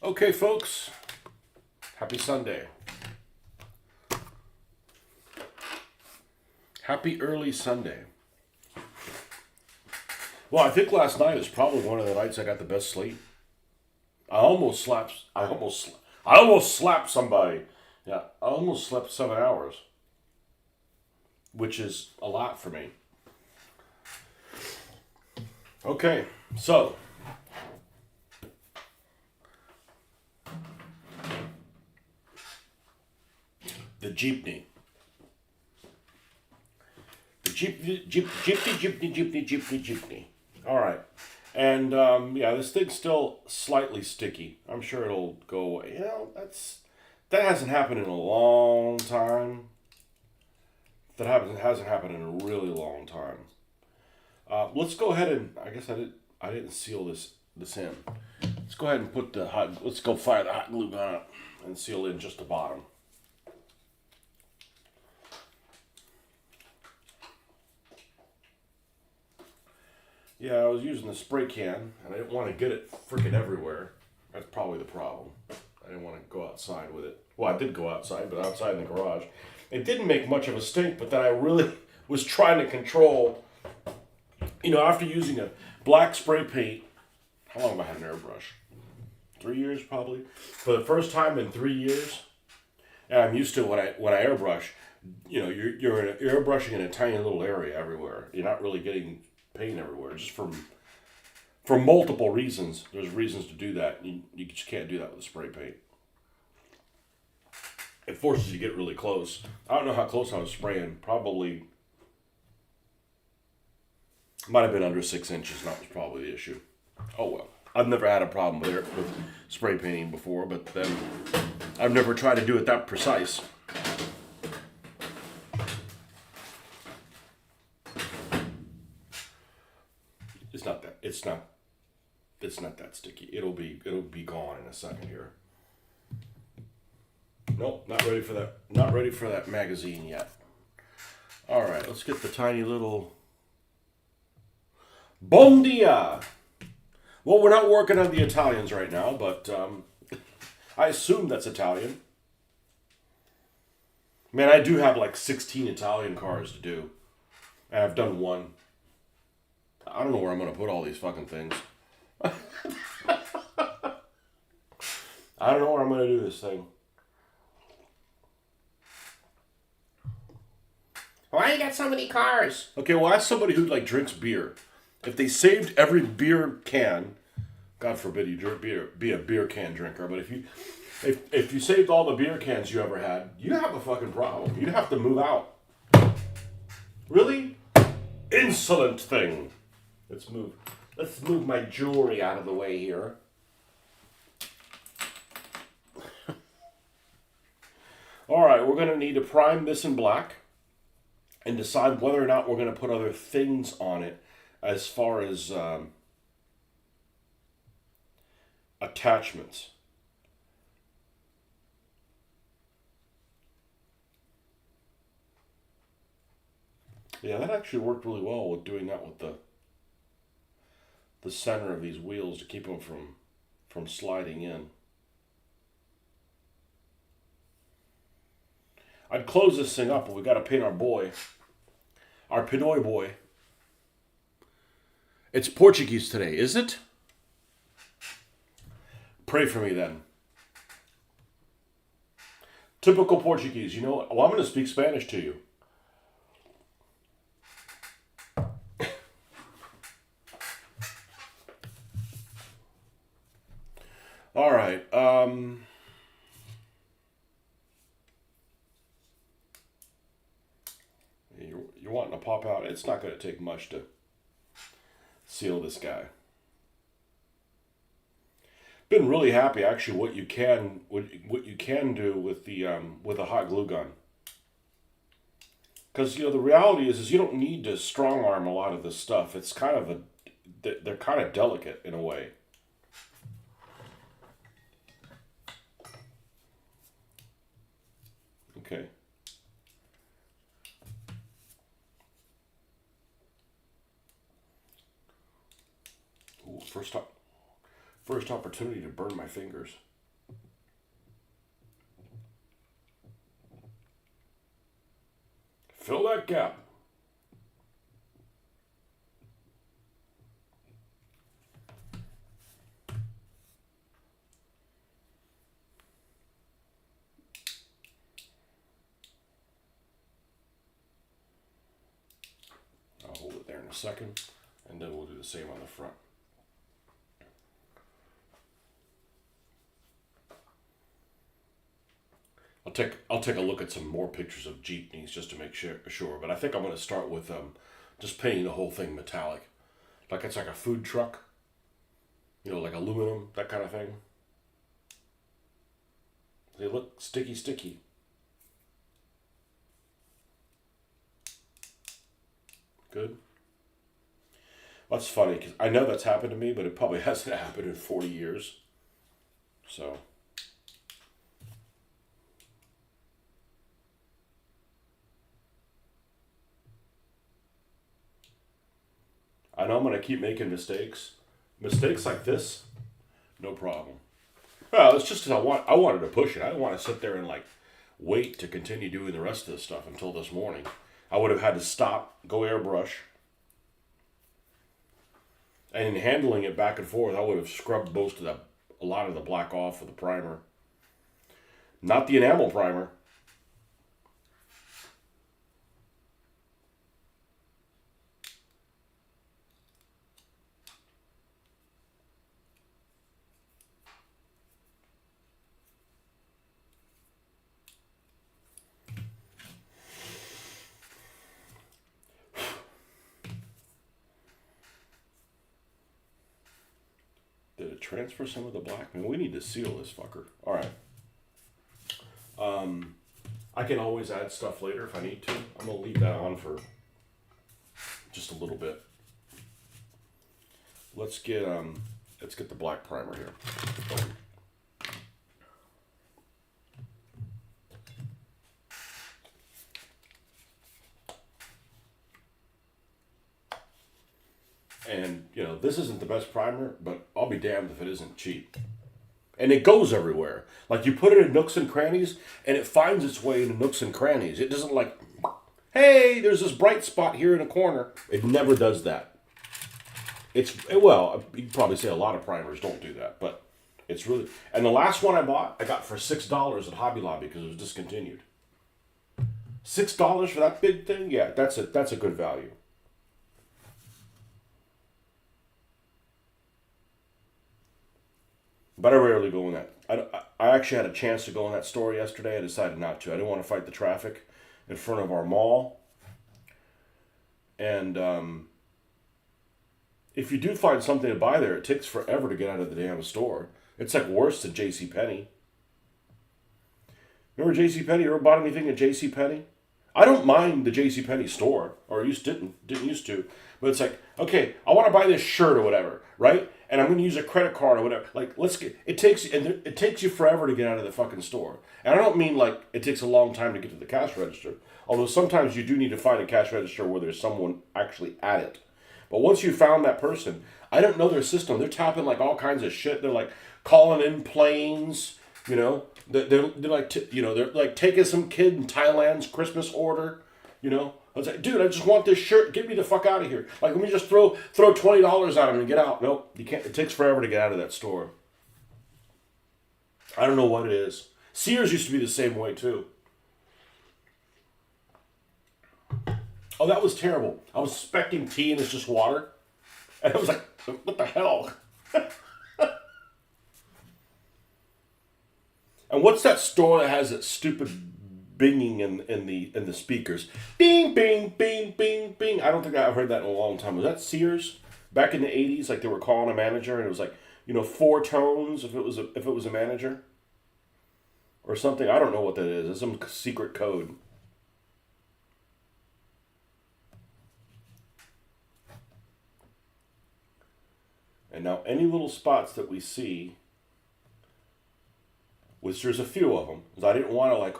Okay, folks, happy Sunday. Happy early Sunday. Well, I think last night is probably one of the nights I got the best sleep. I almost slapped somebody. Yeah, I almost slept 7 hours, which is a lot for me. Okay, so the Jeepney. Jeepney. All right. And yeah, this thing's still slightly sticky. I'm sure it'll go away. That hasn't happened in a long time. Hasn't happened in a really long time. Let's go ahead and I didn't seal this in. Let's go ahead and put the hot. Let's go fire the hot glue gun up and seal in just the bottom. Yeah, I was using the spray can, and I didn't want to get it freaking everywhere. That's probably the problem. I didn't want to go outside with it. Well, I did go outside, but outside in the garage. It didn't make much of a stink, but then I really was trying to control, after using a black spray paint. How long have I had an airbrush? 3 years, probably. For the first time in 3 years. And I'm used to when I airbrush, you're airbrushing in a tiny little area everywhere. You're not really getting paint everywhere, just for multiple reasons. There's reasons to do that. You just can't do that with a spray paint. It forces you to get really close. I don't know how close I was spraying. Probably might have been under 6 inches, and that was probably the issue. Oh well. I've never had a problem with spray painting before, but then I've never tried to do it that precise. It's not that sticky. It'll be gone in a second here. Nope, not ready for that. Not ready for that magazine yet. All right, let's get the tiny little Bon dia. Well, we're not working on the Italians right now, but I assume that's Italian. Man, I do have like 16 Italian cars to do, and I've done one. I don't know where I'm going to put all these fucking things. I don't know where I'm going to do this thing. Why you got so many cars? Okay, well, ask somebody who drinks beer. If they saved every beer can, God forbid you be a beer can drinker, but if you saved all the beer cans you ever had, you have a fucking problem. You'd have to move out. Really? Insolent thing. Let's move my jewelry out of the way here. All right, we're going to need to prime this in black and decide whether or not we're going to put other things on it as far as attachments. Yeah, that actually worked really well with doing that with the center of these wheels to keep them from sliding in. I'd close this thing up, but we got to paint our Pinoy boy. It's Portuguese today, is it? Pray for me then. Typical Portuguese, well, I'm going to speak Spanish to you. All right. You're wanting to pop out. It's not going to take much to seal this guy. Been really happy actually what you can do with a hot glue gun. Because the reality is you don't need to strong arm a lot of this stuff. It's they're kind of delicate in a way. Okay. Ooh, first opportunity to burn my fingers. Fill that gap. I'll hold it there in a second, and then we'll do the same on the front. I'll take a look at some more pictures of Jeepneys just to make sure. But I think I'm going to start with just painting the whole thing metallic, like it's like a food truck, like aluminum, that kind of thing. They look sticky. Good. That's funny because I know that's happened to me, but it probably hasn't happened in 40 years. So. I know I'm going to keep making mistakes. Mistakes like this, no problem. Well, it's just because I wanted to push it. I didn't want to sit there and wait to continue doing the rest of this stuff until this morning. I would have had to stop, go airbrush. And in handling it back and forth, I would have scrubbed a lot of the black off with the primer. Not the enamel primer. Did it transfer some of the black? Man, we need to seal this fucker. All right. I can always add stuff later if I need to. I'm gonna leave that on for just a little bit. Let's get the black primer here. And, this isn't the best primer, but I'll be damned if it isn't cheap. And it goes everywhere. Like, you put it in nooks and crannies, and it finds its way into nooks and crannies. It doesn't hey, there's this bright spot here in a corner. It never does that. Well, you'd probably say a lot of primers don't do that, but it's really... And the last one I bought, I got for $6 at Hobby Lobby because it was discontinued. $6 for that big thing? Yeah, that's a good value. But I rarely go in that. I actually had a chance to go in that store yesterday. I decided not to. I didn't want to fight the traffic in front of our mall. And if you do find something to buy there, it takes forever to get out of the damn store. It's like worse than JCPenney. Remember JCPenney? You ever bought anything at JCPenney? I don't mind the JCPenney store, or didn't used to. But it's like, okay, I want to buy this shirt or whatever, right? And I'm going to use a credit card or whatever. It takes you forever to get out of the fucking store. And I don't mean it takes a long time to get to the cash register. Although sometimes you do need to find a cash register where there's someone actually at it. But once you found that person, I don't know their system. They're tapping all kinds of shit. They're calling in planes, They're taking some kid in Thailand's Christmas order, I was like, dude, I just want this shirt. Get me the fuck out of here. Let me just throw $20 at him and get out. Nope, you can't. It takes forever to get out of that store. I don't know what it is. Sears used to be the same way too. Oh, that was terrible. I was expecting tea and it's just water. And I was like, what the hell? And what's that store that has that stupid binging in the speakers? Bing, bing, bing, bing, bing. I don't think I've heard that in a long time. Was that Sears? Back in the 80s, they were calling a manager and it was 4 tones if it was a manager. Or something. I don't know what that is. It's some secret code. And now any little spots that we see, which there's a few of them, because I didn't want to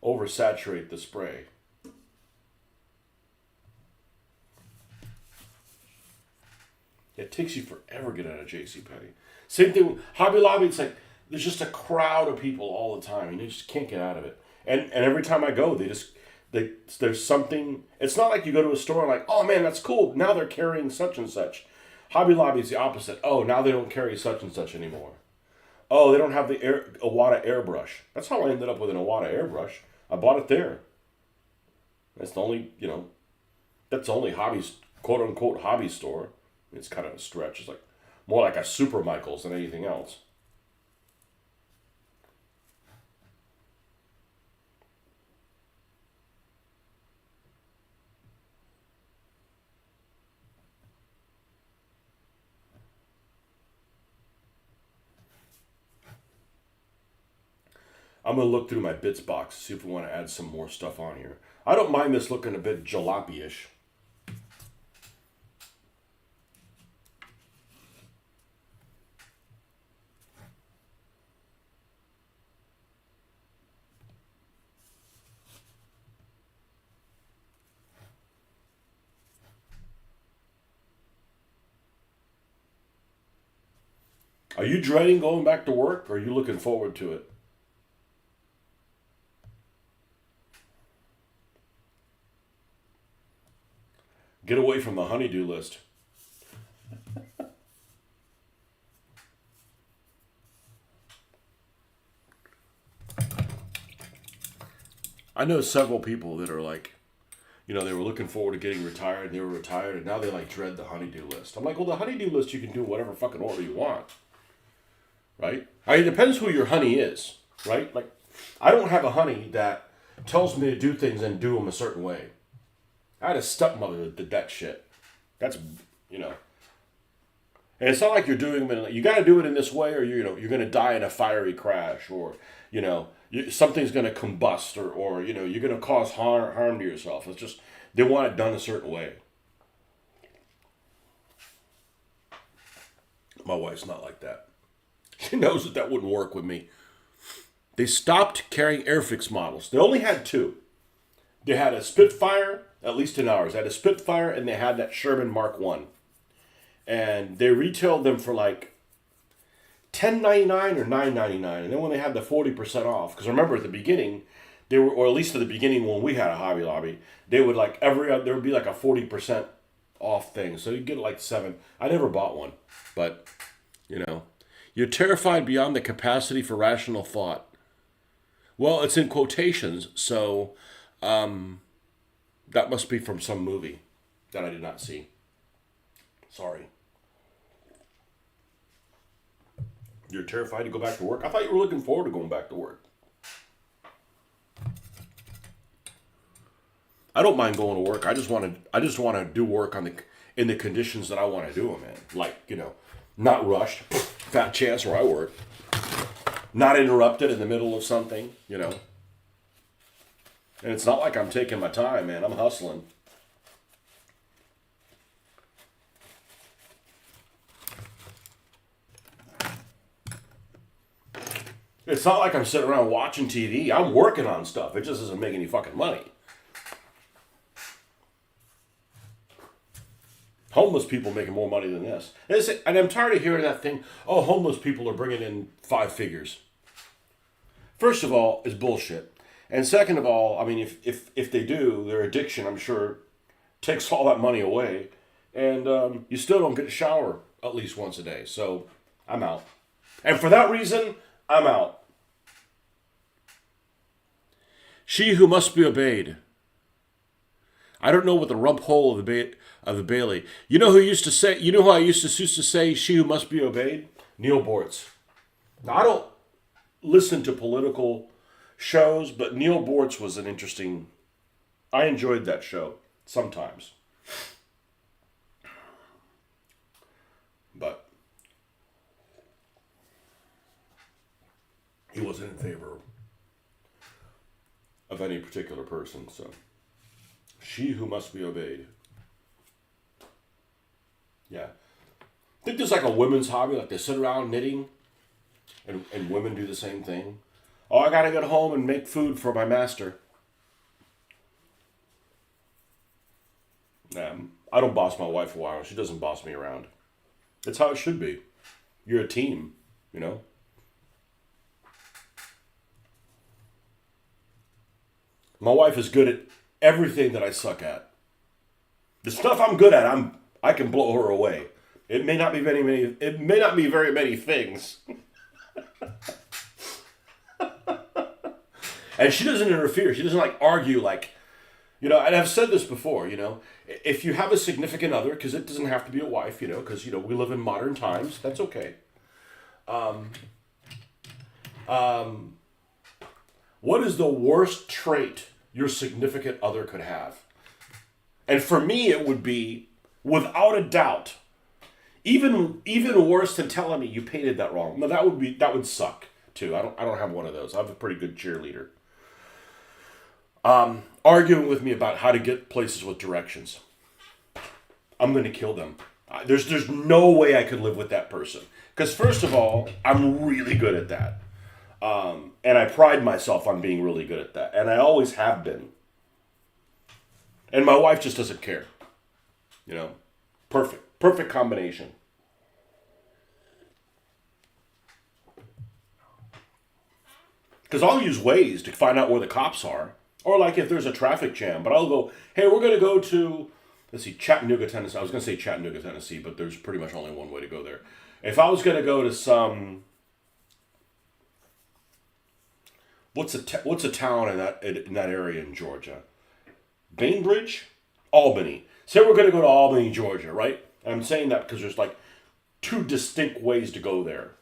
oversaturate the spray. It takes you forever to get out of JCPenney. Same thing with Hobby Lobby. It's there's just a crowd of people all the time, and you just can't get out of it. And every time I go, There's something. It's not like you go to a store and like, oh man, that's cool. Now they're carrying such and such. Hobby Lobby is the opposite. Oh, now they don't carry such and such anymore. Oh, they don't have the Iwata airbrush. That's how I ended up with an Iwata airbrush. I bought it there. That's the only, that's the only hobbies, quote unquote, hobby store. It's kind of a stretch. It's like more like a Super Michaels than anything else. I'm going to look through my bits box, see if we want to add some more stuff on here. I don't mind this looking a bit jalopy-ish. Are you dreading going back to work, or are you looking forward to it? Get away from the honeydew list. I know several people that are like, they were looking forward to getting retired, and they were retired, and now they like dread the honeydew list. I'm like, well, the honeydew list you can do whatever fucking order you want, right? It depends who your honey is, right? Like, I don't have a honey that tells me to do things and do them a certain way. I had a stepmother that did that shit. That's, and it's not like you're doing them you got to do it in this way, or you're going to die in a fiery crash, or something's going to combust, or you're going to cause harm to yourself. It's just they want it done a certain way. My wife's not like that. She knows that wouldn't work with me. They stopped carrying Airfix models. They only had two. They had a Spitfire, at least in ours. They had a Spitfire, and they had that Sherman Mark 1. And they retailed them for like $10.99 or $9.99. And then when they had the 40% off, because remember at the beginning, they were, or at least at the beginning when we had a Hobby Lobby, they would like there would be like a 40% off thing. So you'd get like 7. I never bought one, but you're terrified beyond the capacity for rational thought. Well, it's in quotations, so that must be from some movie that I did not see. Sorry. You're terrified to go back to work? I thought you were looking forward to going back to work. I don't mind going to work. I just want to do work in the conditions that I want to do them in. Like, not rushed. Fat chance where I work. Not interrupted in the middle of something, And it's not like I'm taking my time, man. I'm hustling. It's not like I'm sitting around watching TV. I'm working on stuff. It just doesn't make any fucking money. Homeless people making more money than this. And I'm tired of hearing that thing, oh, homeless people are bringing in 5 figures. First of all, it's bullshit. And second of all, I mean, if they do, their addiction, I'm sure, takes all that money away. And you still don't get to shower at least once a day. So I'm out. And for that reason, I'm out. She who must be obeyed. I don't know what the rump hole of the Bailey. You know who used to say? You know who I used to say? She who must be obeyed. Neil Bortz. Now I don't listen to political shows, but Neil Bortz was an interesting. I enjoyed that show sometimes, but he wasn't in favor of any particular person. So, she who must be obeyed. Yeah. I think there's like a women's hobby, like they sit around knitting, and women do the same thing. Oh, I gotta get home and make food for my master. I don't boss my wife around. She doesn't boss me around. It's how it should be. You're a team, My wife is good at everything that I suck at. The stuff I'm good at, I can blow her away. It may not be very many things. And she doesn't interfere. She doesn't like argue like, and I've said this before, if you have a significant other, because it doesn't have to be a wife, because, we live in modern times, that's okay. What is the worst trait your significant other could have? And for me, it would be, without a doubt, even worse than telling me you painted that wrong. No, that would suck too. I don't have one of those. I have a pretty good cheerleader. Arguing with me about how to get places with directions. I'm going to kill them. There's no way I could live with that person. Because first of all, I'm really good at that. And I pride myself on being really good at that. And I always have been. And my wife just doesn't care. Perfect combination. Because I'll use Waze to find out where the cops are. Or like if there's a traffic jam. But I'll go, hey, we're going to go to, Chattanooga, Tennessee. I was going to say Chattanooga, Tennessee, but there's pretty much only one way to go there. If I was going to go to some, what's a town in that area in Georgia? Bainbridge? Albany. Say we're going to go to Albany, Georgia, right? And I'm saying that because there's like two distinct ways to go there.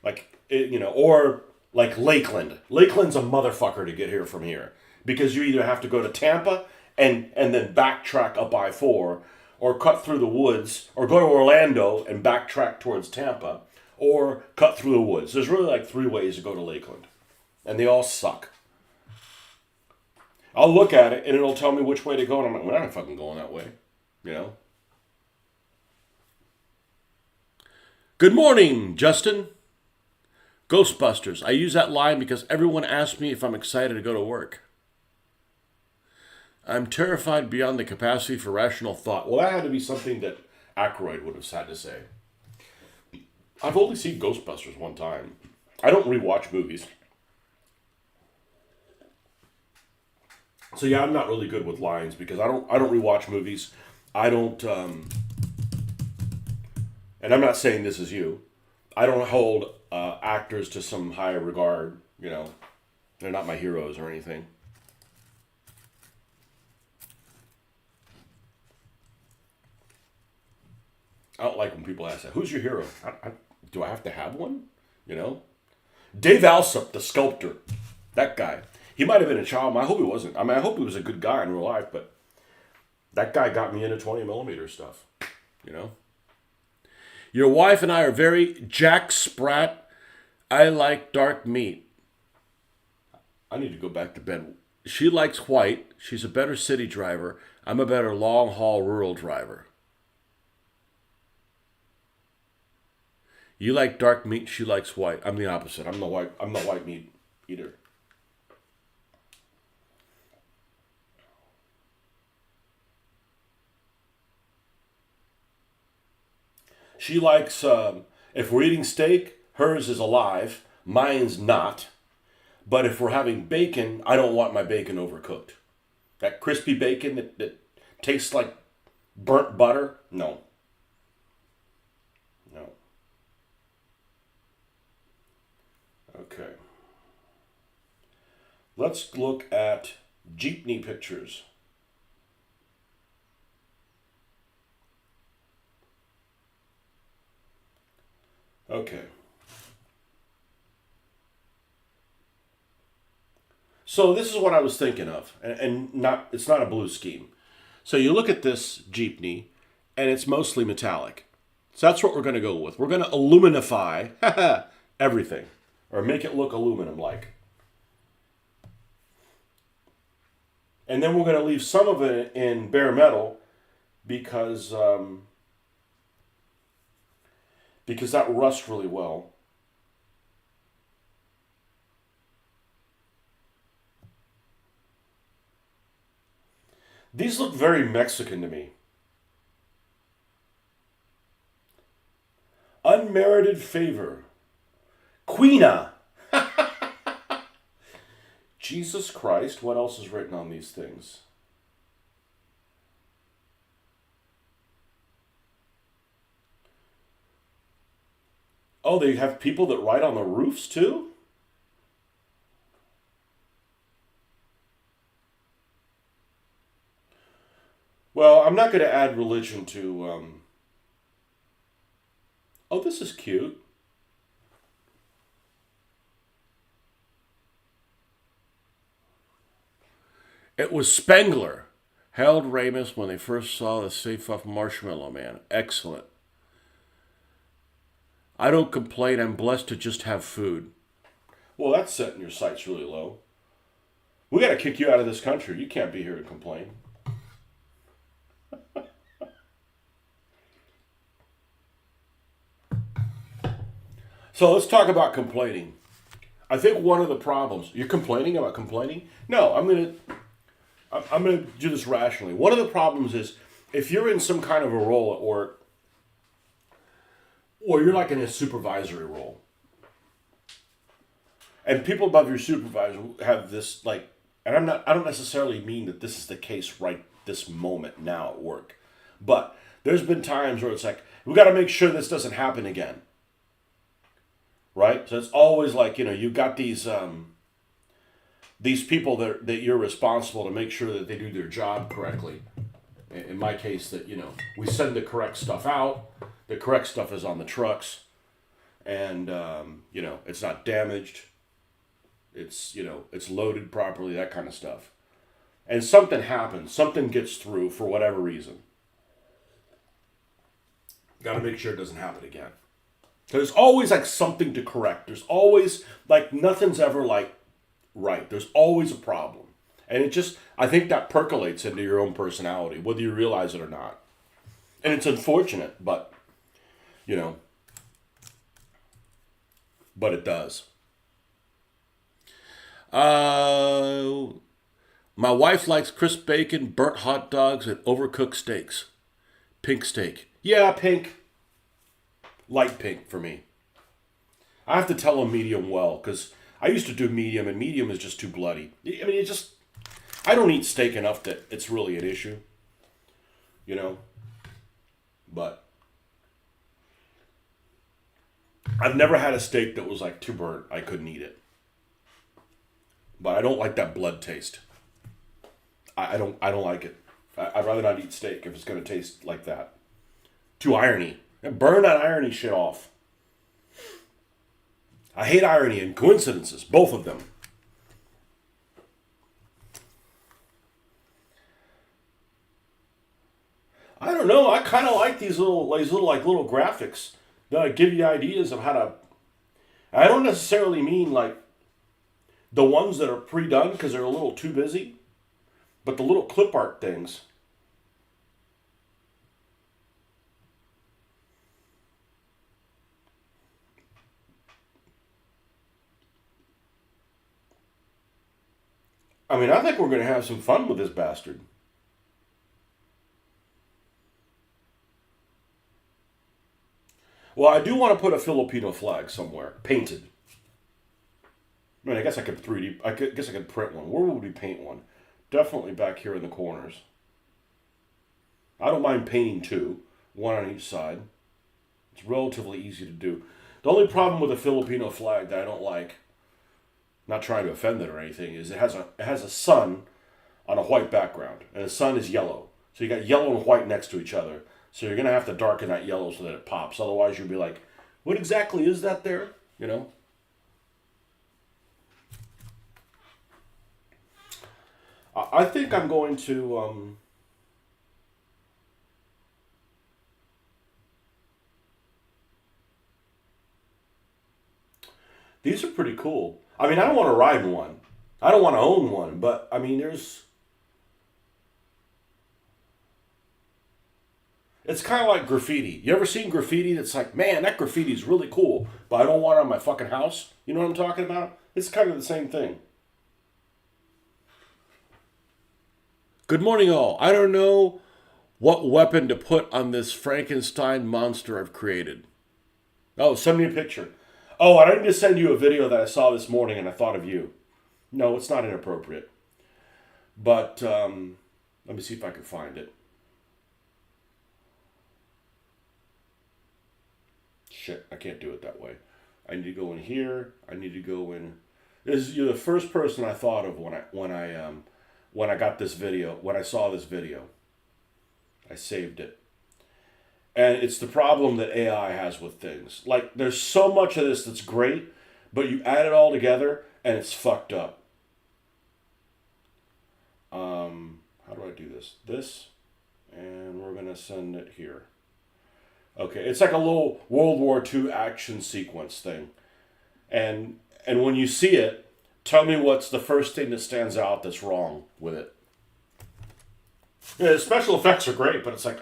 Or like Lakeland. Lakeland's a motherfucker to get here from here. Because you either have to go to Tampa and then backtrack up I-4, or cut through the woods, or go to Orlando and backtrack towards Tampa, or cut through the woods. There's really like three ways to go to Lakeland. And they all suck. I'll look at it and it'll tell me which way to go, and I'm like, well, I'm not fucking going that way. Good morning, Justin. Ghostbusters. I use that line because everyone asks me if I'm excited to go to work. I'm terrified beyond the capacity for rational thought. Well, that had to be something that Aykroyd would have had to say. I've only seen Ghostbusters one time. I don't rewatch movies. So yeah, I'm not really good with lines because I don't rewatch movies. I don't, and I'm not saying this is you. I don't hold actors to some high regard. They're not my heroes or anything. I don't like when people ask that. Who's your hero? Do I have to have one? Dave Alsop, the sculptor. That guy. He might have been a child. I hope he wasn't. I hope he was a good guy in real life, but that guy got me into 20 millimeter stuff. Your wife and I are very Jack Sprat. I like dark meat. I need to go back to bed. She likes white. She's a better city driver. I'm a better long-haul rural driver. You like dark meat, she likes white. I'm the opposite. I'm the white meat eater. She likes, if we're eating steak, hers is alive, mine's not. But if we're having bacon, I don't want my bacon overcooked. That crispy bacon that tastes like burnt butter, no. Okay. Let's look at Jeepney pictures. Okay. So this is what I was thinking of, and it's not a blue scheme. So you look at this Jeepney, and it's mostly metallic. So that's what we're going to go with. We're going to aluminify everything, or make it look aluminum-like. And then we're going to leave some of it in bare metal because that rusts really well. These look very Mexican to me. Unmerited favor. Queena. Jesus Christ, what else is written on these things? Oh, they have people that write on the roofs too? Well, I'm not going to add religion to. Oh, this is cute. It was Spengler. Harold Ramis when they first saw the Safe Off Marshmallow Man. Excellent. I don't complain. I'm blessed to just have food. Well, that's setting your sights really low. We got to kick you out of this country. You can't be here to complain. So let's talk about complaining. I think one of the problems you're complaining about complaining. No, I'm gonna do this rationally. One of the problems is if you're in some kind of a role at work, or you're like in a supervisory role, and people above your supervisor have this like, and I don't necessarily mean that this is the case right this moment now at work, but there's been times where it's like we got to make sure this doesn't happen again, right? So it's always like you got these people that you're responsible to make sure that they do their job correctly. In my case, that we send the correct stuff out, the correct stuff is on the trucks, and it's not damaged. It's loaded properly, that kind of stuff. And something happens, something gets through for whatever reason. Got to make sure it doesn't happen again. There's always like something to correct. There's always like nothing's ever like right. There's always a problem. And I think that percolates into your own personality, whether you realize it or not. And it's unfortunate, but but it does. My wife likes crisp bacon, burnt hot dogs, and overcooked steaks. Pink steak. Yeah, pink. Light pink for me. I have to tell them medium well, because I used to do medium, and medium is just too bloody. I mean, I don't eat steak enough that it's really an issue. But I've never had a steak that was like too burnt. I couldn't eat it. But I don't like that blood taste. I don't like it. I'd rather not eat steak if it's going to taste like that. Too irony. Burn that irony shit off. I hate irony and coincidences, both of them. I don't know. I kind of like these little graphics that give you ideas of how to. I don't necessarily mean like the ones that are pre-done because they're a little too busy, but the little clip art things. I mean, I think we're going to have some fun with this bastard. Well, I do want to put a Filipino flag somewhere, painted. I mean, I guess I could 3D. Guess I could print one. Where would we paint one? Definitely back here in the corners. I don't mind painting two, one on each side. It's relatively easy to do. The only problem with a Filipino flag that I don't like, not trying to offend it or anything, is it has a sun on a white background, and the sun is yellow. So you got yellow and white next to each other. So you're gonna have to darken that yellow so that it pops. Otherwise, you'll be like, "What exactly is that there?" I think I'm going to. These are pretty cool. I mean, I don't want to ride one. I don't want to own one, but I mean, it's kind of like graffiti. You ever seen graffiti that's like, man, that graffiti is really cool, but I don't want it on my fucking house? You know what I'm talking about? It's kind of the same thing. Good morning, all. I don't know what weapon to put on this Frankenstein monster I've created. Oh, send me a picture. Oh, I need to send you a video that I saw this morning and I thought of you. No, it's not inappropriate. But let me see if I can find it. shit, I can't do it that way. I need to go in here. I need to go in. You're the first person I thought of when I got this video. When I saw this video, I saved it. And it's the problem that AI has with things. Like, there's so much of this that's great, but you add it all together and it's fucked up. How do I do this? This, and we're gonna send it here. Okay, it's like a little World War II action sequence thing. And when you see it, tell me what's the first thing that stands out that's wrong with it. Yeah, the special effects are great, but it's like,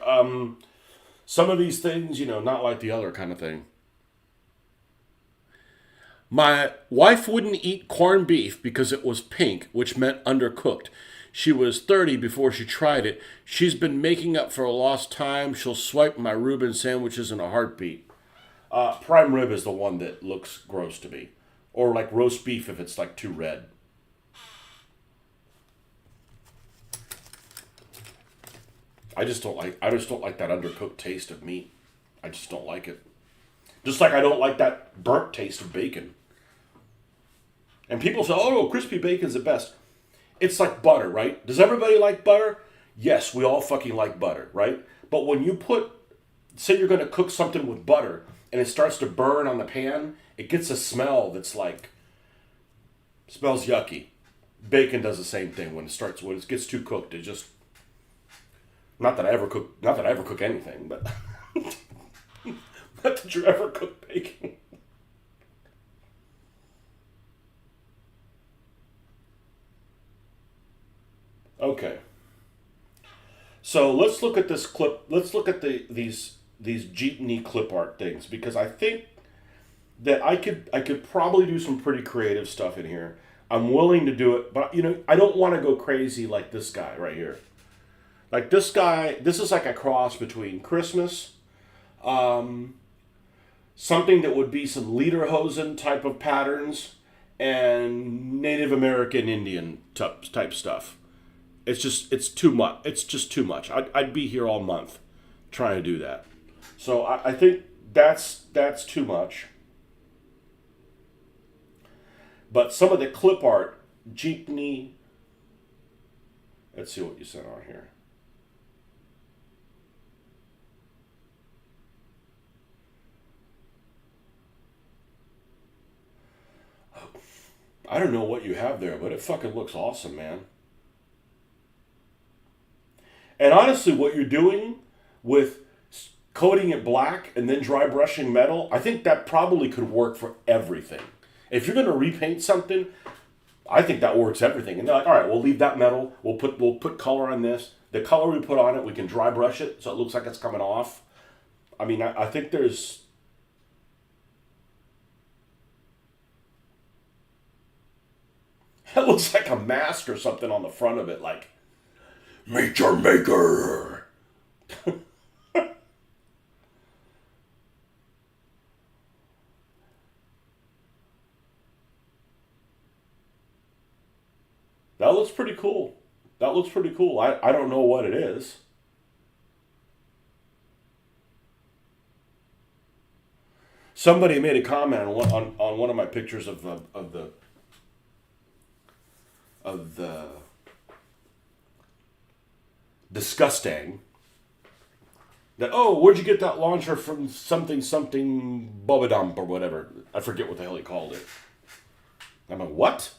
some of these things, not like the other kind of thing. My wife wouldn't eat corned beef because it was pink, which meant undercooked. She was 30 before she tried it. She's been making up for lost time. She'll swipe my Reuben sandwiches in a heartbeat. Prime rib is the one that looks gross to me. Or like roast beef if it's like too red. I just don't like that undercooked taste of meat. I just don't like it. Just like I don't like that burnt taste of bacon. And people say, oh, crispy bacon's the best. It's like butter, right? Does everybody like butter? Yes, we all fucking like butter, right? But when you say you're going to cook something with butter and it starts to burn on the pan, it gets a smell that's like, smells yucky. Bacon does the same thing when it gets too cooked. It just, not that I ever cook anything, but not that you ever cook bacon. Okay. So let's look at this clip. Let's look at these Jeepney clip art things, because I think that I could probably do some pretty creative stuff in here. I'm willing to do it, but I don't want to go crazy like this guy right here. Like this guy, this is like a cross between Christmas, something that would be some lederhosen type of patterns, and Native American Indian type stuff. It's too much. It's just too much. I'd be here all month trying to do that. So I think that's too much. But some of the clip art, Jeepney. Let's see what you sent on here. I don't know what you have there, but it fucking looks awesome, man. And honestly, what you're doing with coating it black and then dry brushing metal, I think that probably could work for everything. If you're going to repaint something, I think that works everything. And they're like, all right, we'll leave that metal. We'll put color on this. The color we put on it, we can dry brush it so it looks like it's coming off. I mean, I think there's... It looks like a mask or something on the front of it, like, meet your maker. That looks pretty cool. That looks pretty cool. I don't know what it is. Somebody made a comment on one of my pictures of the disgusting. That, oh, where'd you get that launcher from? Something Bubba Dump or whatever. I forget what the hell he called it. I'm like, what?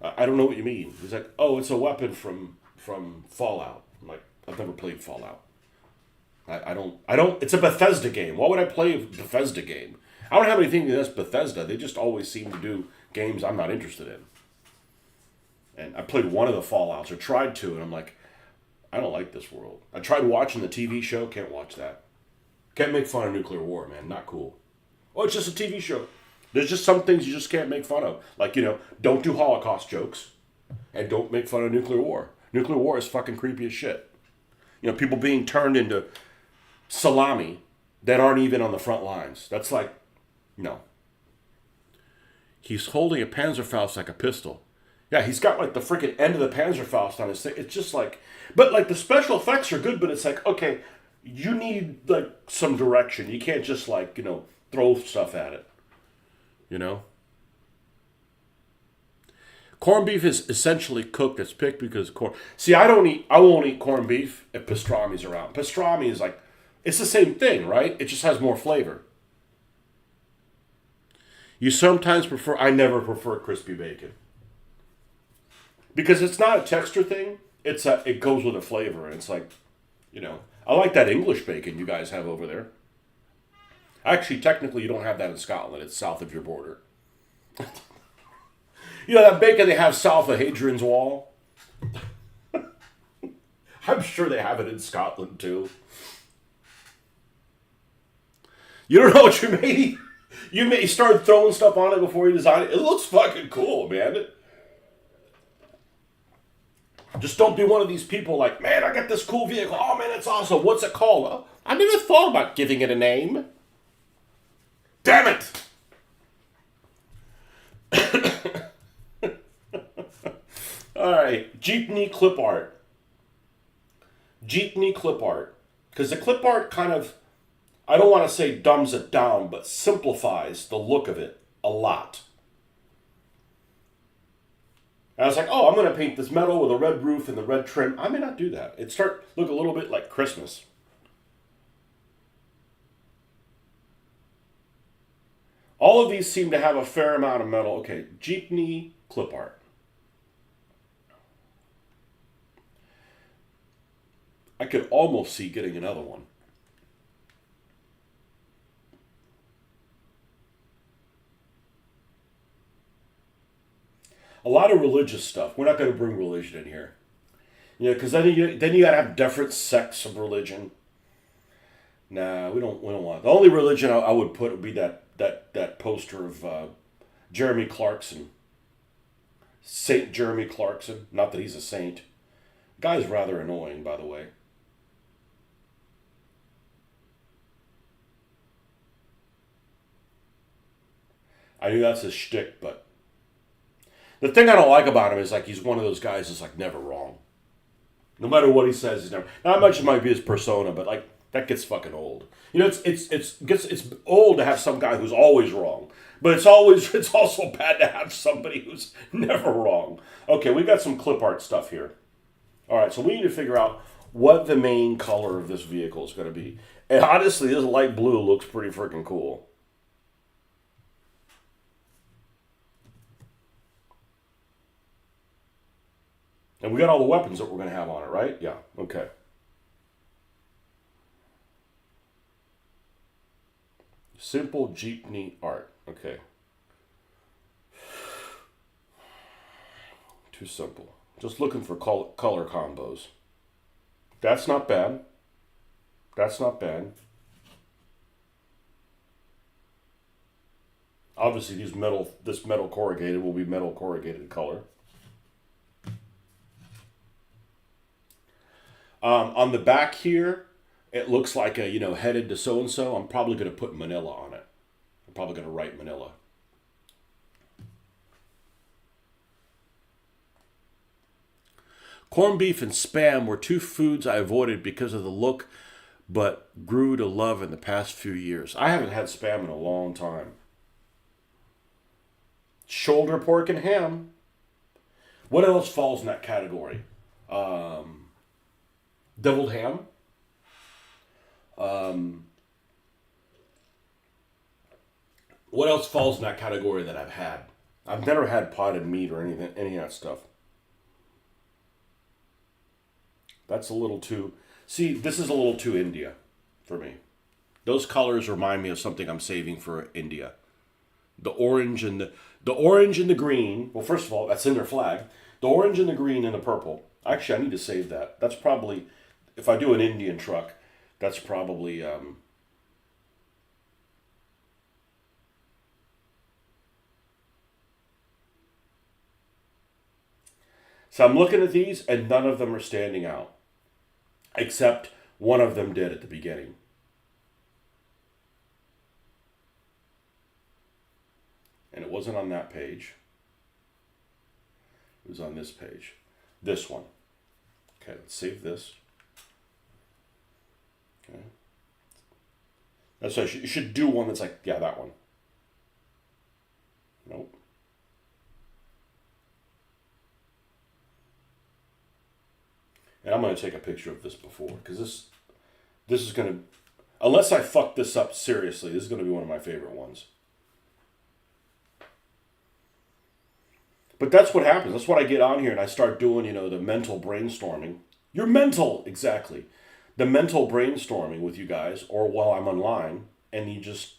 I don't know what you mean. He's like, oh, it's a weapon from Fallout. I'm like, I've never played Fallout. I don't. It's a Bethesda game. Why would I play a Bethesda game? I don't have anything against Bethesda. They just always seem to do games I'm not interested in. And I played one of the Fallouts, or tried to, and I'm like, I don't like this world. I tried watching the TV show. Can't watch that. Can't make fun of nuclear war, man. Not cool. Oh, it's just a TV show. There's just some things you just can't make fun of. Like, don't do Holocaust jokes. And don't make fun of nuclear war. Nuclear war is fucking creepy as shit. People being turned into salami that aren't even on the front lines. That's like, no. He's holding a Panzerfaust like a pistol. Yeah, he's got like the freaking end of the Panzerfaust on his thing. It's just like, but like the special effects are good, but it's like, okay, You need like some direction. You can't just like, throw stuff at it. You know? Corned beef is essentially cooked. It's picked because corn. See, I won't eat corned beef if pastrami's around. Pastrami is like, it's the same thing, right? It just has more flavor. You sometimes prefer, I never prefer crispy bacon. Because it's not a texture thing. It goes with a flavor. And it's like, I like that English bacon you guys have over there. Actually, technically, you don't have that in Scotland. It's south of your border. That bacon they have south of Hadrian's Wall. I'm sure they have it in Scotland too. You don't know what you made. You started throwing stuff on it before you designed it. It looks fucking cool, man. Just don't be one of these people like, man, I got this cool vehicle. Oh man, it's awesome. What's it called? Oh, I never thought about giving it a name. Damn it! All right, Jeepney clip art. Jeepney clip art. Because the clip art kind of, I don't want to say dumbs it down, but simplifies the look of it a lot. And I was like, oh, I'm going to paint this metal with a red roof and the red trim. I may not do that. It look a little bit like Christmas. All of these seem to have a fair amount of metal. Okay, Jeepney clip art. I could almost see getting another one. A lot of religious stuff. We're not going to bring religion in here. Because then you got to have different sects of religion. Nah, we don't want it. The only religion I would put would be that poster of Jeremy Clarkson. Saint Jeremy Clarkson. Not that he's a saint. Guy's rather annoying, by the way. I knew that's his shtick, but the thing I don't like about him is like he's one of those guys that's like never wrong. No matter what he says, he's never. Not much it might be his persona, but like that gets fucking old. It's old to have some guy who's always wrong, but it's also bad to have somebody who's never wrong. Okay, we got some clip art stuff here. All right, so we need to figure out what the main color of this vehicle is going to be. And honestly, this light blue looks pretty freaking cool. And we got all the weapons that we're going to have on it, right? Yeah, okay. Simple Jeepney art. Okay. Too simple. Just looking for color combos. That's not bad. That's not bad. Obviously, this metal corrugated will be metal corrugated color. On the back here, it looks like headed to so-and-so. I'm probably going to put Manila on it. I'm probably going to write Manila. Corned beef and Spam were two foods I avoided because of the look, but grew to love in the past few years. I haven't had Spam in a long time. Shoulder pork and ham. What else falls in that category? Deviled ham. What else falls in that category that I've had? I've never had potted meat or any of that stuff. That's a little too... See, this is a little too India for me. Those colors remind me of something I'm saving for India. The orange and the green. Well, first of all, that's in their flag. The orange and the green and the purple. Actually, I need to save that. That's probably... If I do an Indian truck, that's probably... So I'm looking at these, and none of them are standing out. Except one of them did at the beginning. And it wasn't on that page. It was on this page. This one. Okay, let's save this. Okay. That's so you should do one that's like, yeah, that one. Nope. And I'm going to take a picture of this before, because this is going to, unless I fuck this up seriously, this is going to be one of my favorite ones. But that's what happens. That's what I get on here and I start doing, the mental brainstorming. You're mental, exactly. The mental brainstorming with you guys, or while I'm online, and you just,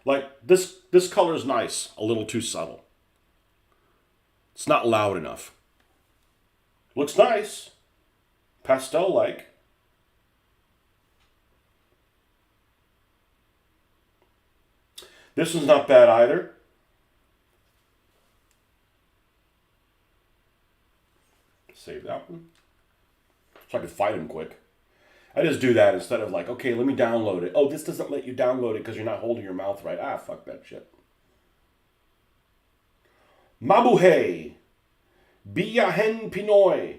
like, this color is nice, a little too subtle. It's not loud enough. Looks nice. Pastel-like. This one's not bad either. Save that one. So I could fight him quick. I just do that instead of like, okay, let me download it. Oh, this doesn't let you download it because you're not holding your mouth right. Ah, fuck that shit. Mabuhay. Biyahen Pinoy.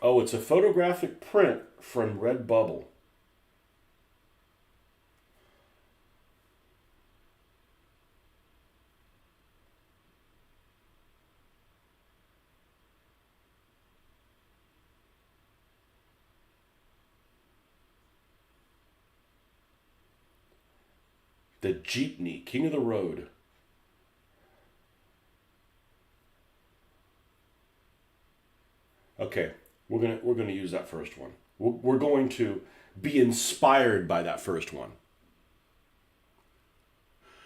Oh, it's a photographic print from Redbubble. The Jeepney, King of the Road. Okay, we're gonna use that first one. We're going to be inspired by that first one.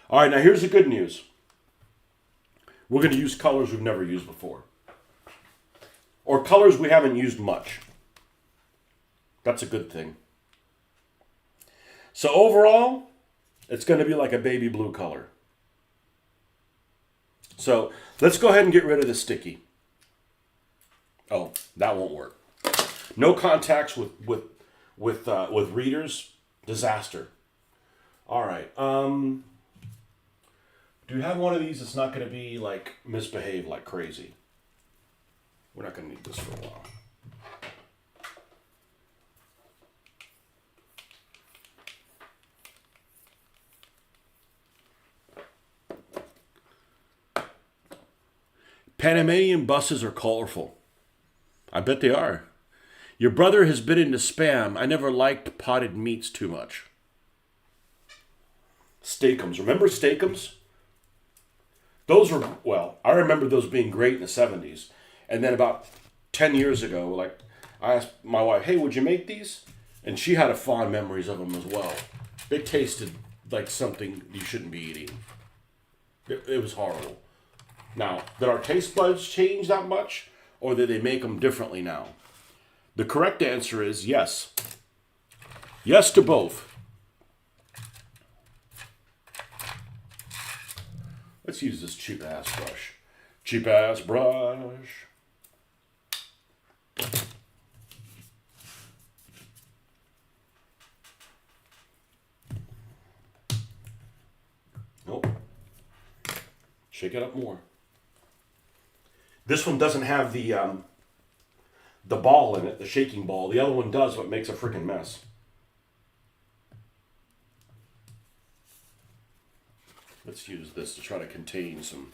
All right, now here's the good news. We're going to use colors we've never used before, or colors we haven't used much. That's a good thing. So overall, it's going to be like a baby blue color. So let's go ahead and get rid of the sticky. Oh, that won't work. No contacts with readers. Disaster. All right. Do you have one of these that's not going to be like misbehave like crazy? We're not going to need this for a while. Panamanian buses are colorful. I bet they are. Your brother has been into Spam. I never liked potted meats too much. Steakums. Remember Steakums? Those were, well, I remember those being great in the 70s. And then about 10 years ago, like, I asked my wife, hey, would you make these? And she had a fond memories of them as well. They tasted like something you shouldn't be eating. It was horrible. Now, did our taste buds change that much? Or did they make them differently now? The correct answer is yes. Yes to both. Let's use this cheap ass brush. Cheap ass brush. Nope. Shake it up more. This one doesn't have the ball in it, the shaking ball. The other one does, but makes a freaking mess. Let's use this to try to contain some.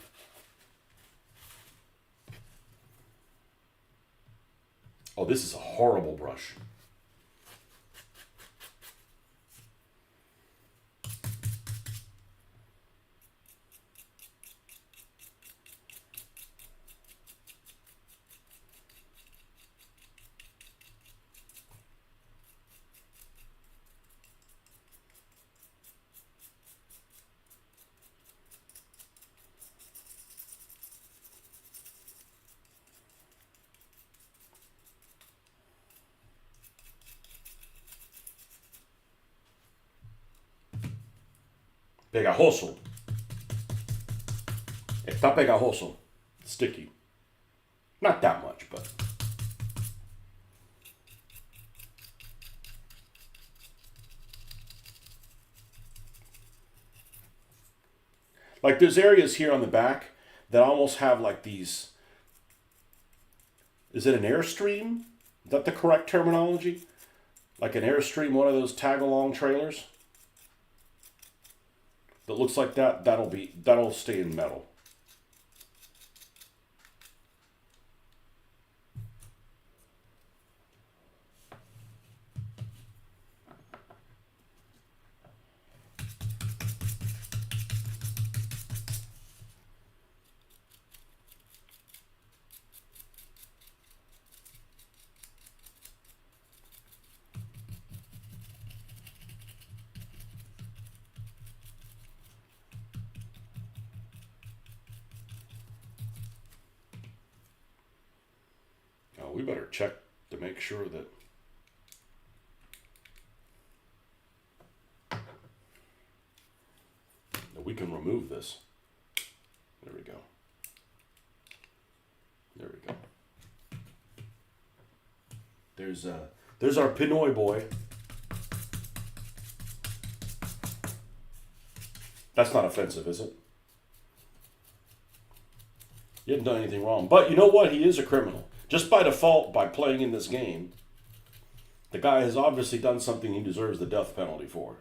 Oh, this is a horrible brush. Pegajoso. Está pegajoso. Sticky. Not that much, but. Like there's areas here on the back that almost have like these. Is it an Airstream? Is that the correct terminology? Like an Airstream, one of those tag-along trailers that looks like that. That'll stay in metal. Oh, we better check to make sure that we can remove this. There we go. There we go. There's our Pinoy boy. That's not offensive, is it? He hasn't done anything wrong. But you know what? He is a criminal. Just by default, by playing in this game, the guy has obviously done something he deserves the death penalty for.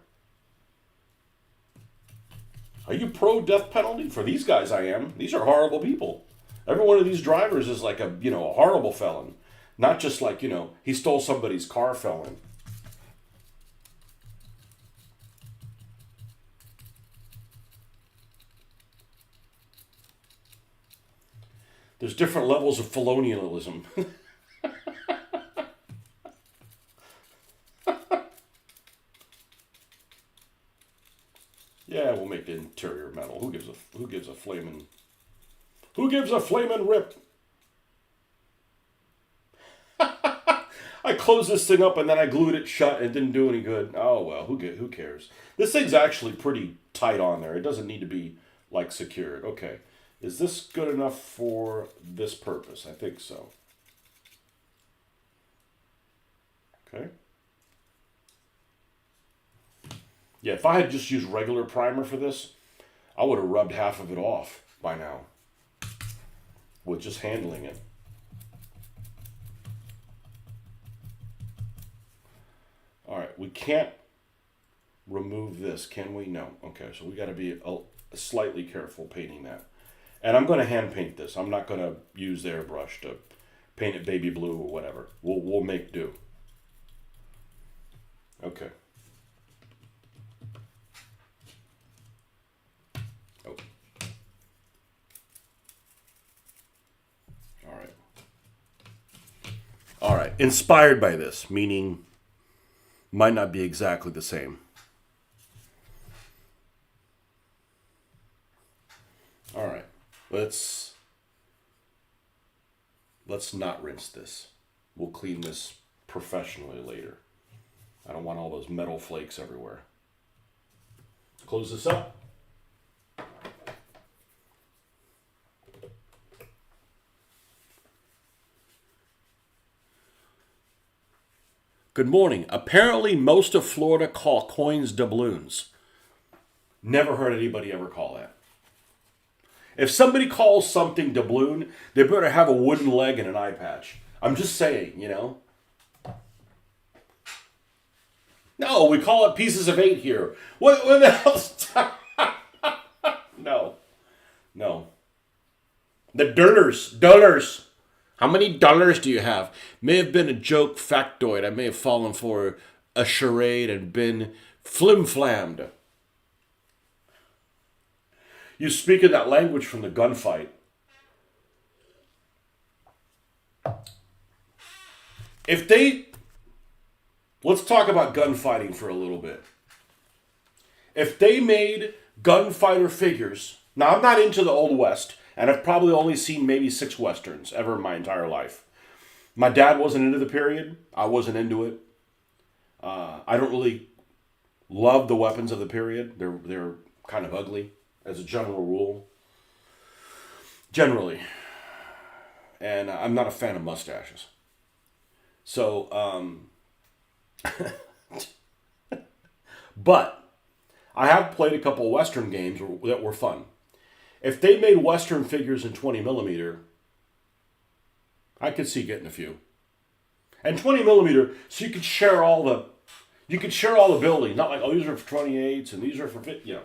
Are you pro death penalty? For these guys, I am. These are horrible people. Every one of these drivers is like a horrible felon. Not just like, he stole somebody's car felon. There's different levels of felonialism. Yeah, we'll make the interior metal. Who gives a flaming rip? I closed this thing up and then I glued it shut and it didn't do any good. Oh well, who cares? This thing's actually pretty tight on there. It doesn't need to be like secured. Okay. Is this good enough for this purpose? I think so. Okay. Yeah, if I had just used regular primer for this, I would have rubbed half of it off by now with just handling it. All right, we can't remove this, can we? No. Okay, so we got to be slightly careful painting that. And I'm going to hand paint this. I'm not going to use the airbrush to paint it baby blue or whatever. We'll make do. Okay. Oh. All right. All right. Inspired by this, meaning might not be exactly the same. All right. Let's not rinse this. We'll clean this professionally later. I don't want all those metal flakes everywhere. Close this up. Good morning. Apparently most of Florida call coins doubloons. Never heard anybody ever call that. If somebody calls something doubloon, they better have a wooden leg and an eye patch. I'm just saying, No, we call it pieces of 8 here. What the hell's... No. The dollars. How many dollars do you have? May have been a joke factoid. I may have fallen for a charade and been flim-flammed. You speak in that language from the gunfight. Let's talk about gunfighting for a little bit. If they made gunfighter figures, now I'm not into the Old West, and I've probably only seen maybe 6 Westerns ever in my entire life. My dad wasn't into the period. I wasn't into it. I don't really love the weapons of the period. They're kind of ugly. As a general rule. Generally. And I'm not a fan of mustaches. So, but I have played a couple Western games that were fun. If they made Western figures in 20 millimeter, I could see getting a few. And 20 millimeter, so you could share all the buildings. Not like, oh, these are for 28s and these are for 50. You know,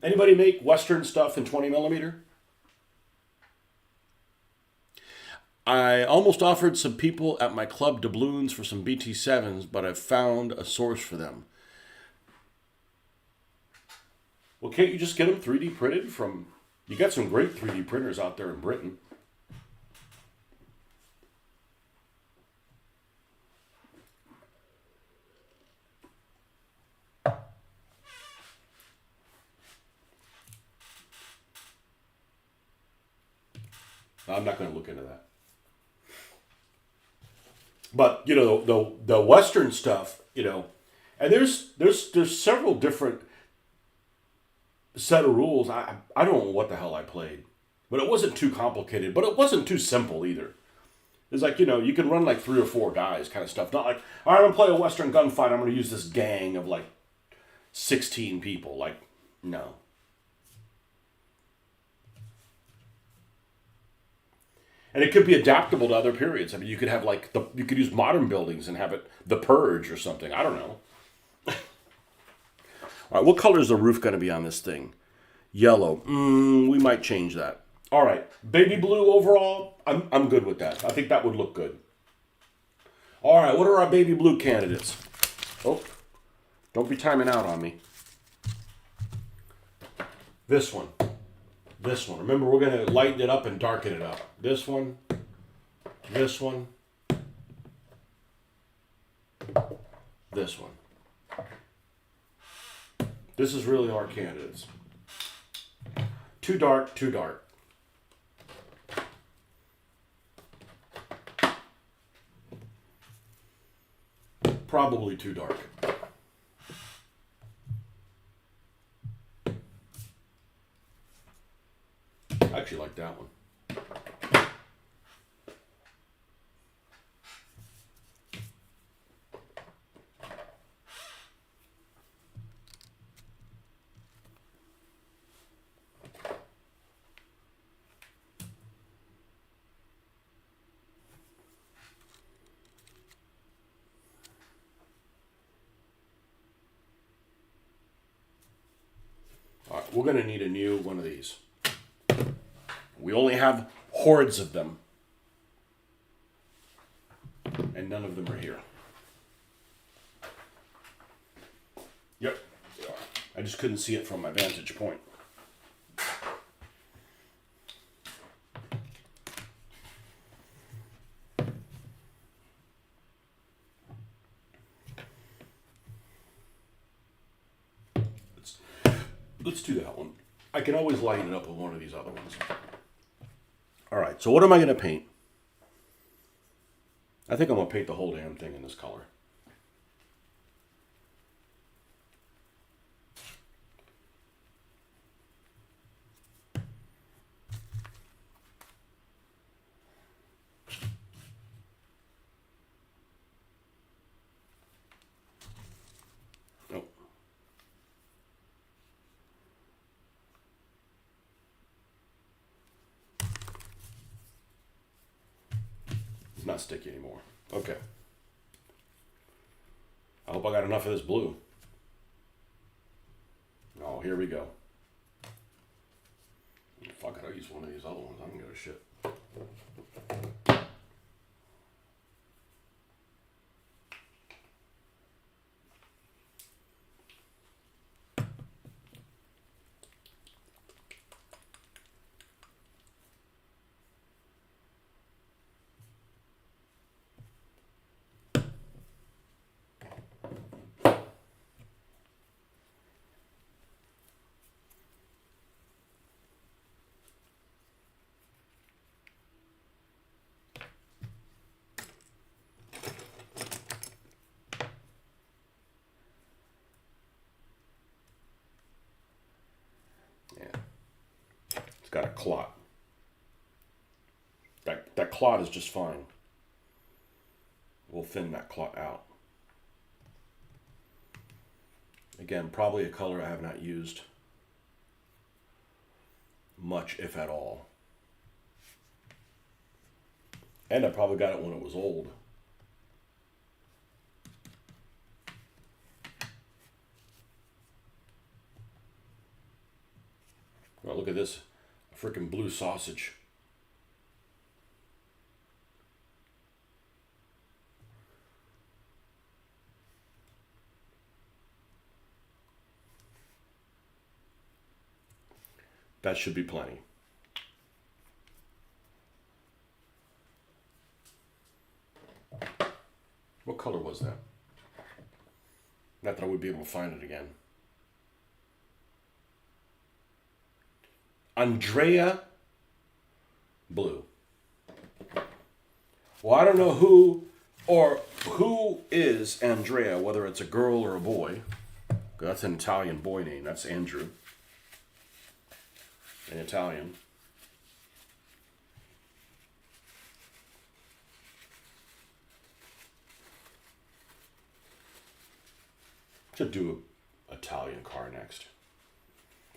anybody make Western stuff in 20 millimeter? I almost offered some people at my club doubloons for some BT7s, but I've found a source for them. Well, can't you just get them 3D printed from... You got some great 3D printers out there in Britain. I'm not going to look into that. But, you know, the Western stuff, you know, and there's several different set of rules. I don't know what the hell I played, but it wasn't too complicated, but it wasn't too simple either. It's like, you know, you can run like 3 or 4 guys kind of stuff. Not like, all right, I'm going to play a Western gunfight. I'm going to use this gang of like 16 people. Like, no. And it could be adaptable to other periods. I mean, you could have like you could use modern buildings and have it the Purge or something. I don't know. All right, what color is the roof going to be on this thing? Yellow. We might change that. All right, baby blue overall. I'm good with that. I think that would look good. All right, what are our baby blue candidates? Oh, don't be timing out on me. This one. This one. Remember, we're going to lighten it up and darken it up. This one. This one. This one. This is really our candidates. Too dark, too dark. Probably too dark. I actually like that one. All right, we're going to need a new one of these. We only have hordes of them. And none of them are here. Yep. I just couldn't see it from my vantage point. Let's do that one. I can always lighten it up with one of these other ones. All right, so what am I going to paint? I think I'm going to paint the whole damn thing in this color. Nope. It's not sticky anymore. Okay. I hope I got enough of this blue. Oh, here we go. Fuck it, I'll use one of these other ones. I don't give a shit. Got a clot. That clot is just fine. We'll thin that clot out. Again, probably a color I have not used much, if at all. And I probably got it when it was old. Oh, look at this. A freaking blue sausage. That should be plenty. What color was that? Not that I would be able to find it again. Andrea Blue. Well, I don't know who is Andrea, whether it's a girl or a boy. That's an Italian boy name. That's Andrew. In Italian. Should do an Italian car next.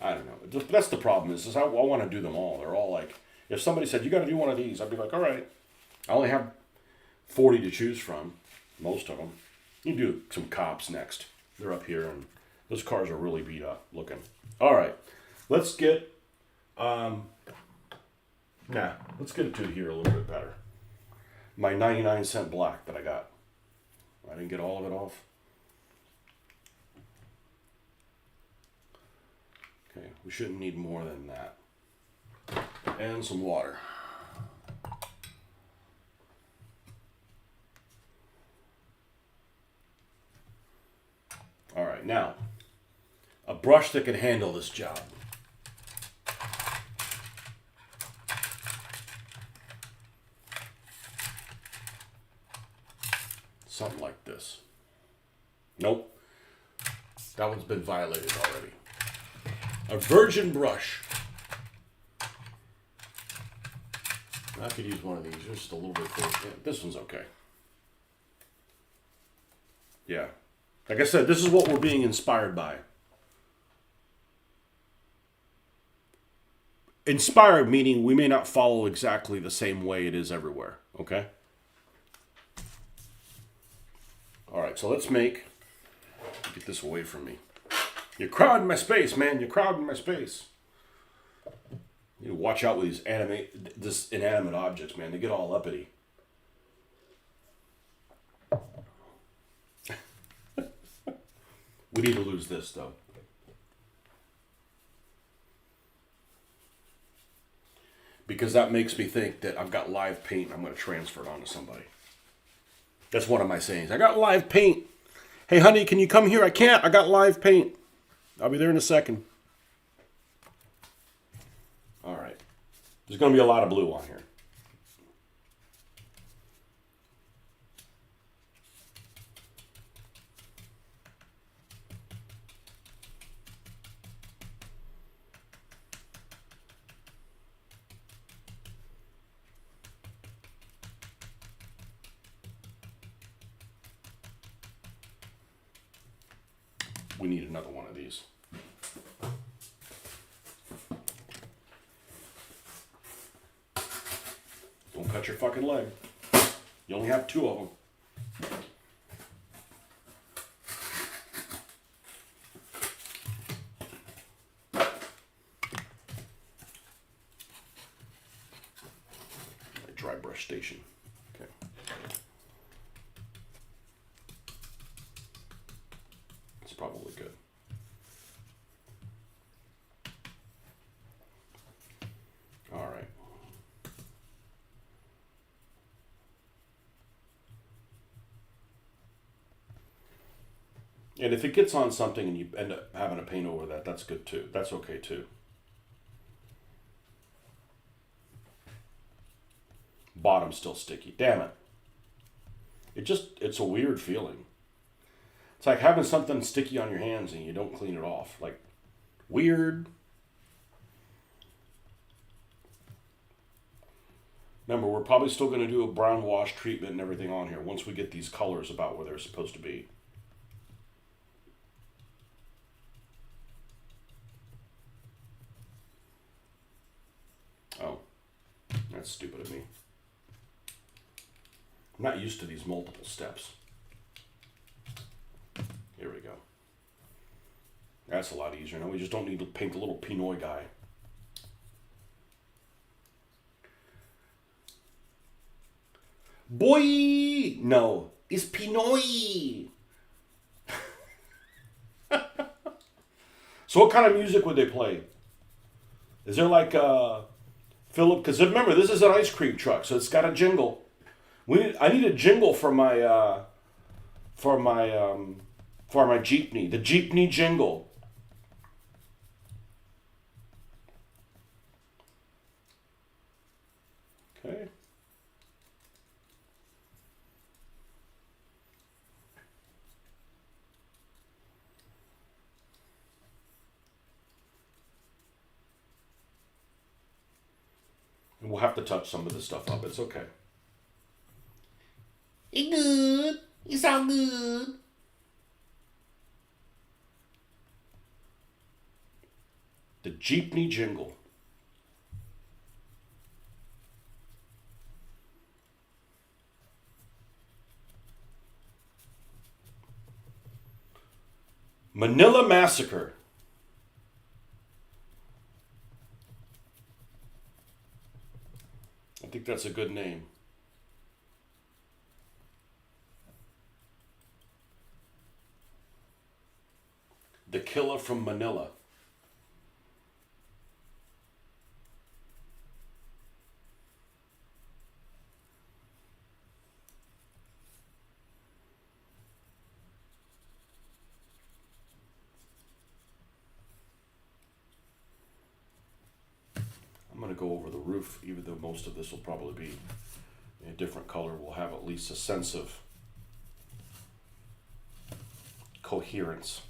I don't know. That's the problem is I want to do them all. They're all like, if somebody said, you got to do one of these, I'd be like, all right. I only have 40 to choose from, most of them. You do some cops next. They're up here, and those cars are really beat up looking. All right. Let's get, let's get it to here a little bit better. My 99-cent black that I got. I didn't get all of it off. Okay, we shouldn't need more than that. And some water. All right, now, a brush that can handle this job. Something like this. Nope. That one's been violated already. A virgin brush. I could use one of these, just a little bit. Yeah, this one's okay. Yeah. Like I said, this is what we're being inspired by. Inspired meaning we may not follow exactly the same way it is everywhere. Okay? All right, so let's get this away from me. You're crowding my space, man. You're crowding my space. You need to watch out with these inanimate objects, man. They get all uppity. We need to lose this, though. Because that makes me think that I've got live paint and I'm going to transfer it onto somebody. That's one of my sayings. I got live paint. Hey, honey, can you come here? I can't. I got live paint. I'll be there in a second. All right. There's going to be a lot of blue on here. We need another one of these. Don't cut your fucking leg. You only have 2 of them. Dry brush station. Okay. It's probably good. All right. And if it gets on something and you end up having to paint over that, that's good too. That's okay too. Bottom's still sticky. Damn it. It's a weird feeling. It's like having something sticky on your hands and you don't clean it off. Like, weird. Remember, we're probably still going to do a brown wash treatment and everything on here once we get these colors about where they're supposed to be. That's stupid of me. I'm not used to these multiple steps. Here we go. That's a lot easier now. We just don't need to paint the little Pinoy guy. Boy! No, it's Pinoy! So what kind of music would they play? Is there like Philip? Because remember, this is an ice cream truck, so it's got a jingle. I need a jingle for my Jeepney. The Jeepney jingle. Okay. And we'll have to touch some of this stuff up. It's okay. It's good. It's all good. The Jeepney jingle. Manila Massacre. I think that's a good name. The Killer from Manila. I'm going to go over the roof, even though most of this will probably be in a different color. We'll have at least a sense of coherence.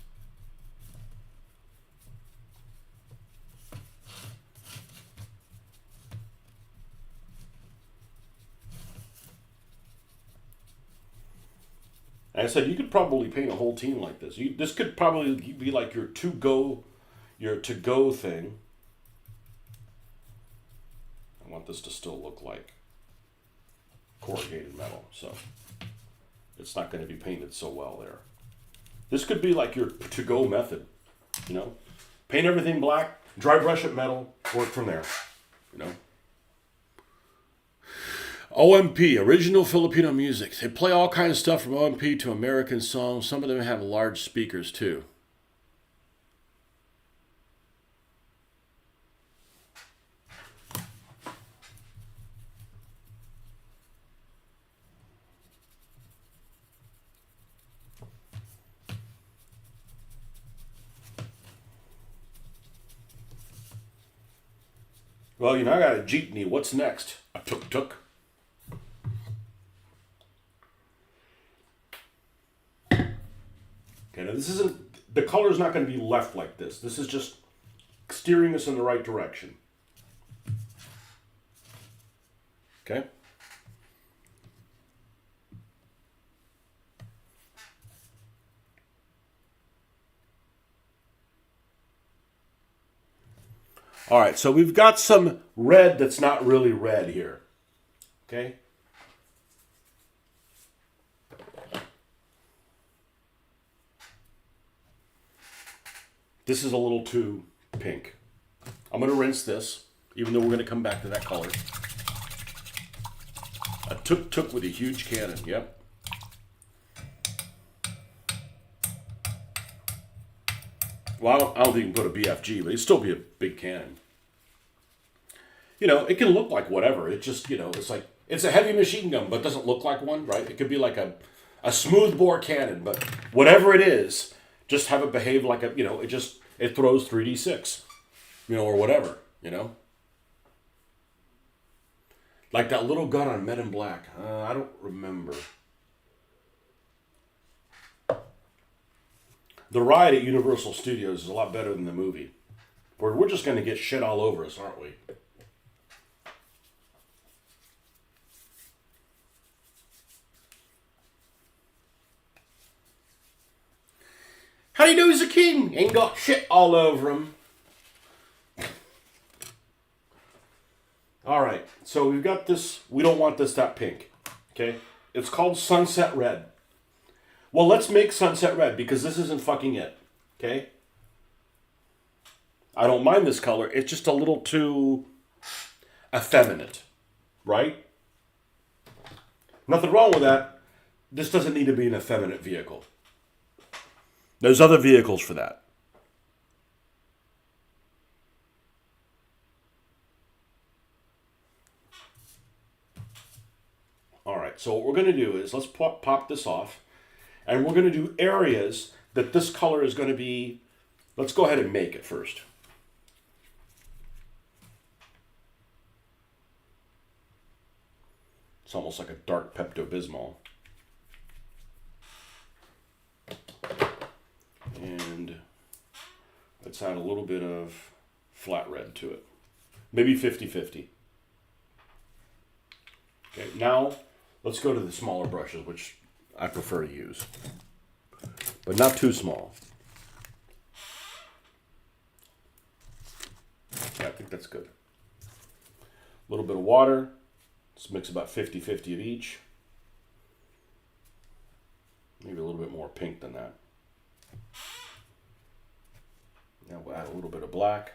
Like I said, you could probably paint a whole team like this. This could probably be like your to-go thing. I want this to still look like corrugated metal, so it's not going to be painted so well there. This could be like your to-go method, you know? Paint everything black, dry brush it metal, work from there, you know? OMP, original Filipino music. They play all kinds of stuff from OMP to American songs. Some of them have large speakers too. Well, you know, I got a Jeepney. What's next? A tuk-tuk. Okay, now this isn't, the color's not going to be left like this. This is just steering us in the right direction. Okay? All right, so we've got some red that's not really red here. Okay? This is a little too pink. I'm going to rinse this, even though we're going to come back to that color. A tuk-tuk with a huge cannon, yep. Well, I don't think you can put a BFG, but it'd still be a big cannon. You know, it can look like whatever. It just, you know, it's like, it's a heavy machine gun, but it doesn't look like one, right? It could be like a smoothbore cannon, but whatever it is, just have it behave like a, you know, it throws 3d6, you know, or whatever, you know? Like that little gun on Men in Black. I don't remember. The ride at Universal Studios is a lot better than the movie. We're just going to get shit all over us, aren't we? How do you know he's a king? Ain't got shit all over him. All right, so we've got this. We don't want this that pink. Okay, it's called sunset red. Well, let's make sunset red because this isn't fucking it. Okay, I don't mind this color. It's just a little too effeminate, right? Nothing wrong with that. This doesn't need to be an effeminate vehicle. There's other vehicles for that. All right, so what we're going to do is let's pop this off, and we're going to do areas that this color is going to be. Let's go ahead and make it first. It's almost like a dark Pepto-Bismol. And let's add a little bit of flat red to it. Maybe 50-50. Okay, now let's go to the smaller brushes, which I prefer to use. But not too small. Yeah, I think that's good. A little bit of water. Let's mix about 50-50 of each. Maybe a little bit more pink than that. Now we'll add a little bit of black.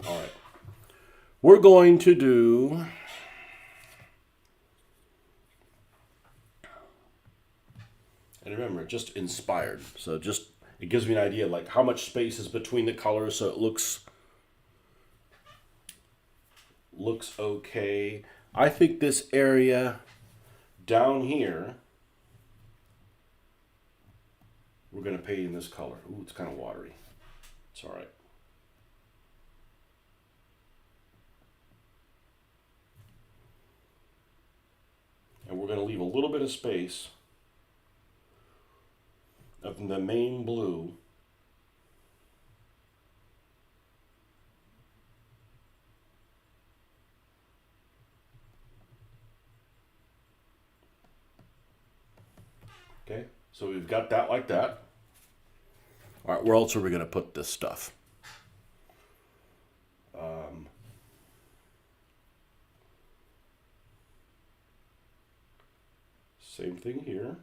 All right. We're going to do and remember, just inspired. So just it gives me an idea like how much space is between the colors so it looks okay. I think this area down here we're going to paint in this color. Ooh, it's kind of watery. It's all right. And we're going to leave a little bit of space of the main blue okay, so we've got that like that. All right, where else are we going to put this stuff? Same thing here.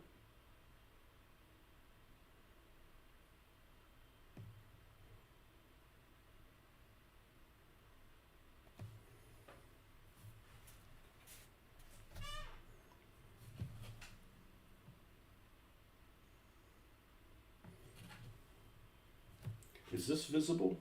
Is this visible?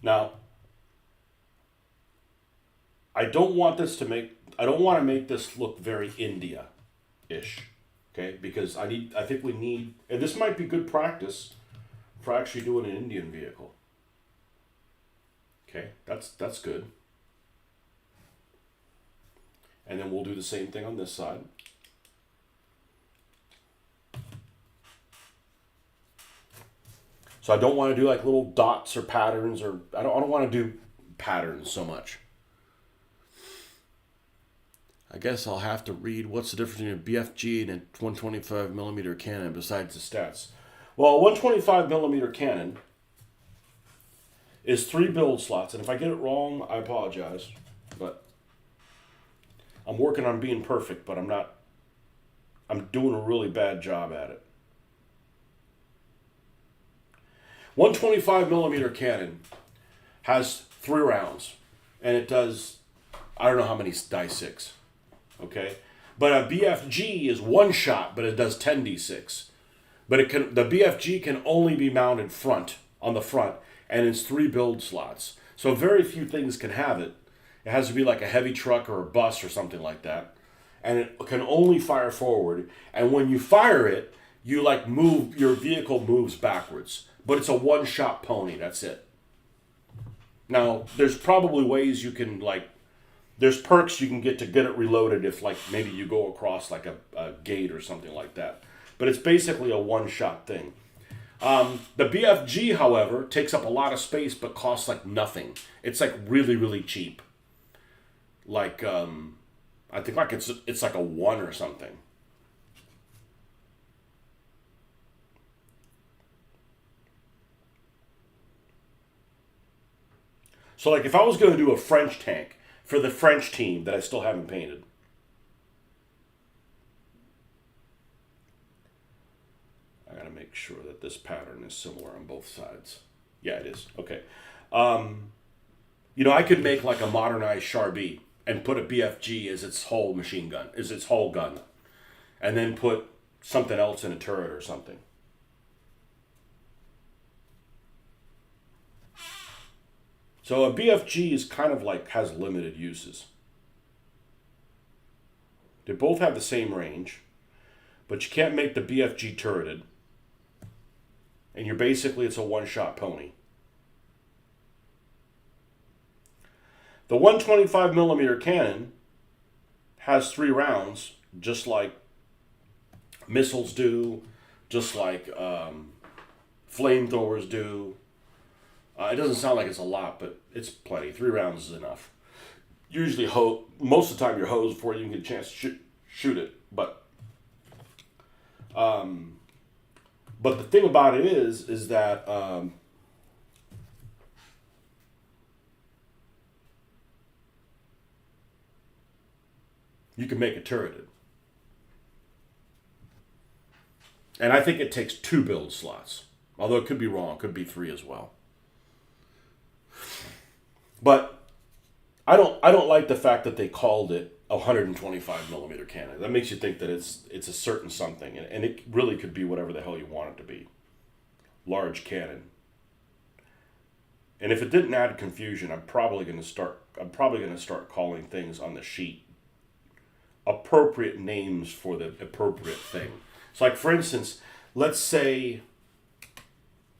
Now, I don't want to make this look very India-ish, okay? Because I think we need, and this might be good practice for actually doing an Indian vehicle. Okay, that's good. And then we'll do the same thing on this side. So I don't want to do like little dots or patterns, or I don't want to do patterns so much. I guess I'll have to read what's the difference between a BFG and a 125 millimeter Canon besides the stats. Well, a 125 millimeter Canon is 3 build slots, and if I get it wrong, I apologize. But I'm working on being perfect, but I'm not. I'm doing a really bad job at it. 125 millimeter Canon has 3 rounds, and it does, I don't know how many die 6, okay? But a BFG is 1 shot, but it does 10d6. But the BFG can only be mounted on the front, and it's 3 build slots. So very few things can have it. It has to be like a heavy truck or a bus or something like that. and it can only fire forward. And when you fire it, you like move, your vehicle moves backwards. But it's a one-shot pony. That's it. Now, there's probably ways you can like. There's perks you can get to get it reloaded if like maybe you go across like a gate or something like that. But it's basically a one-shot thing. The BFG, however, takes up a lot of space but costs like nothing. It's like really, really cheap. Like I think like it's like a 1 or something. So like if I was going to do a French tank for the French team that I still haven't painted, I gotta make sure that this pattern is similar on both sides. Yeah, it is. Okay. You know, I could make like a modernized Char-B and put a BFG as its whole machine gun, as its whole gun, and then put something else in a turret or something. So a BFG is kind of like has limited uses. They both have the same range, but you can't make the BFG turreted. And you're basically, it's a one-shot pony. The 125 millimeter cannon has 3 rounds, just like missiles do, just like flamethrowers do. It doesn't sound like it's a lot, but it's plenty. 3 rounds is enough. Usually, most of the time you're hosed before you can get a chance to shoot it. But the thing about it is that you can make it turreted. And I think it takes 2 build slots. Although it could be wrong. It could be 3 as well. But I don't like the fact that they called it a 125 millimeter cannon. That makes you think that it's a certain something, and it really could be whatever the hell you want it to be. Large cannon. And if it didn't add confusion, I'm probably going to start calling things on the sheet appropriate names for the appropriate thing. So, like for instance, let's say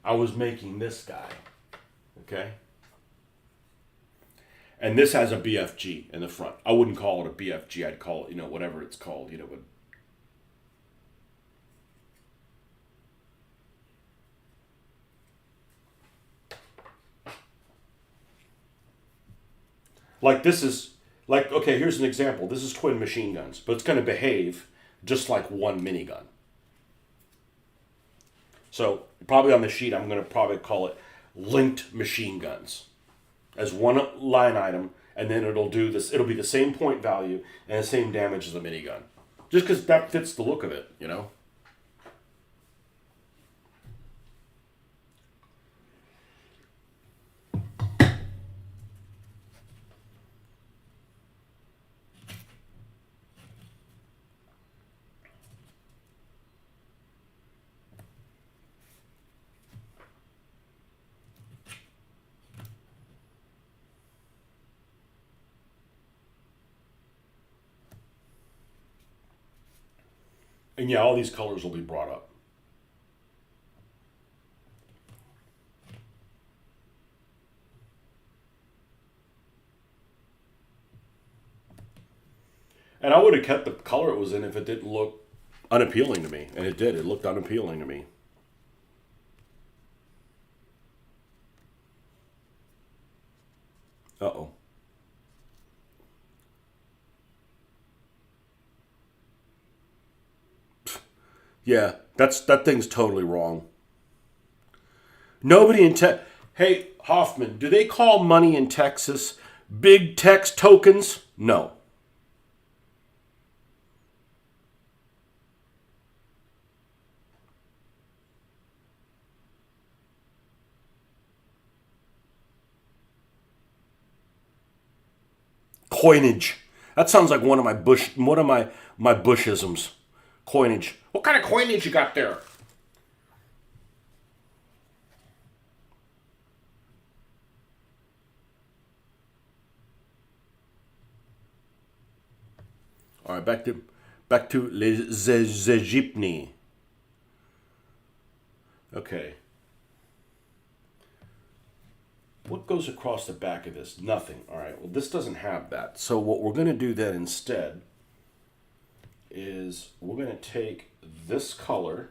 I was making this guy, okay? And this has a BFG in the front. I wouldn't call it a BFG. I'd call it, whatever it's called, Like this is, like, okay, here's an example. This is twin machine guns, but it's going to behave just like one minigun. So probably on the sheet, I'm going to probably call it linked machine guns as one line item, and then it'll do this. It'll be the same point value and the same damage as the minigun, just because that fits the look of it, And yeah, all these colors will be brought up. And I would have kept the color it was in if it didn't look unappealing to me. And it did. It looked unappealing to me. Uh-oh. Yeah, that thing's totally wrong. Nobody in Texas... Hey, Hoffman, do they call money in Texas big Tex tokens? No. Coinage. That sounds like one of my Bushisms. Coinage. What kind of coinage you got there? All right, back to the Jeepney. Okay. What goes across the back of this? Nothing. All right, well, this doesn't have that. So what we're going to do then instead is we're going to take this color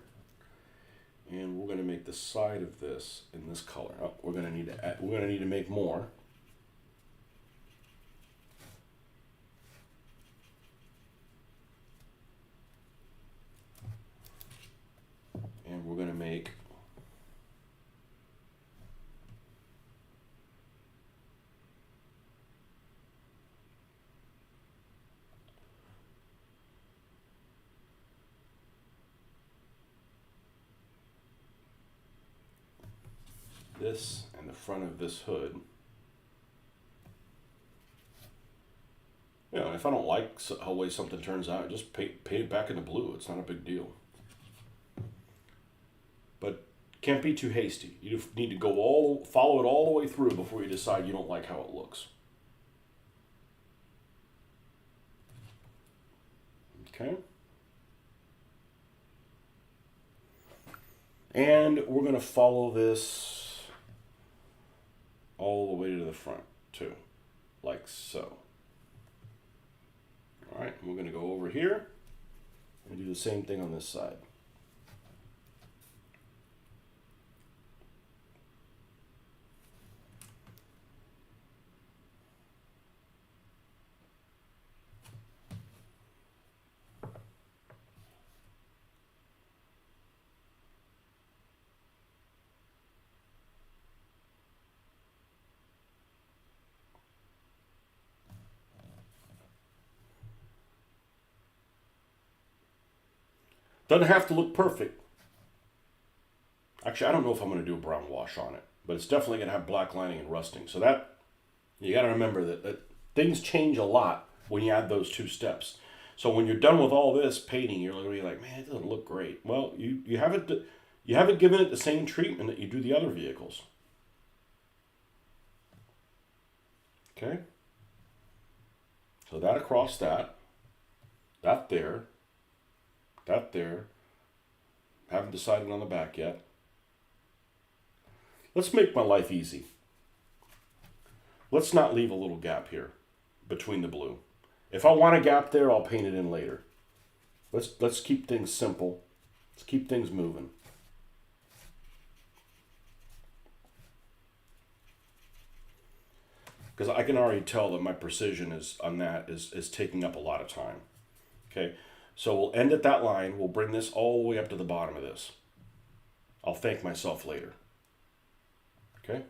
and we're going to make the side of this in this color. Oh, we're going to need to make more. And we're going to make this and the front of this hood. You know, if I don't like how the way something turns out, just paint it back into blue. It's not a big deal. But can't be too hasty. You need to follow it all the way through before you decide you don't like how it looks. Okay. And we're going to follow this all the way to the front too, like so. All right, we're going to go over here and do the same thing on this side. Doesn't have to look perfect. Actually, I don't know if I'm going to do a brown wash on it, but it's definitely going to have black lining and rusting. So that, you got to remember that things change a lot when you add those two steps. So when you're done with all this painting, you're going to be like, man, it doesn't look great. Well, you haven't given it the same treatment that you do the other vehicles. Okay. So that across that there. That there. Haven't decided on the back yet. Let's make my life easy. Let's not leave a little gap here between the blue. If I want a gap there, I'll paint it in later. Let's keep things simple. Let's keep things moving. Because I can already tell that my precision is taking up a lot of time. Okay. So we'll end at that line. We'll bring this all the way up to the bottom of this. I'll thank myself later. Okay?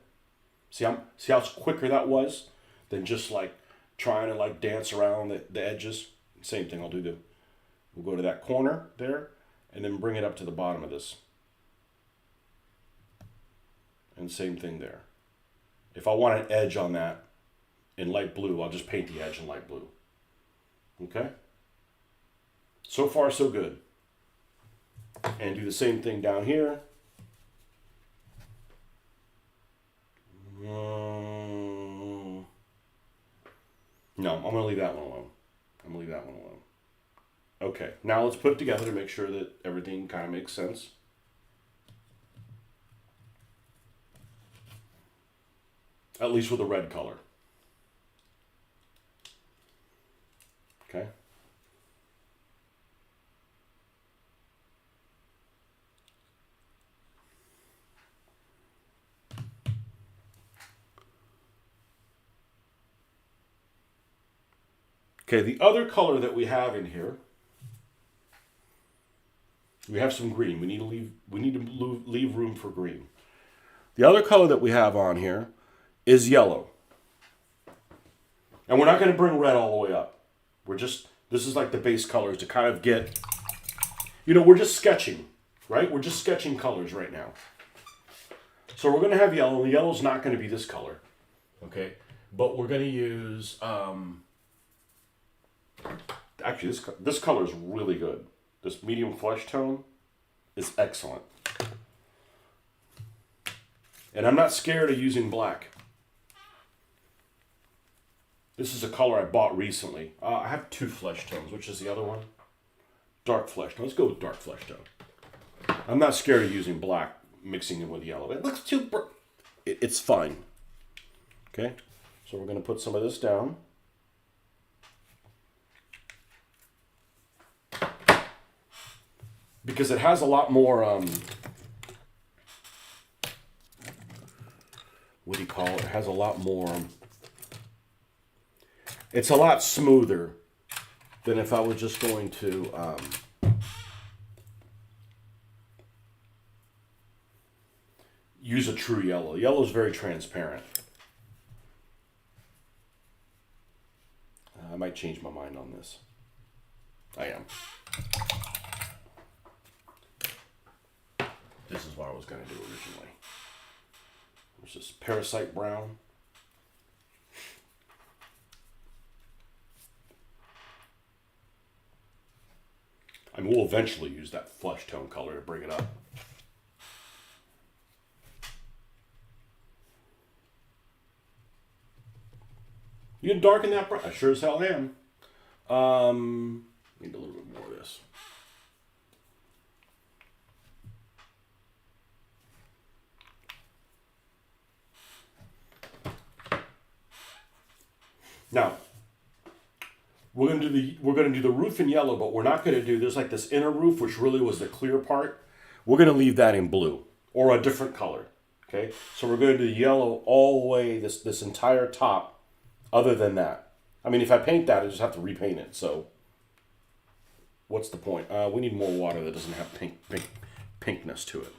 See how quicker that was than just like trying to like dance around the edges? Same thing. We'll go to that corner there and then bring it up to the bottom of this. And same thing there. If I want an edge on that in light blue, I'll just paint the edge in light blue. Okay? So far, so good. And do the same thing down here. No, I'm going to leave that one alone. Okay, now let's put it together to make sure that everything kind of makes sense. At least with the red color. Okay. Okay, the other color that we have in here, we have some green. We need to leave room for green. The other color that we have on here is yellow. And we're not going to bring red all the way up. This is like the base colors to kind of get, we're just sketching, right? We're just sketching colors right now. So we're going to have yellow. The yellow's not going to be this color, okay? But we're going to use, actually this color is really good. This medium flesh tone is excellent. And I'm not scared of using black. This is a color I bought recently. I have two flesh tones. Which is the other one? Dark flesh tone. Let's go with dark flesh tone. I'm not scared of using black, mixing it with yellow. It looks too... It's fine. Okay? So we're going to put some of this down. Because it has a lot more... what do you call it? It has a lot more... it's a lot smoother than if I was just going to use a true yellow. Yellow is very transparent. I might change my mind on this. I am. This is what I was going to do originally. There's this Parasite Brown. I mean, we'll eventually use that flesh tone color to bring it up. You can darken that brown. I sure as hell am. Need a little bit more of this. Now, we're gonna do the roof in yellow, but we're not gonna do, there's like this inner roof, which really was the clear part. We're gonna leave that in blue or a different color. Okay, so we're gonna do yellow all the way this entire top. Other than that, I mean, if I paint that, I just have to repaint it. So, what's the point? We need more water that doesn't have pinkness to it.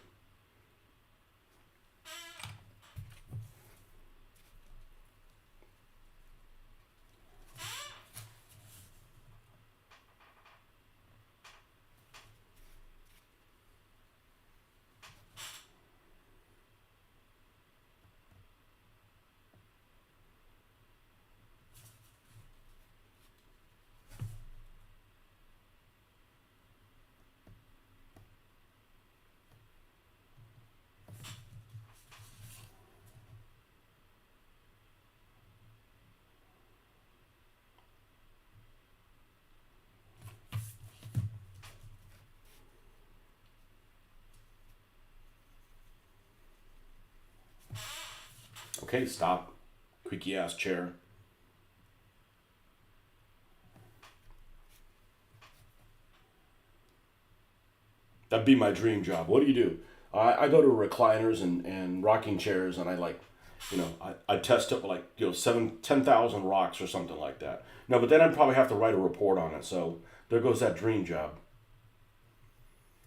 Okay, stop. Creaky ass chair. That'd be my dream job. What do you do? I go to recliners and rocking chairs, and I test it with 10,000 rocks or something like that. No, but then I'd probably have to write a report on it. So there goes that dream job.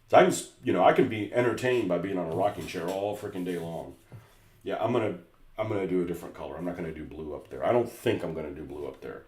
So I can be entertained by being on a rocking chair all freaking day long. Yeah, I'm gonna do a different color. I'm not gonna do blue up there. I don't think I'm gonna do blue up there.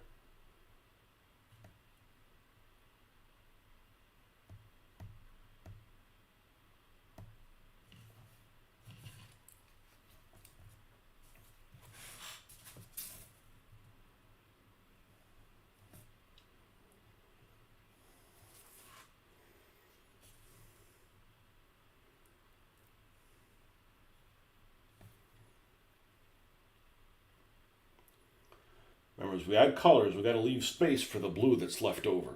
Remember, as we add colors, we got to leave space for the blue that's left over.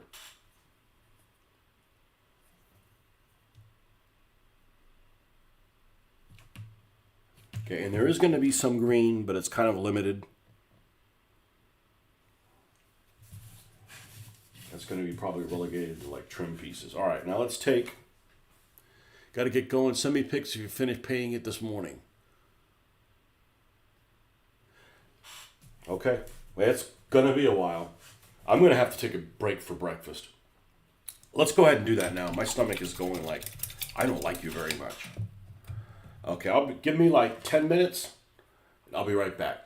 Okay, and there is going to be some green, but it's kind of limited. That's going to be probably relegated to like trim pieces. All right, now let's take... Got to get going. Send me pics if you finish painting it this morning. Okay. Well, it's going to be a while. I'm going to have to take a break for breakfast. Let's go ahead and do that now. My stomach is going like, I don't like you very much. Okay, give me like 10 minutes, and I'll be right back.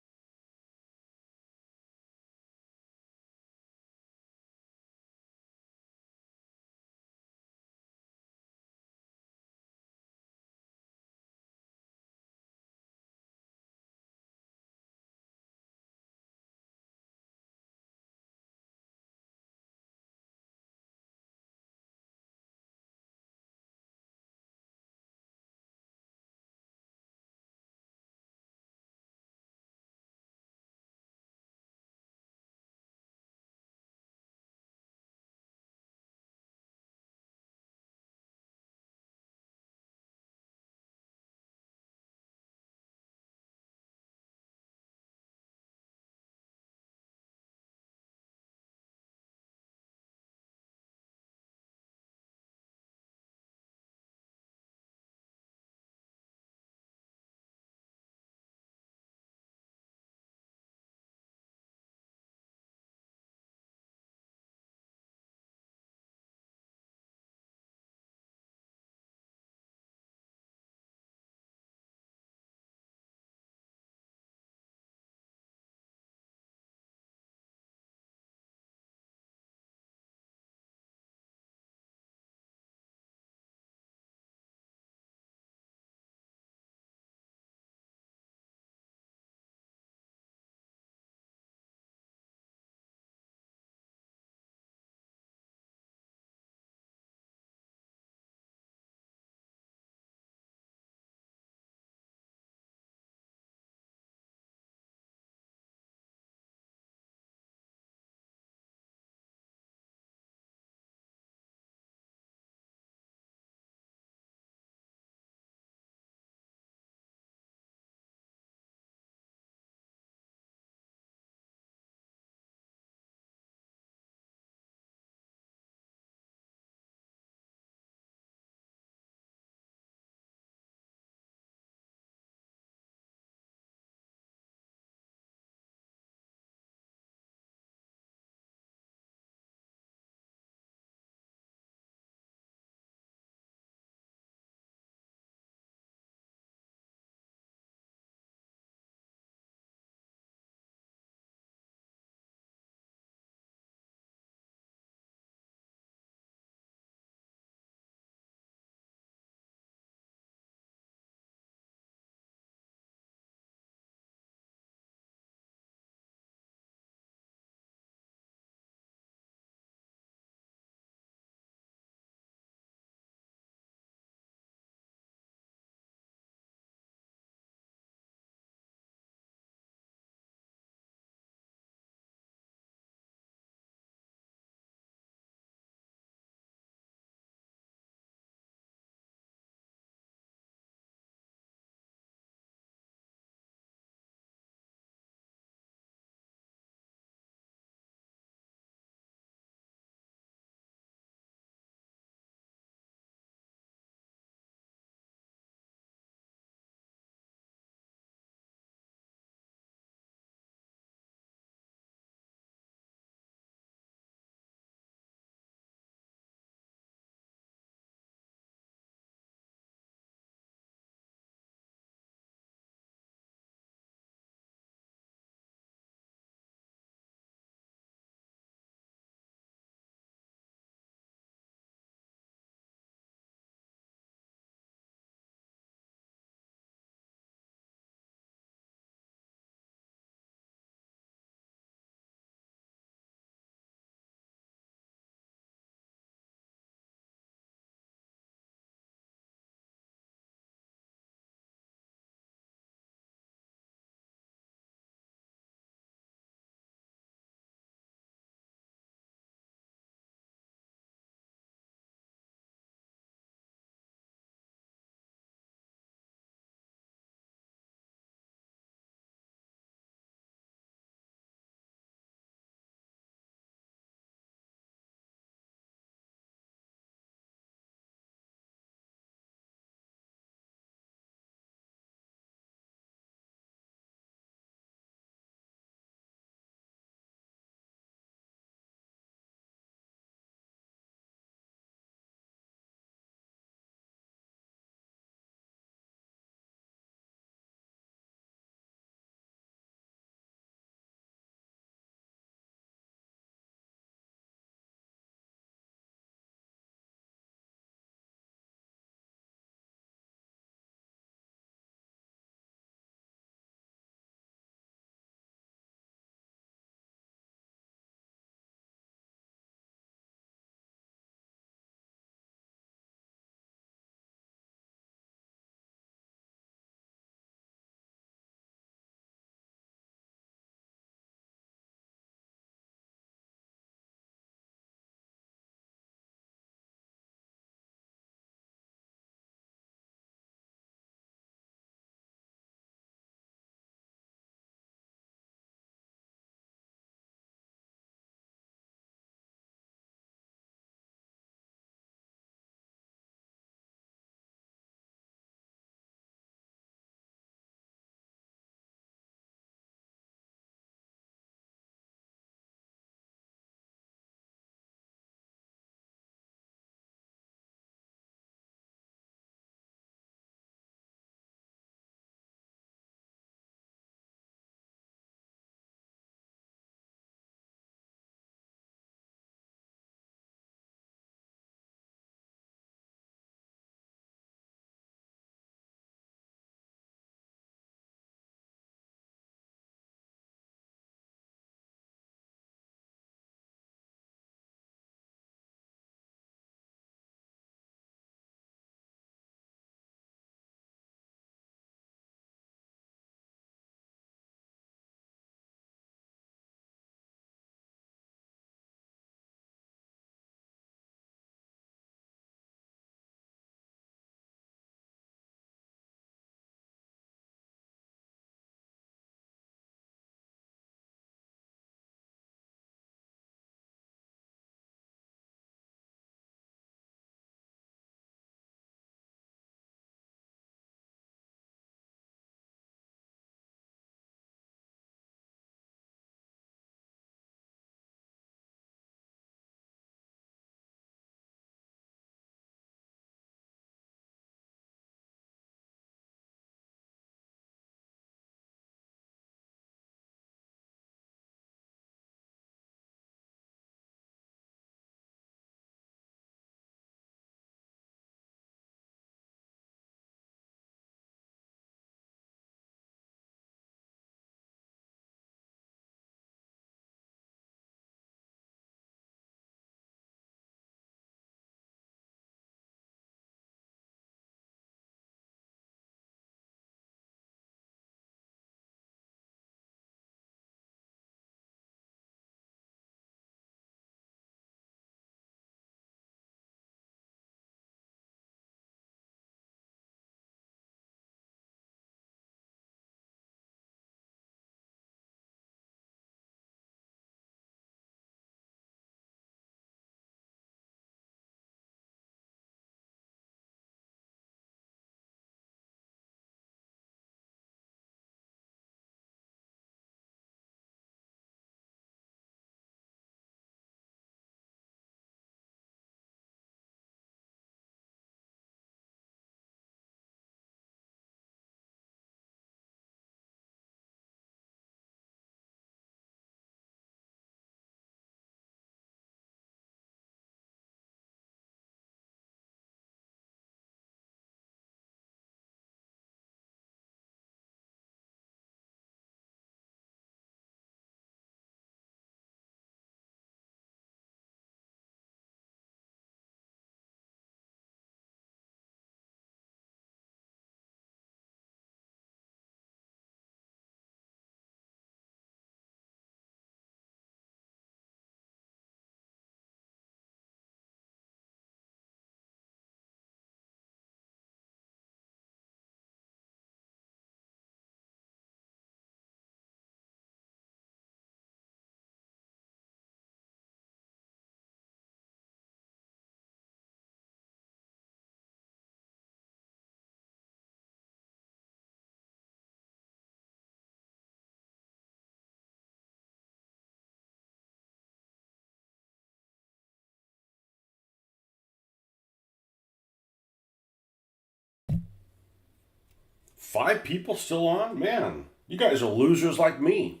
5 people still on? Man, you guys are losers like me.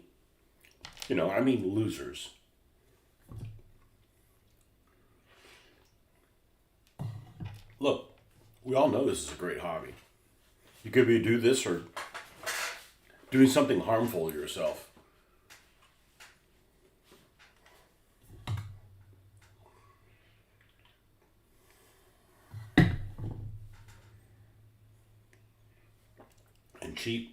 I mean losers. Look, we all know this is a great hobby. You could be do this or doing something harmful to yourself. And cheap.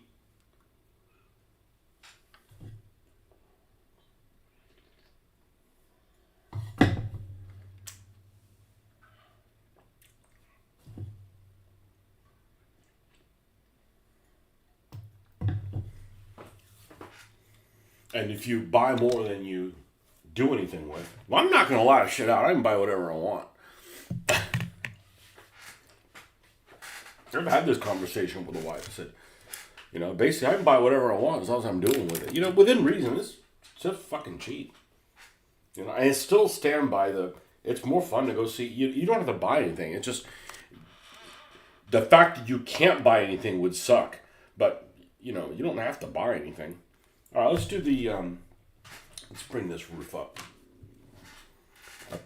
And if you buy more than you do anything with, well, I'm not going to lie shit out. I can buy whatever I want. I've had this conversation with the wife. I said, basically, I can buy whatever I want as long as I'm doing with it. Within reason. It's just fucking cheap. And I still stand by it's more fun to go see. You don't have to buy anything. It's just the fact that you can't buy anything would suck. But, you don't have to buy anything. All right, let's do let's bring this roof up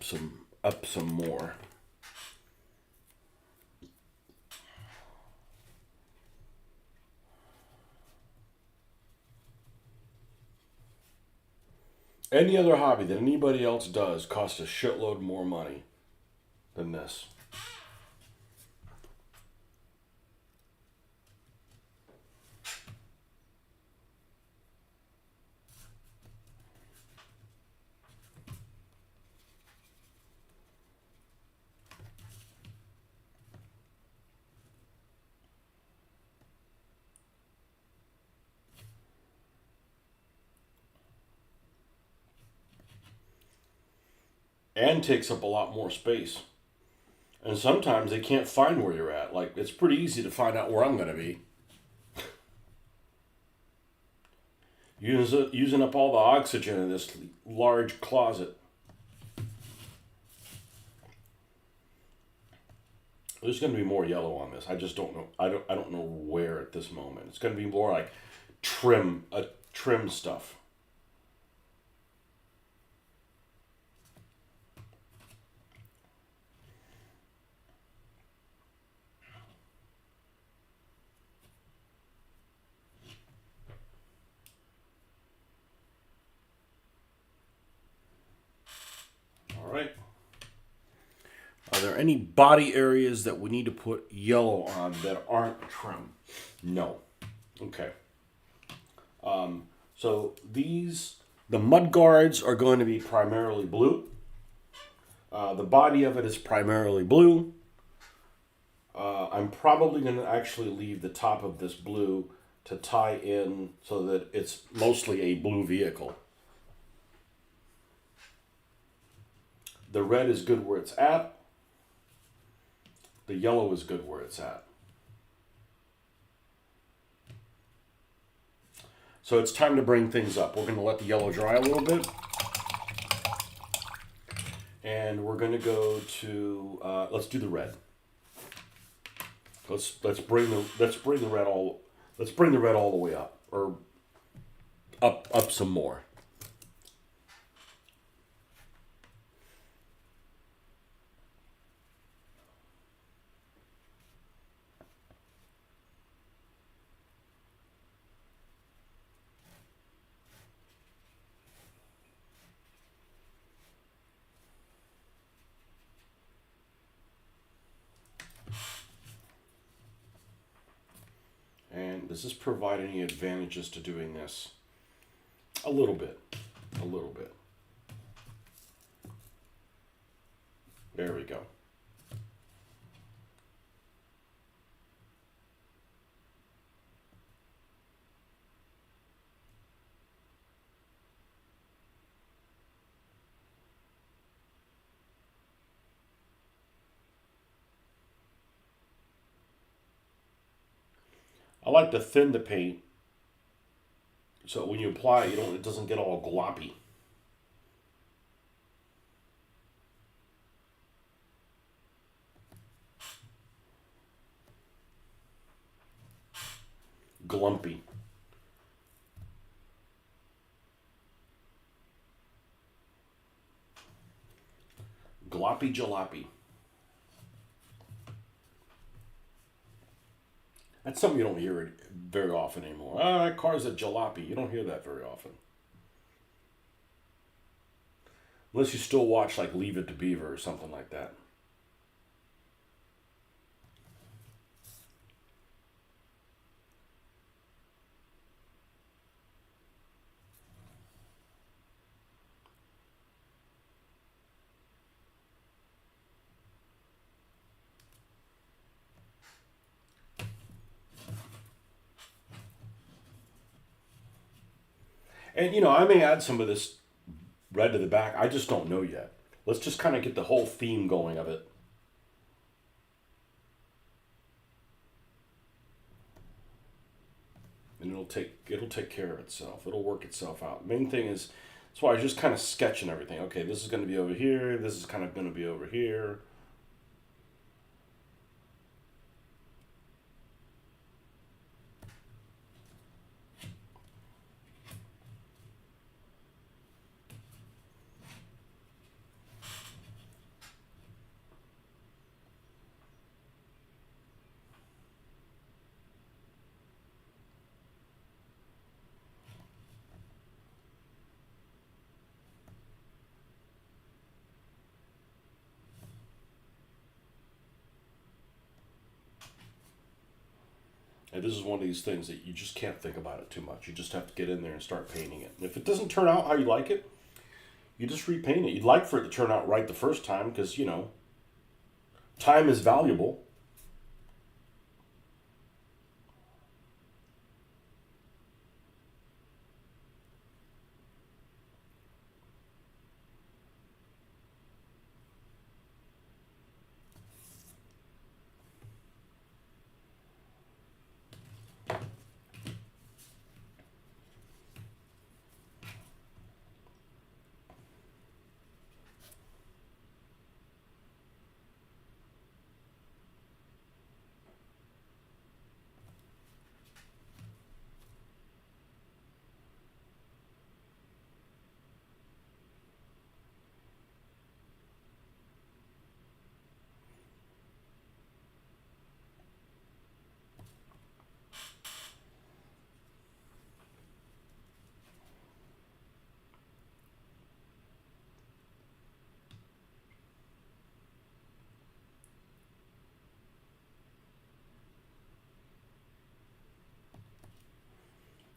some more. Any other hobby that anybody else does costs a shitload more money than this. And takes up a lot more space. And sometimes they can't find where you're at. Like, it's pretty easy to find out where I'm going to be. Using up all the oxygen in this large closet. There's going to be more yellow on this. I just don't know. I don't know where at this moment. It's going to be more like trim stuff. All right. Are there any body areas that we need to put yellow on that aren't trim? No. Okay. So the mud guards are going to be primarily blue. The body of it is primarily blue. I'm probably going to actually leave the top of this blue to tie in so that it's mostly a blue vehicle. The red is good where it's at. The yellow is good where it's at. So it's time to bring things up. We're going to let the yellow dry a little bit. And we're going to go to, let's do the red. Let's bring the red all the way up, or up some more. And does this provide any advantages to doing this? A little bit. There we go. I like to thin the paint so when you apply it, it doesn't get all gloppy. glumpy. Gloppy jalopy. That's something you don't hear it very often anymore. Ah, that car's a jalopy. You don't hear that very often. Unless you still watch like Leave It to Beaver or something like that. And you know, I may add some of this red to the back. I just don't know yet. Let's just kind of get the whole theme going of it. And it'll take care of itself. It'll work itself out. Main thing is that's why I was just kind of sketching everything. Okay, this is going to be over here. This is kind of going to be over here. And this is one of these things that you just can't think about it too much. You just have to get in there and start painting it. And if it doesn't turn out how you like it, you just repaint it. You'd like for it to turn out right the first time because, you know, time is valuable.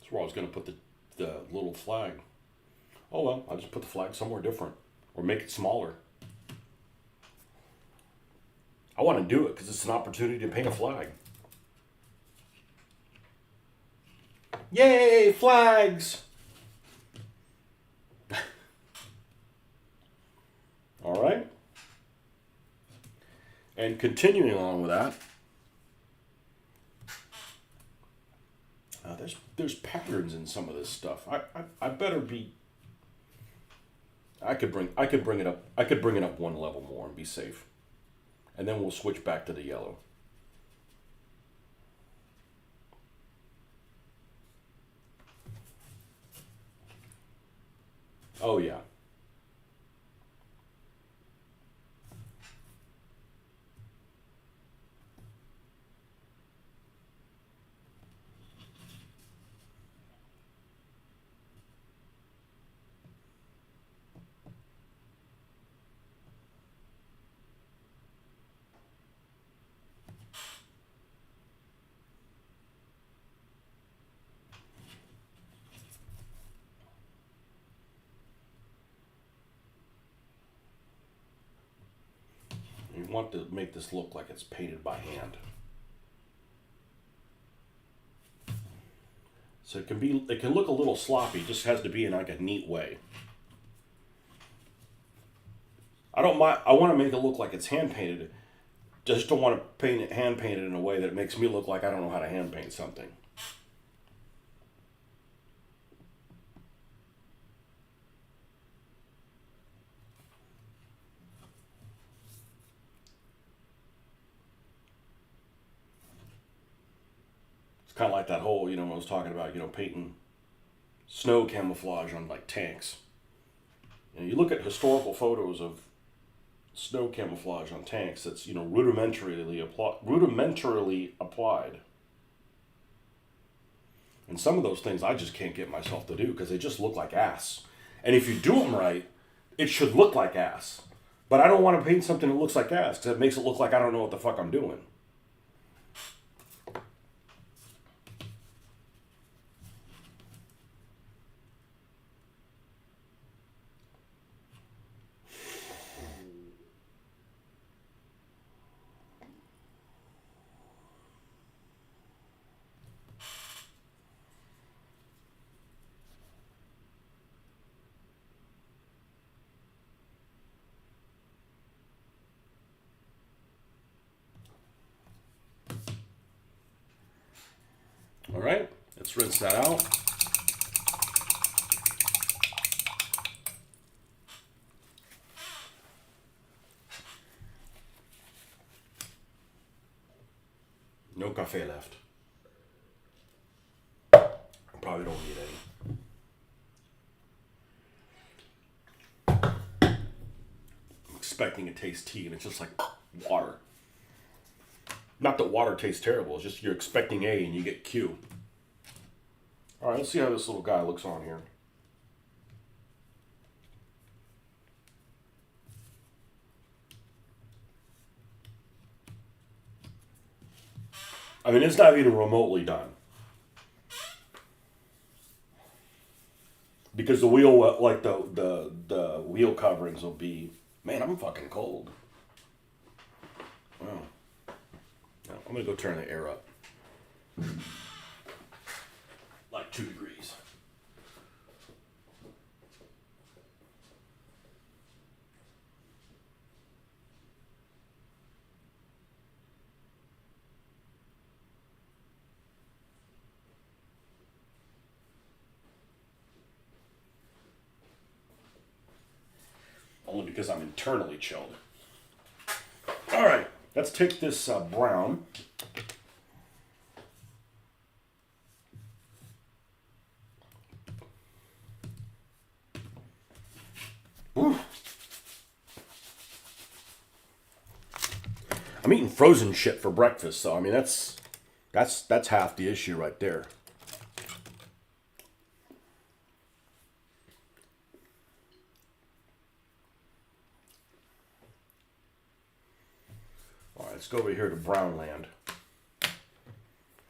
That's where I was going to put the little flag. Oh well, I'll just put the flag somewhere different or make it smaller. I want to do it because it's an opportunity to paint a flag. Yay, flags! All right. And continuing along with that, there's patterns in some of this stuff. I better be. I could bring it up. I could bring it up one level more and be safe, and then we'll switch back to the yellow. Oh yeah. You want to make this look like it's painted by hand. So it can look a little sloppy, just has to be in like a neat way. I don't mind, I want to make it look like it's hand painted. Just don't want to paint it hand painted in a way that it makes me look like I don't know how to hand paint something. Kind of like that whole, I was talking about, painting snow camouflage on like tanks. You look at historical photos of snow camouflage on tanks that's, rudimentarily applied. And some of those things I just can't get myself to do because they just look like ass. And if you do them right, it should look like ass. But I don't want to paint something that looks like ass because it makes it look like I don't know what the fuck I'm doing. All right, let's rinse that out. No cafe left. I probably don't need any. I'm expecting to taste tea and it's just like water. Not that water tastes terrible, it's just you're expecting A and you get Q. Alright, let's see how this little guy looks on here. I mean, it's not even remotely done. Because the wheel, like the wheel coverings will be, man, I'm fucking cold. Wow. Now, I'm gonna go turn the air up. Like 2 degrees. Only because I'm internally chilled. All right, let's take this brown. Ooh. I'm eating frozen shit for breakfast, so I mean that's half the issue right there. Let's go over here to Brownland.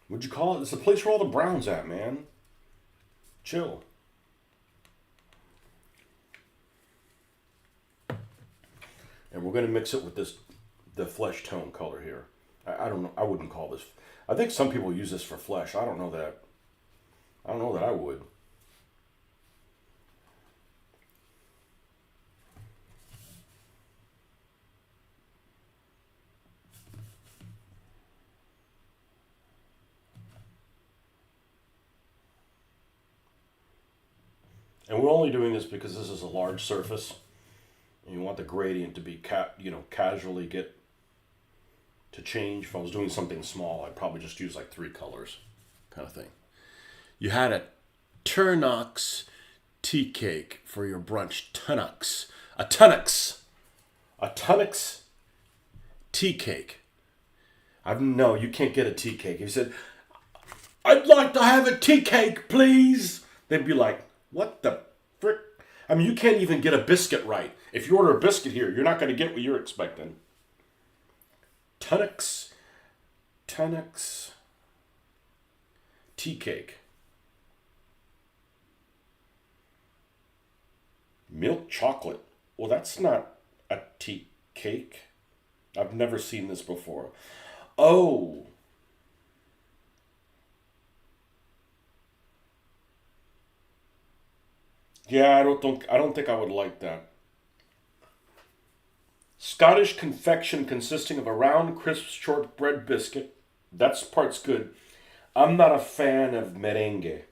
What'd you call it? It's the place where all the browns at, man. Chill. And we're going to mix it with the flesh tone color here. I don't know. I wouldn't call this. I think some people use this for flesh. I don't know that. I don't know that I would. And we're only doing this because this is a large surface. And you want the gradient to be, casually get to change. If I was doing something small, I'd probably just use like 3 colors kind of thing. You had a Turnox tea cake for your brunch. A Tunnock's tea cake. No, you can't get a tea cake. If you said, I'd like to have a tea cake, please. They'd be like, what the frick? I mean, you can't even get a biscuit right. If you order a biscuit here, you're not going to get what you're expecting. Tunnock's tea cake. Milk chocolate. Well, that's not a tea cake. I've never seen this before. Oh. Yeah, I don't think I would like that. Scottish confection consisting of a round, crisp shortbread biscuit. That part's good. I'm not a fan of merengue.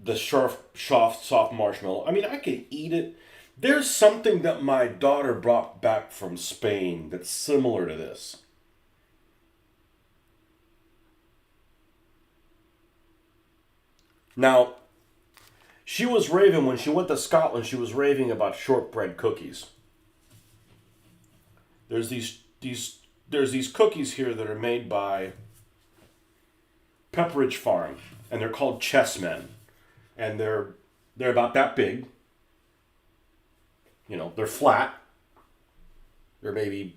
The soft marshmallow. I mean, I can eat it. There's something that my daughter brought back from Spain that's similar to this. Now, she was raving when she went to Scotland. She was raving about shortbread cookies. There's these cookies here that are made by Pepperidge Farm, and they're called Chessmen, and they're about that big. You know, they're flat. They're maybe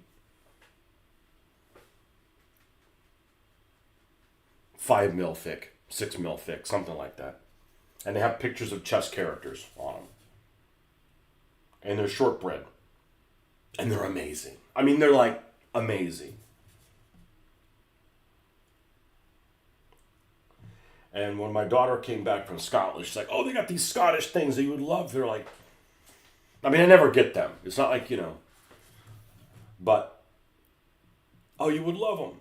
5 mil thick, 6 mil thick, something like that. And they have pictures of chess characters on them. And they're shortbread. And they're amazing. I mean, they're like amazing. And when my daughter came back from Scotland, she's like, oh, they got these Scottish things that you would love. They're like, I mean, I never get them. It's not like, but, oh, you would love them.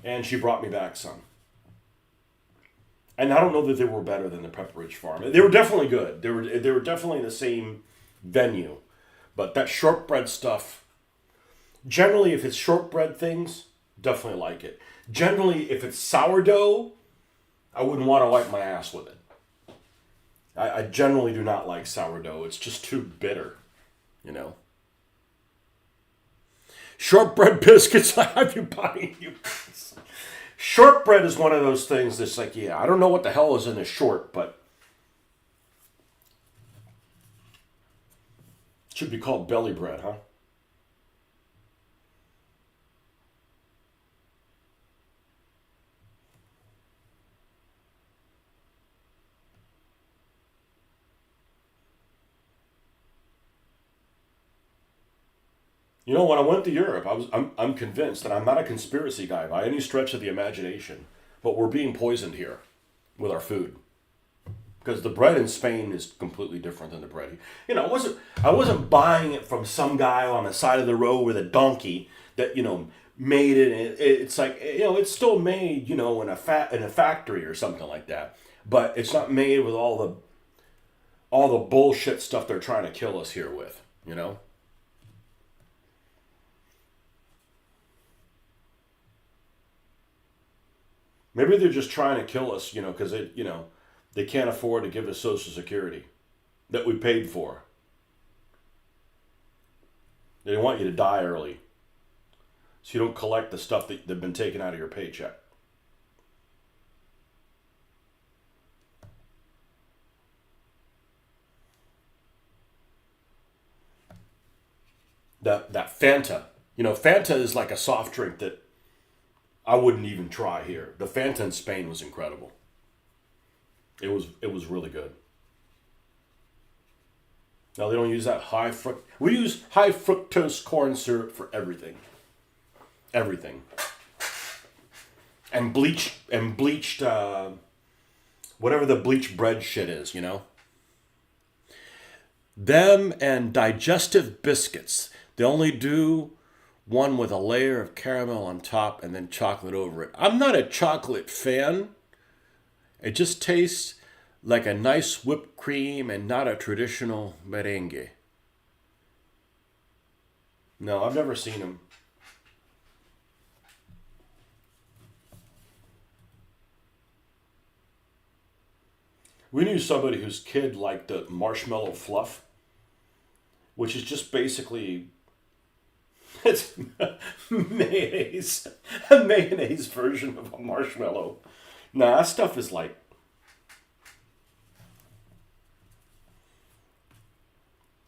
And she brought me back some. And I don't know that they were better than the Pepperidge Farm. They were definitely good. They were definitely the same venue. But that shortbread stuff, generally, if it's shortbread things, definitely like it. Generally, if it's sourdough, I wouldn't want to wipe my ass with it. I generally do not like sourdough. It's just too bitter, Shortbread biscuits, I have you buying you. Shortbread is one of those things that's like, yeah, I don't know what the hell is in the short, but it should be called belly bread, huh? When I went to Europe, I'm convinced that I'm not a conspiracy guy by any stretch of the imagination, but we're being poisoned here with our food. Because the bread in Spain is completely different than the bread. I wasn't buying it from some guy on the side of the road with a donkey that made it. It's like it's still made in a factory or something like that, but it's not made with all the bullshit stuff they're trying to kill us here with. Maybe they're just trying to kill us, because they can't afford to give us Social Security that we paid for. They want you to die early, so you don't collect the stuff that they've been taken out of your paycheck. That Fanta, Fanta is like a soft drink that I wouldn't even try here. The Fanta in Spain was incredible. It was really good. Now they don't use that we use high fructose corn syrup for everything. Everything. And bleached whatever the bleached bread shit is, Them and digestive biscuits. They only do one with a layer of caramel on top and then chocolate over it. I'm not a chocolate fan. It just tastes like a nice whipped cream and not a traditional merengue. No, I've never seen them. We knew somebody whose kid liked the marshmallow fluff, which is just basically it's mayonnaise, a mayonnaise version of a marshmallow. Nah, that stuff is like,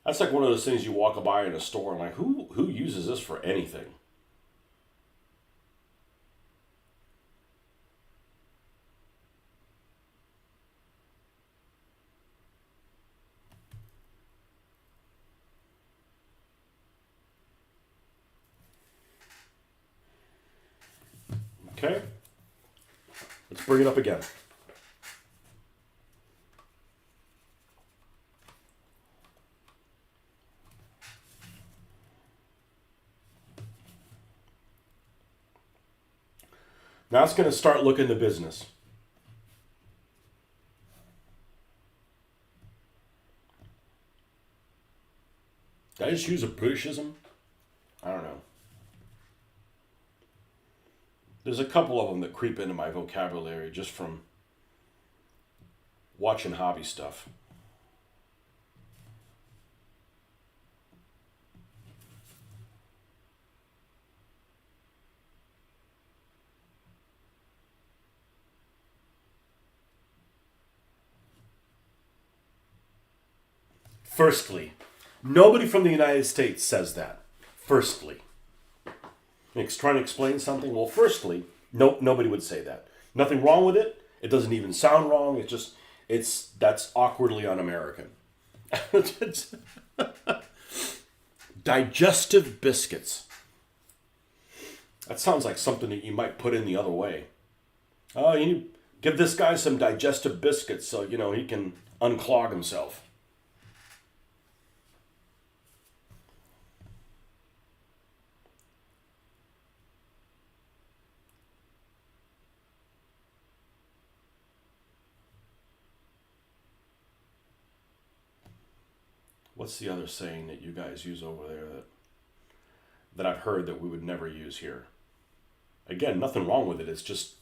that's like one of those things you walk by in a store and like, who uses this for anything? Okay, let's bring it up again. Now it's going to start looking to business. Did I just use a Britishism? I don't know. There's a couple of them that creep into my vocabulary just from watching hobby stuff. Firstly, nobody from the United States says that. Firstly. Trying to explain something? Well, firstly, nobody would say that. Nothing wrong with it. It doesn't even sound wrong. That's awkwardly un-American. Digestive biscuits. That sounds like something that you might put in the other way. Oh, you give this guy some digestive biscuits so, he can unclog himself. What's the other saying that you guys use over there that I've heard that we would never use here? Again, nothing wrong with it. It's just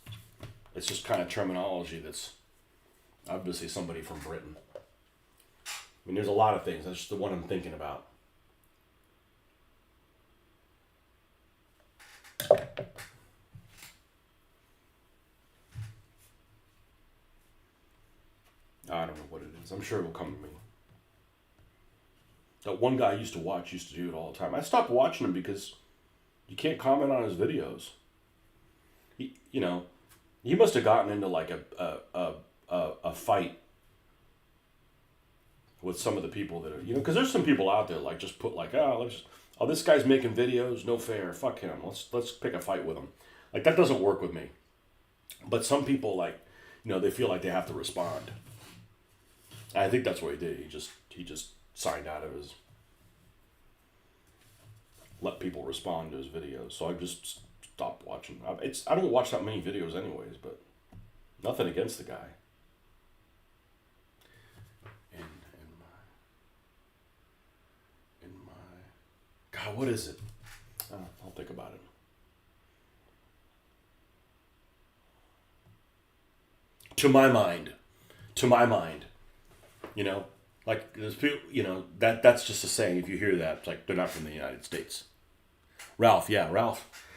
kind of terminology that's obviously somebody from Britain. I mean, there's a lot of things. That's just the one I'm thinking about. I don't know what it is. I'm sure it will come to me. That one guy I used to do it all the time. I stopped watching him because you can't comment on his videos. He must have gotten into like a fight with some of the people that are, because there's some people out there like just put like, this guy's making videos, no fair, fuck him. Let's pick a fight with him. Like that doesn't work with me. But some people like, they feel like they have to respond. I think that's what he did. He just signed out of his, let people respond to his videos. So I just stopped watching. I don't watch that many videos anyways, but nothing against the guy. In my, God, what is it? I'll think about it. To my mind, like there's people, that's just a saying. If you hear that, it's like they're not from the United States. Ralph.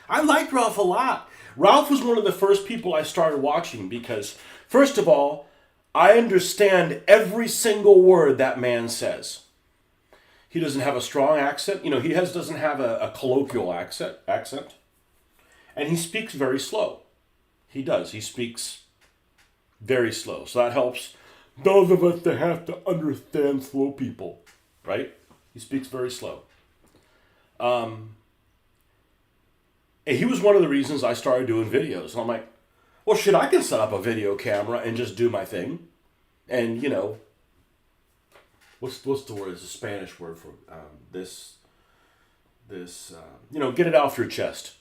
I liked Ralph a lot. Ralph was one of the first people I started watching because, first of all, I understand every single word that man says. He doesn't have a strong accent. He doesn't have a colloquial accent. And he speaks very slow. He does. He speaks very slow. So that helps those of us that have to understand slow people, right? He speaks very slow. And he was one of the reasons I started doing videos. And I'm like, well, shit, I can set up a video camera and just do my thing. And, what's the word? It's a Spanish word for this, get it off your chest,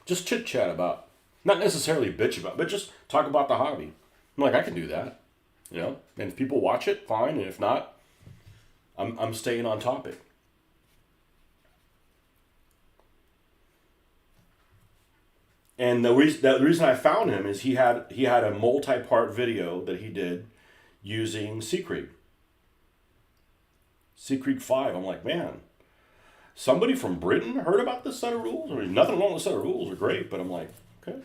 Just chit-chat about, not necessarily bitch about, but just talk about the hobby. I'm like, I can do that. And if people watch it, fine. And if not, I'm staying on topic. And the reason I found him is he had a multi-part video that he did using Sea Creek 5. I'm like, man, somebody from Britain heard about this set of rules? I mean, nothing wrong with the set of rules. They're great, but I'm like, okay.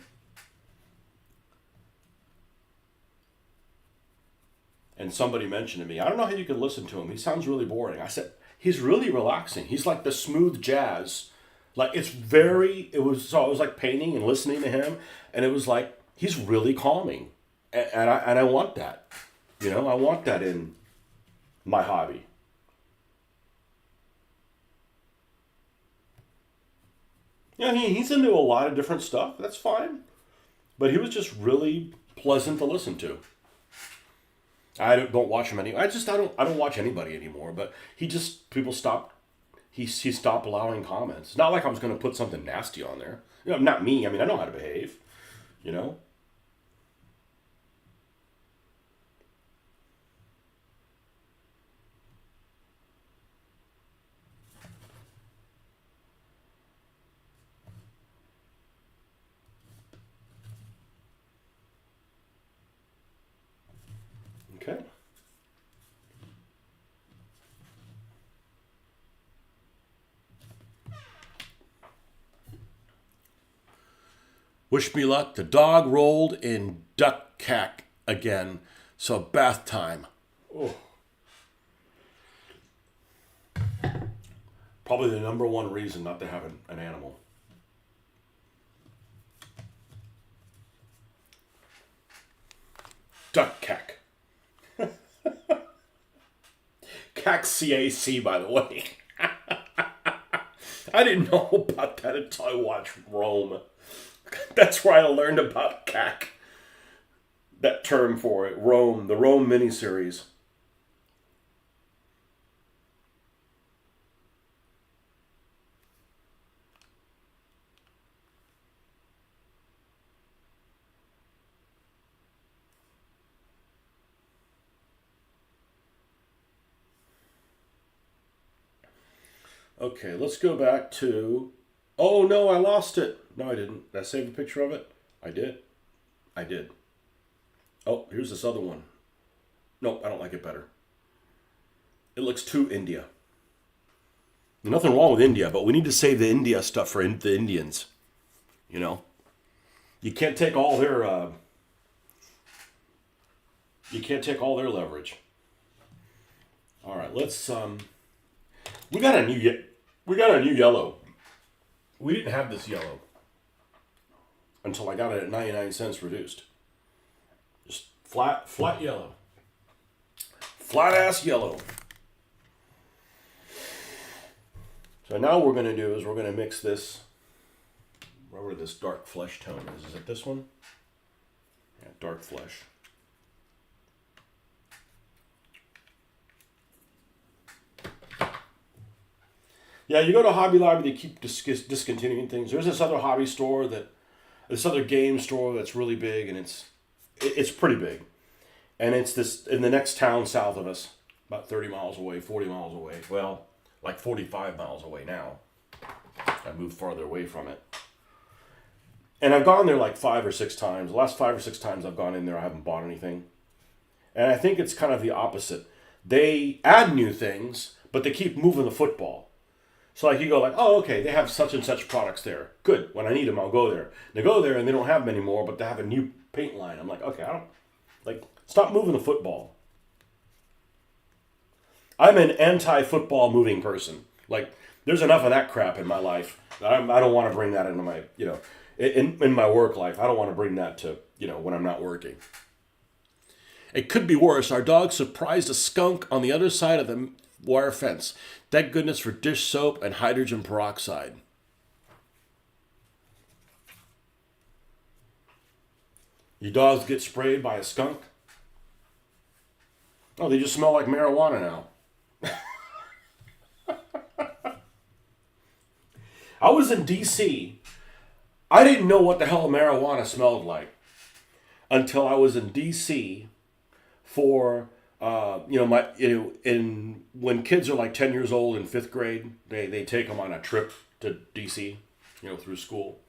And somebody mentioned to me, I don't know how you can listen to him. He sounds really boring. I said, he's really relaxing. He's like the smooth jazz. Like it was like painting and listening to him. And it was like, he's really calming. And I want that. I want that in my hobby. He's into a lot of different stuff. That's fine. But he was just really pleasant to listen to. I don't watch him I don't watch anybody anymore. But people stopped. He stopped allowing comments. Not like I was going to put something nasty on there. Not me. I mean, I know how to behave. Okay. Wish me luck. The dog rolled in duck cack again. So bath time. Oh. Probably the number one reason not to have an animal. Duck cack. Cack CAC, by the way. I didn't know about that until I watched Rome. That's where I learned about cack. That term for it. Rome. The Rome miniseries. Okay, let's go back to... Oh, no, I lost it. No, I didn't. Did I save a picture of it? I did. I did. Oh, here's this other one. Nope, I don't like it better. It looks too India. Nothing wrong with India, but we need to save the India stuff for the Indians. You know? You can't take all their... you can't take all their leverage. All right, let's... We got a new yellow. We didn't have this yellow until I got it at 99 cents reduced. Just flat yellow. Flat ass yellow. So now what we're going to do is we're going to mix this, wherever this dark flesh tone is. Is it this one? Yeah, dark flesh. Yeah, you go to Hobby Lobby, they keep discontinuing things. There's this other hobby store this other game store that's really big, and it's pretty big. And it's this in the next town south of us, about 30 miles away, 40 miles away. Well, like 45 miles away now. I moved farther away from it. And I've gone there like 5 or 6 times. The last 5 or 6 times I've gone in there, I haven't bought anything. And I think it's kind of the opposite. They add new things, but they keep moving the football. So like you go like, oh, okay, they have such and such products there. Good. When I need them, I'll go there. They go there and they don't have them anymore, but they have a new paint line. I'm like, okay, stop moving the football. I'm an anti-football moving person. Like, there's enough of that crap in my life. I don't want to bring that into my, in my work life. I don't want to bring that to, when I'm not working. It could be worse. Our dog surprised a skunk on the other side of the wire fence. Thank goodness for dish soap and hydrogen peroxide. Your dogs get sprayed by a skunk? Oh, they just smell like marijuana now. I was in D.C. I didn't know what the hell marijuana smelled like until I was in D.C. for... when kids are like 10 years old in 5th grade, they take them on a trip to DC, through school.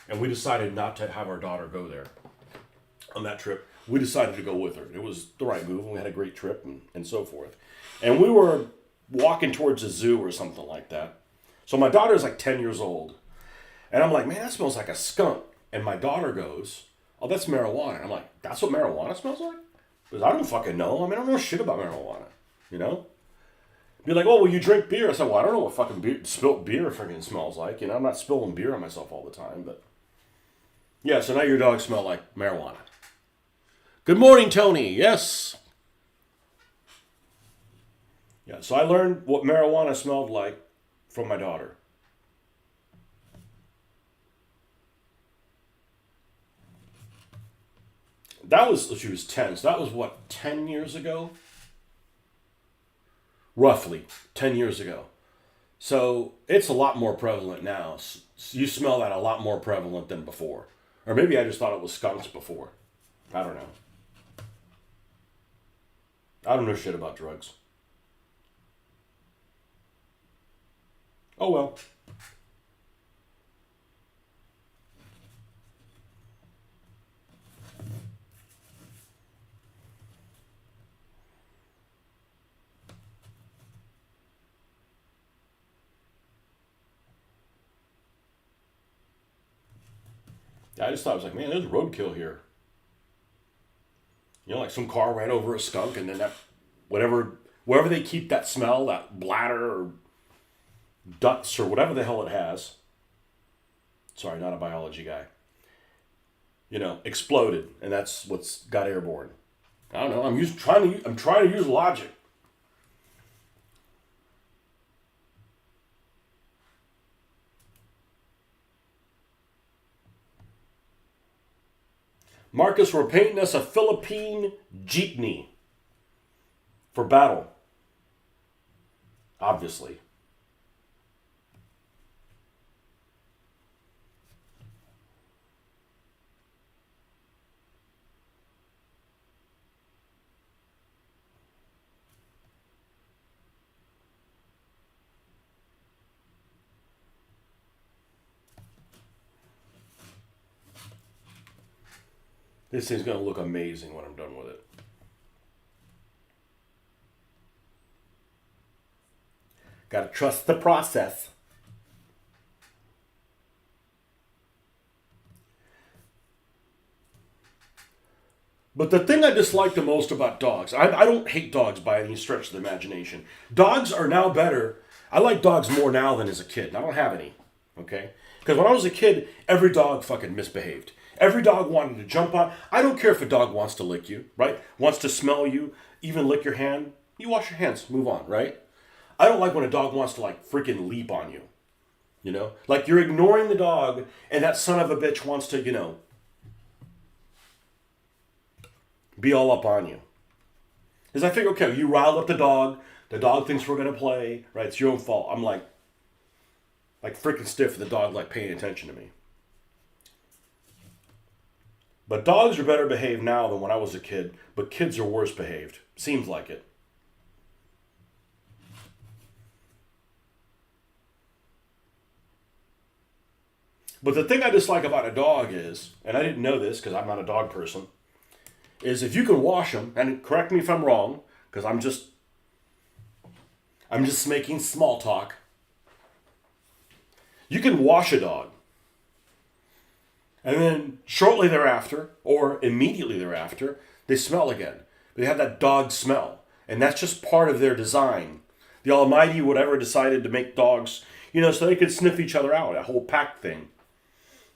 And we decided not to have our daughter go there on that trip. We decided to go with her. It was the right move, and we had a great trip and so forth. And we were walking towards a zoo or something like that. So my daughter's like 10 years old. And I'm like, man, that smells like a skunk. And my daughter goes, oh, that's marijuana. And I'm like, that's what marijuana smells like? Because I don't fucking know. I mean, I don't know shit about marijuana, Be like, oh, well, you drink beer. I said, well, I don't know what fucking spilt beer freaking smells like. I'm not spilling beer on myself all the time, but... Yeah, so now your dogs smell like marijuana. Good morning, Tony. Yes. Yeah, so I learned what marijuana smelled like from my daughter. She was 10, so that was what, 10 years ago? Roughly, 10 years ago. So it's a lot more prevalent now. You smell that a lot more prevalent than before. Or maybe I just thought it was skunks before. I don't know. I don't know shit about drugs. Oh well. I just thought, I was like, man, there's roadkill here. You know, like some car ran over a skunk, and then that, wherever they keep that smell, that bladder or guts or whatever the hell it has. Sorry, not a biology guy. You know, exploded, and that's what's got airborne. I don't know. I'm trying to use logic. Marcus, we're painting us a Philippine Jeepney for battle. Obviously. This thing's going to look amazing when I'm done with it. Got to trust the process. But the thing I dislike the most about dogs, I don't hate dogs by any stretch of the imagination. Dogs are now better. I like dogs more now than as a kid. And I don't have any, okay? Because when I was a kid, every dog fucking misbehaved. Every dog wanted to jump on. I don't care if a dog wants to lick you, right? Wants to smell you, even lick your hand. You wash your hands, move on, right? I don't like when a dog wants to like freaking leap on you. You know? Like you're ignoring the dog and that son of a bitch wants to, you know, be all up on you. Because I figure, okay, you riled up the dog thinks we're gonna play, right? It's your own fault. I'm like freaking stiff for the dog like paying attention to me. But dogs are better behaved now than when I was a kid, but kids are worse behaved. Seems like it. But the thing I dislike about a dog is, and I didn't know this because I'm not a dog person, is if you can wash them, and correct me if I'm wrong, because I'm just making small talk. You can wash a dog. And then shortly thereafter, or immediately thereafter, they smell again. They have that dog smell. And that's just part of their design. The Almighty, whatever, decided to make dogs, you know, so they could sniff each other out, a whole pack thing.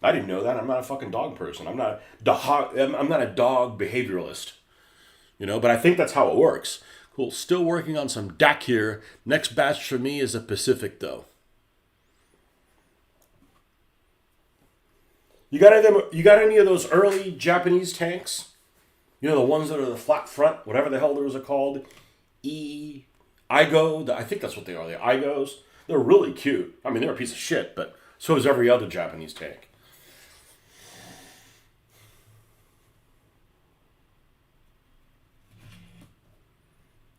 I didn't know that. I'm not a fucking dog person. I'm not a dog behavioralist. You know, but I think that's how it works. Cool. Still working on some DAC here. Next batch for me is a Pacific, though. You got any of those early Japanese tanks? You know, the ones that are the flat front, whatever the hell those are called. Igo. I think that's what they are. The Igos. They're really cute. I mean, they're a piece of shit, but so is every other Japanese tank.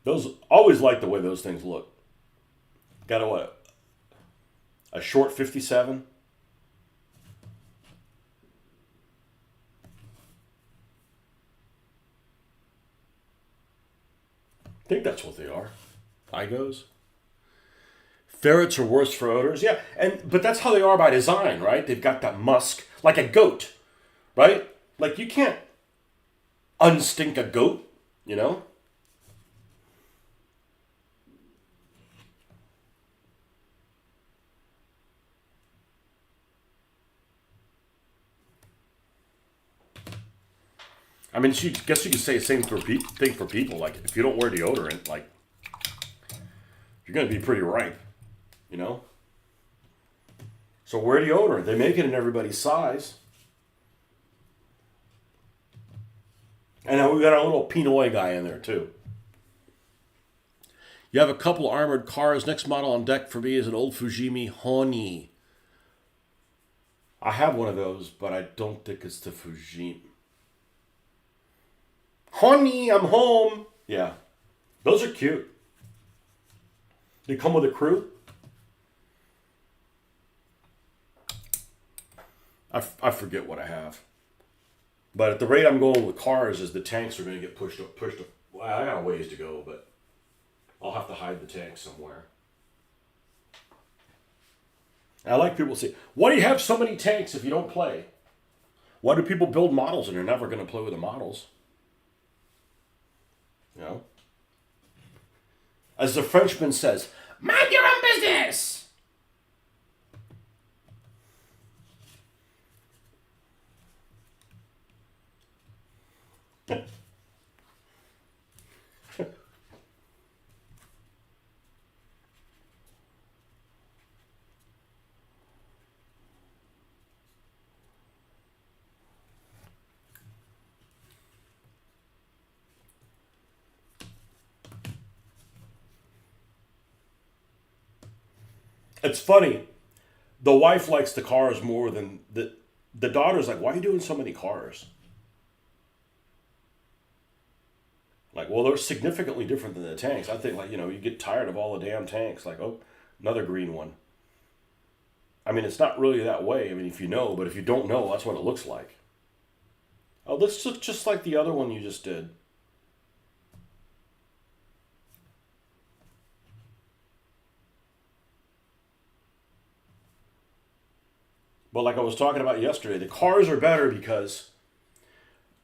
Those always like the way those things look. Got a what? A short 57. I think that's what they are. Igos. Ferrets are worse for odors. Yeah, but that's how they are by design, right? They've got that musk, like a goat, right? Like you can't unstink a goat, you know? I mean, guess you could say the same thing for people. Like, if you don't wear deodorant, like, you're going to be pretty ripe, you know? So wear deodorant. They make it in everybody's size. And now we've got our little Pinoy guy in there, too. You have a couple armored cars. Next model on deck for me is an old Fujimi Honi. I have one of those, but I don't think it's the Fujimi. Honey, I'm home. Yeah. Those are cute. They come with a crew. I forget what I have. But at the rate I'm going with cars is the tanks are going to get pushed up. Well, I got a ways to go, but I'll have to hide the tanks somewhere. And I like people say, why do you have so many tanks if you don't play? Why do people build models and you're never going to play with the models? You know? As the Frenchman says, mind your own business! It's funny. The wife likes the cars more than the daughter's like, why are you doing so many cars? Like, well, they're significantly different than the tanks. I think, like, you get tired of all the damn tanks. Like, oh, another green one. I mean, it's not really that way. I mean, if you know, but if you don't know, that's what it looks like. Oh, this looks just like the other one you just did. But like I was talking about yesterday, the cars are better because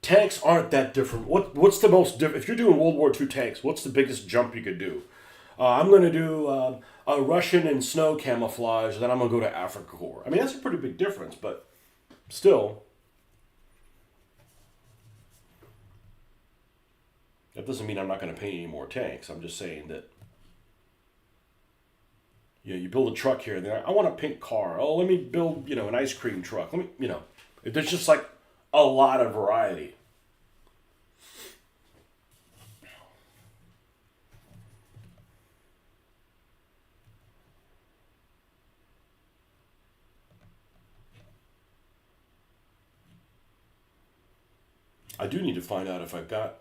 tanks aren't that different. What's the most different? If you're doing World War II tanks, what's the biggest jump you could do? I'm going to do a Russian in snow camouflage, then I'm going to go to Africa Corps. I mean, that's a pretty big difference, but still, that doesn't mean I'm not going to paint any more tanks. I'm just saying that you build a truck here, and then I want a pink car. Oh, let me build an ice cream truck. Let me there's just like a lot of variety. I do need to find out if I've got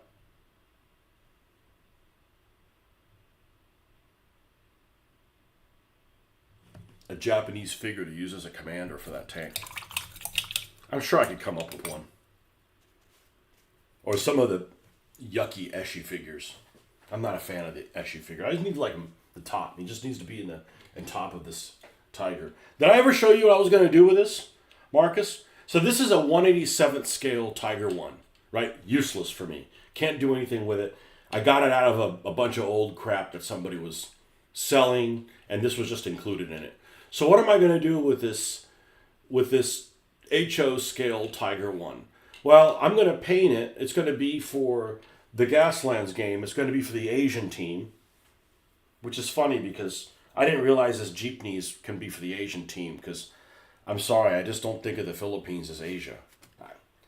a Japanese figure to use as a commander for that tank. I'm sure I could come up with one. Or some of the yucky Eschi figures. I'm not a fan of the Eschi figure. I just need like the top. He just needs to be in top of this tiger. Did I ever show you what I was going to do with this, Marcus? So this is a 1/87th scale Tiger 1, right? Useless for me. Can't do anything with it. I got it out of a bunch of old crap that somebody was selling, and this was just included in it. So what am I going to do with this HO scale Tiger 1? Well, I'm going to paint it. It's going to be for the Gaslands game. It's going to be for the Asian team, which is funny because I didn't realize this Jeepneys can be for the Asian team because I'm sorry, I just don't think of the Philippines as Asia.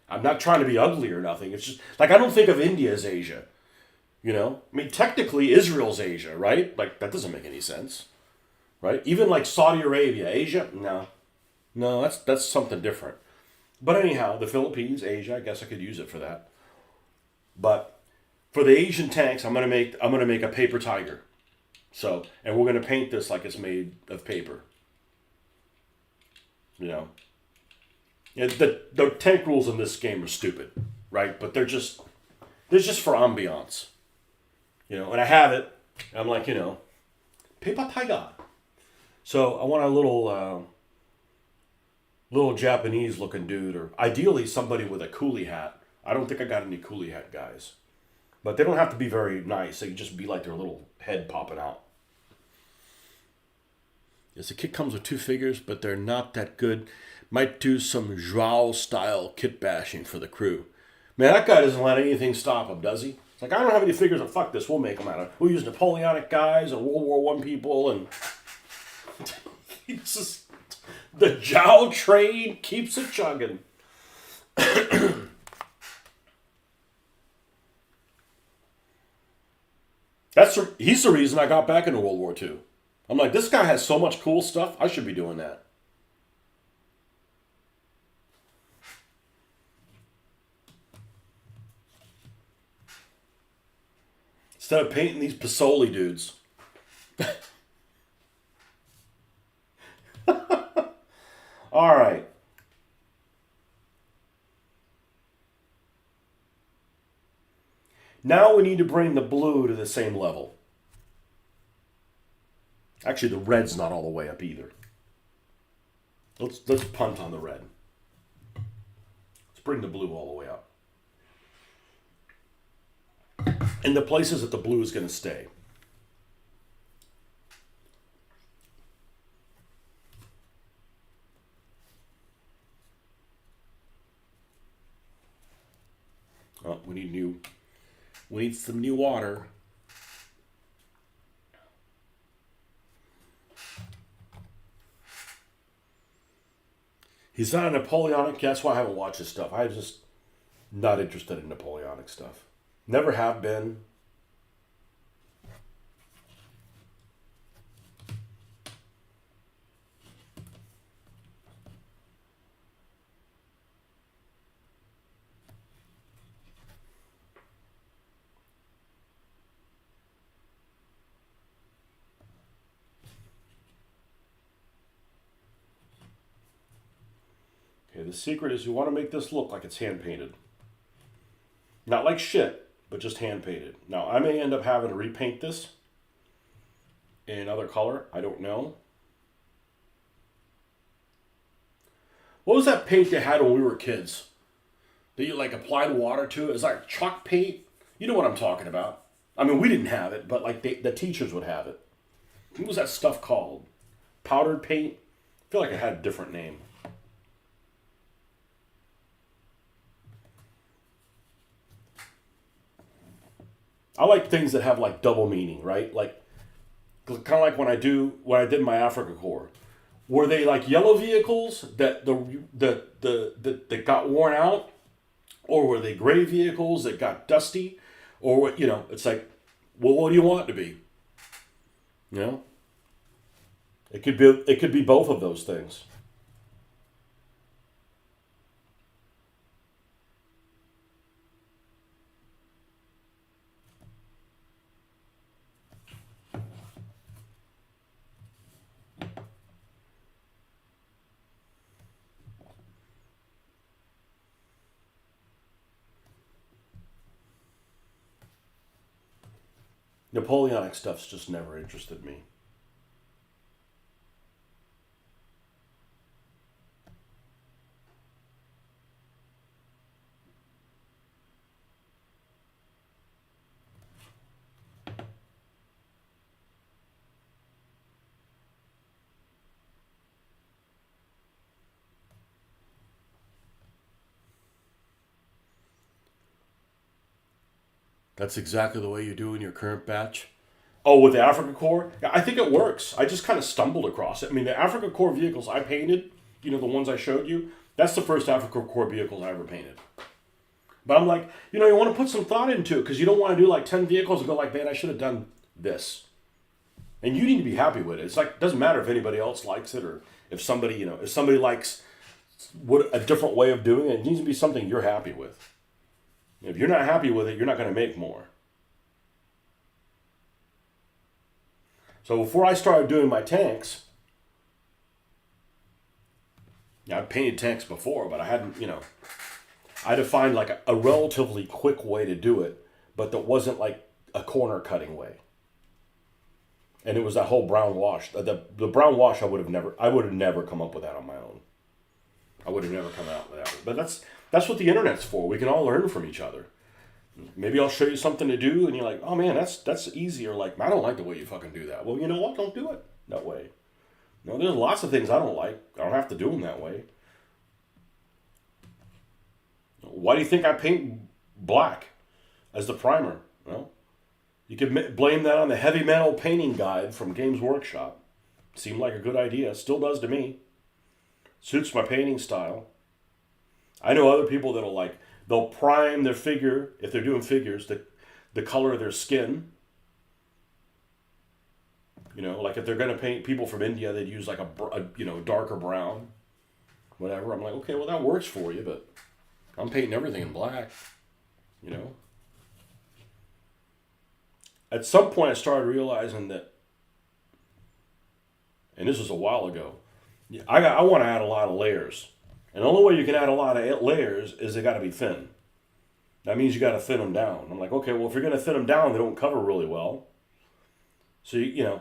I'm not trying to be ugly or nothing. It's just like I don't think of India as Asia. I mean, technically Israel's Asia, right? Like that doesn't make any sense, right? Even like Saudi Arabia, Asia? No, that's something different. But anyhow, the Philippines, Asia, I guess I could use it for that. But for the Asian tanks, I'm gonna make a paper tiger. So, and we're gonna paint this like it's made of paper. Yeah, the tank rules in this game are stupid, right? But they're just for ambiance. And I have it. And I'm like, paper tiger. So I want a little Japanese looking dude, or ideally somebody with a coolie hat. I don't think I got any coolie hat guys. But they don't have to be very nice. They can just be like their little head popping out. Yes, the kit comes with 2 figures, but they're not that good. Might do some Joao style kit bashing for the crew. Man, that guy doesn't let anything stop him, does he? It's like, I don't have any figures, but fuck this, we'll make them out of. We'll use Napoleonic guys and World War I people, and the Jow train keeps it chugging. He's the reason I got back into World War II. I'm like, this guy has so much cool stuff, I should be doing that. Instead of painting these Pasoli dudes. All right. Now we need to bring the blue to the same level. Actually, the red's not all the way up either. Let's punt on the red. Let's bring the blue all the way up. And the places that the blue is going to stay. Oh, we need some new water. He's not a Napoleonic. That's why I haven't watched his stuff. I'm just not interested in Napoleonic stuff. Never have been. Okay, the secret is you want to make this look like it's hand painted. Not like shit, but just hand painted. Now, I may end up having to repaint this in another color. I don't know. What was that paint they had when we were kids? That you like applied water to? It's like chalk paint. You know what I'm talking about. I mean, we didn't have it, but like the teachers would have it. What was that stuff called? Powdered paint? I feel like it had a different name. I like things that have like double meaning, right? Like kind of like when I did my Africa Corps. Were they like yellow vehicles that that got worn out, or were they gray vehicles that got dusty, or what? You know, it's like, well, what do you want it to be? You know, it could be both of those things. Napoleonic stuff's just never interested me. That's exactly the way you do in your current batch. Oh, with the Africa Corps? Yeah, I think it works. I just kind of stumbled across it. I mean, the Africa Corps vehicles I painted, you know, the ones I showed you, that's the first Africa Corps vehicles I ever painted. But I'm like, you know, you want to put some thought into it because you don't want to do like 10 vehicles and go like, man, I should have done this. And you need to be happy with it. It's like, it doesn't matter if anybody else likes it or if somebody, you know, if somebody likes what a different way of doing it, it needs to be something you're happy with. If you're not happy with it, you're not going to make more. So before I started doing my tanks, yeah, I've painted tanks before, but I hadn't, you know, I had to find like a relatively quick way to do it, but that wasn't like a corner cutting way. And it was that whole brown wash. The brown wash I would have never come up with that on my own. I would have never come out with that. But that's what the internet's for. We can all learn from each other. Maybe I'll show you something to do, and you're like, oh man, that's easy. Or like, I don't like the way you fucking do that. Well, you know what? Don't do it that way. No, there's lots of things I don't like. I don't have to do them that way. Why do you think I paint black as the primer? Well, you could blame that on the heavy metal painting guide from Games Workshop. Seemed like a good idea. Still does to me. Suits my painting style. I know other people that'll like, they'll prime their figure, if they're doing figures, the color of their skin. You know, like if they're going to paint people from India, they'd use like a darker brown. Whatever. I'm like, okay, well that works for you, but I'm painting everything in black. You know? At some point I started realizing that, and this was a while ago, I want to add a lot of layers. And the only way you can add a lot of layers is they got to be thin. That means you got to thin them down. I'm like, okay, well, if you're going to thin them down, they don't cover really well. So,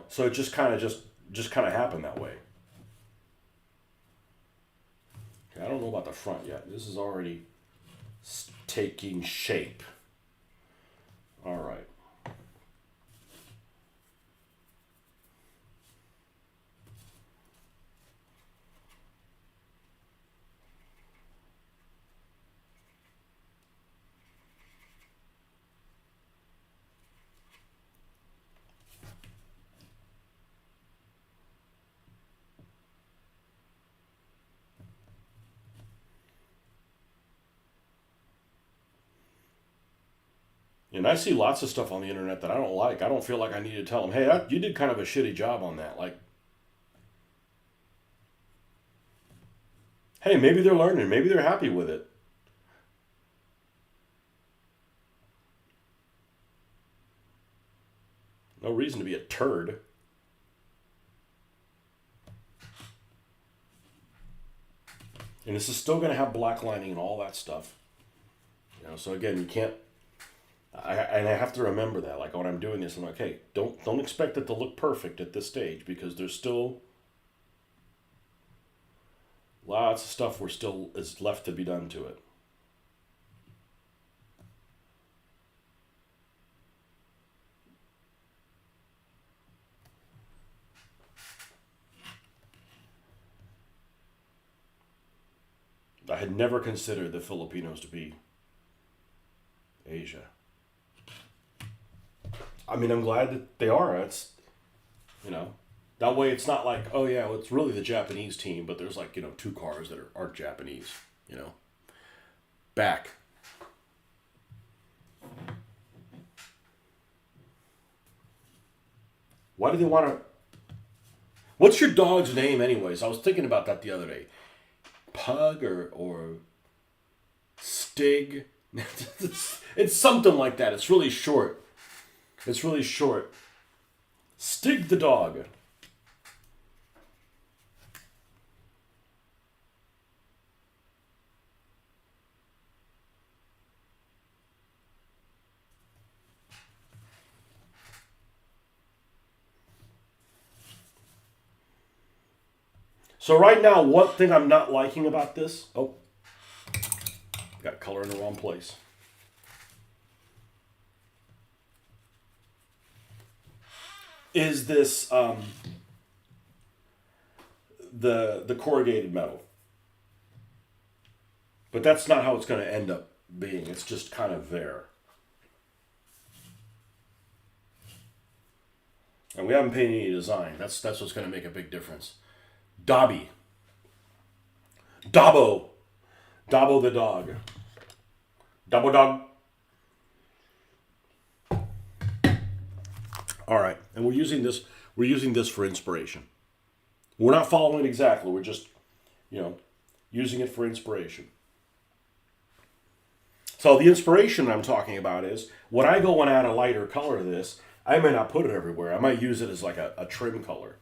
so it just kind of happened that way. Okay, I don't know about the front yet. This is already taking shape. All right. And I see lots of stuff on the internet that I don't like. I don't feel like I need to tell them, hey, you did kind of a shitty job on that. Like, hey, maybe they're learning. Maybe they're happy with it. No reason to be a turd. And this is still going to have black lining and all that stuff. So again, you can't. And I have to remember that. Like when I'm doing this, I'm like, hey, don't expect it to look perfect at this stage because there's still lots of stuff is left to be done to it. I had never considered the Filipinos to be Asia. I mean, I'm glad that they are. It's, that way it's not like, oh yeah, well, it's really the Japanese team, but there's like, two cars that aren't Japanese, Back. Why do they want to... What's your dog's name anyways? I was thinking about that the other day. Pug or Stig. It's something like that. It's really short. Stig the dog. So right now, one thing I'm not liking about this... Oh, got color in the wrong place. Is this the corrugated metal. But that's not how it's going to end up being. It's just kind of there. And we haven't painted any design. That's what's going to make a big difference. Dobby. Dobbo. Dobbo the dog. Dobbo dog. All right. And we're using this for inspiration. We're not following it exactly. We're just, using it for inspiration. So the inspiration I'm talking about is, when I go and add a lighter color to this, I may not put it everywhere. I might use it as like a trim color.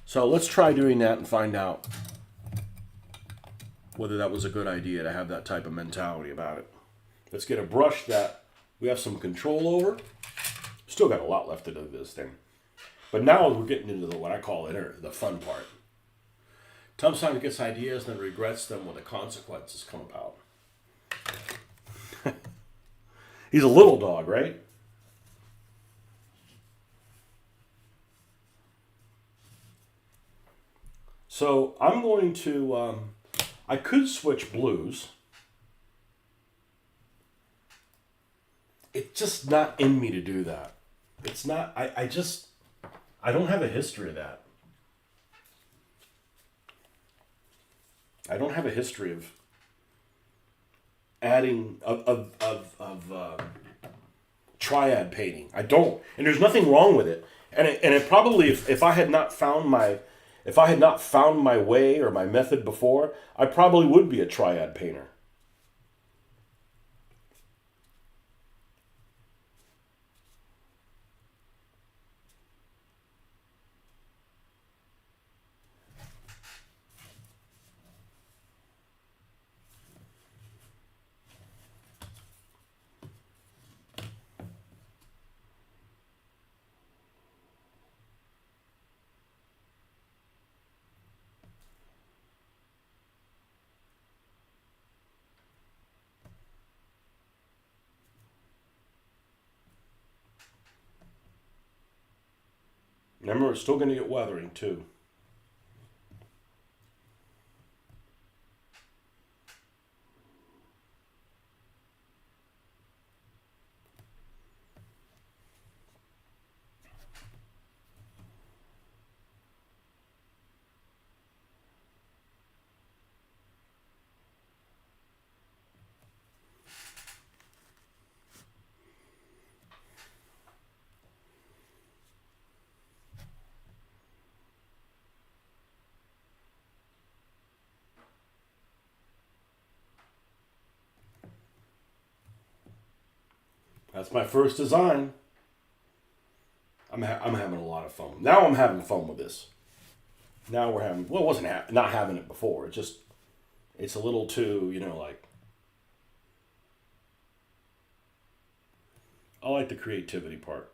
So let's try doing that and find out whether that was a good idea to have that type of mentality about it. Let's get a brush that we have some control over. Still got a lot left to do this thing. But now we're getting into what I call the fun part. Sometimes gets ideas and then regrets them when the consequences come about. He's a little dog, right? So I'm going to, I could switch blues. It's just not in me to do that. It's not, I don't have a history of that. I don't have a history of adding, of triad painting. I don't. And there's nothing wrong with it. And it probably, if I had not found my way or my method before, I probably would be a triad painter. Remember, it's still going to get weathering too. That's my first design. I'm having a lot of fun. Now I'm having fun with this. Now we're having, well, it wasn't not having it before. It's a little too, like, I like the creativity part.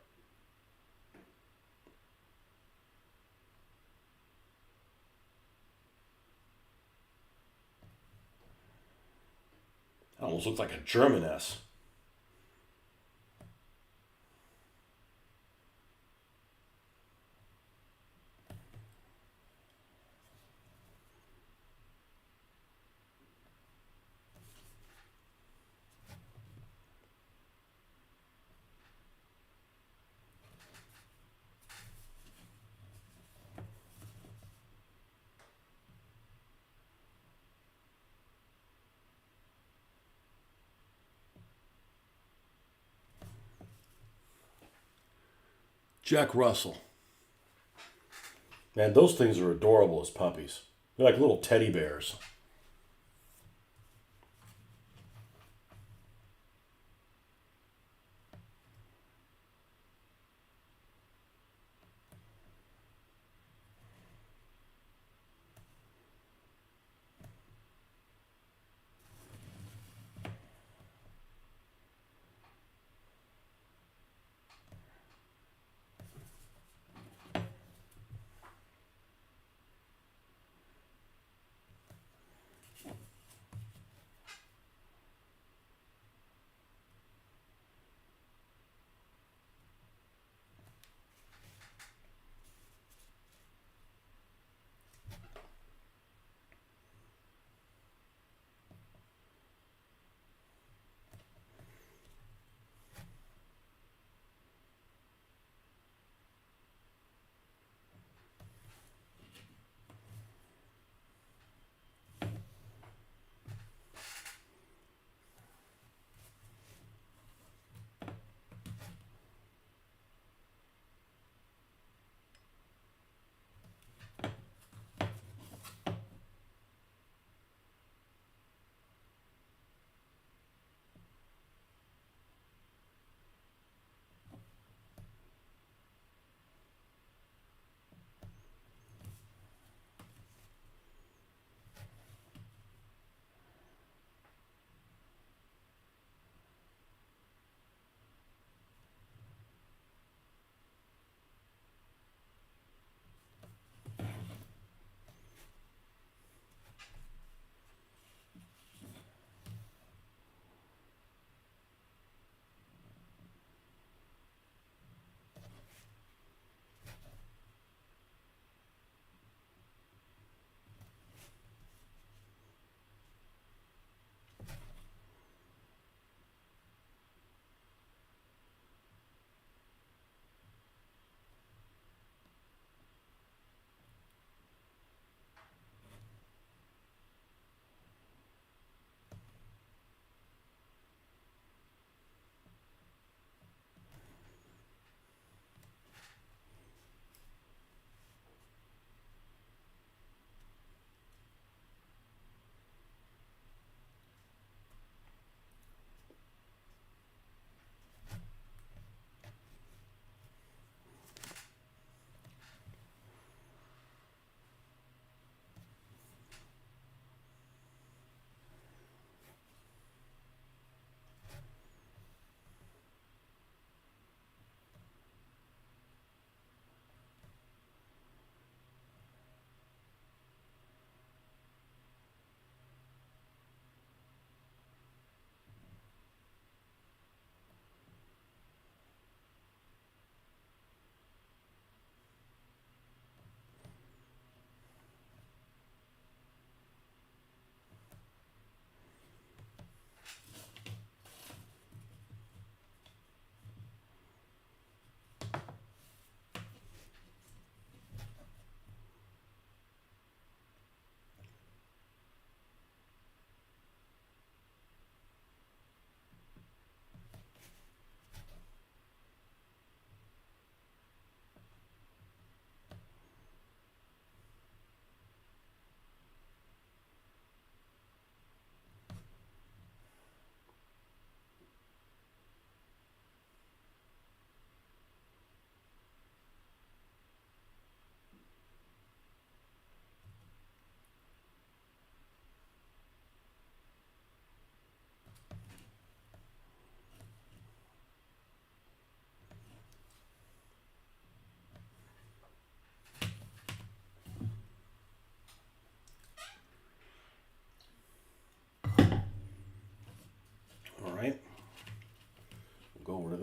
It almost looks like a German S. Jack Russell. Man, those things are adorable as puppies. They're like little teddy bears.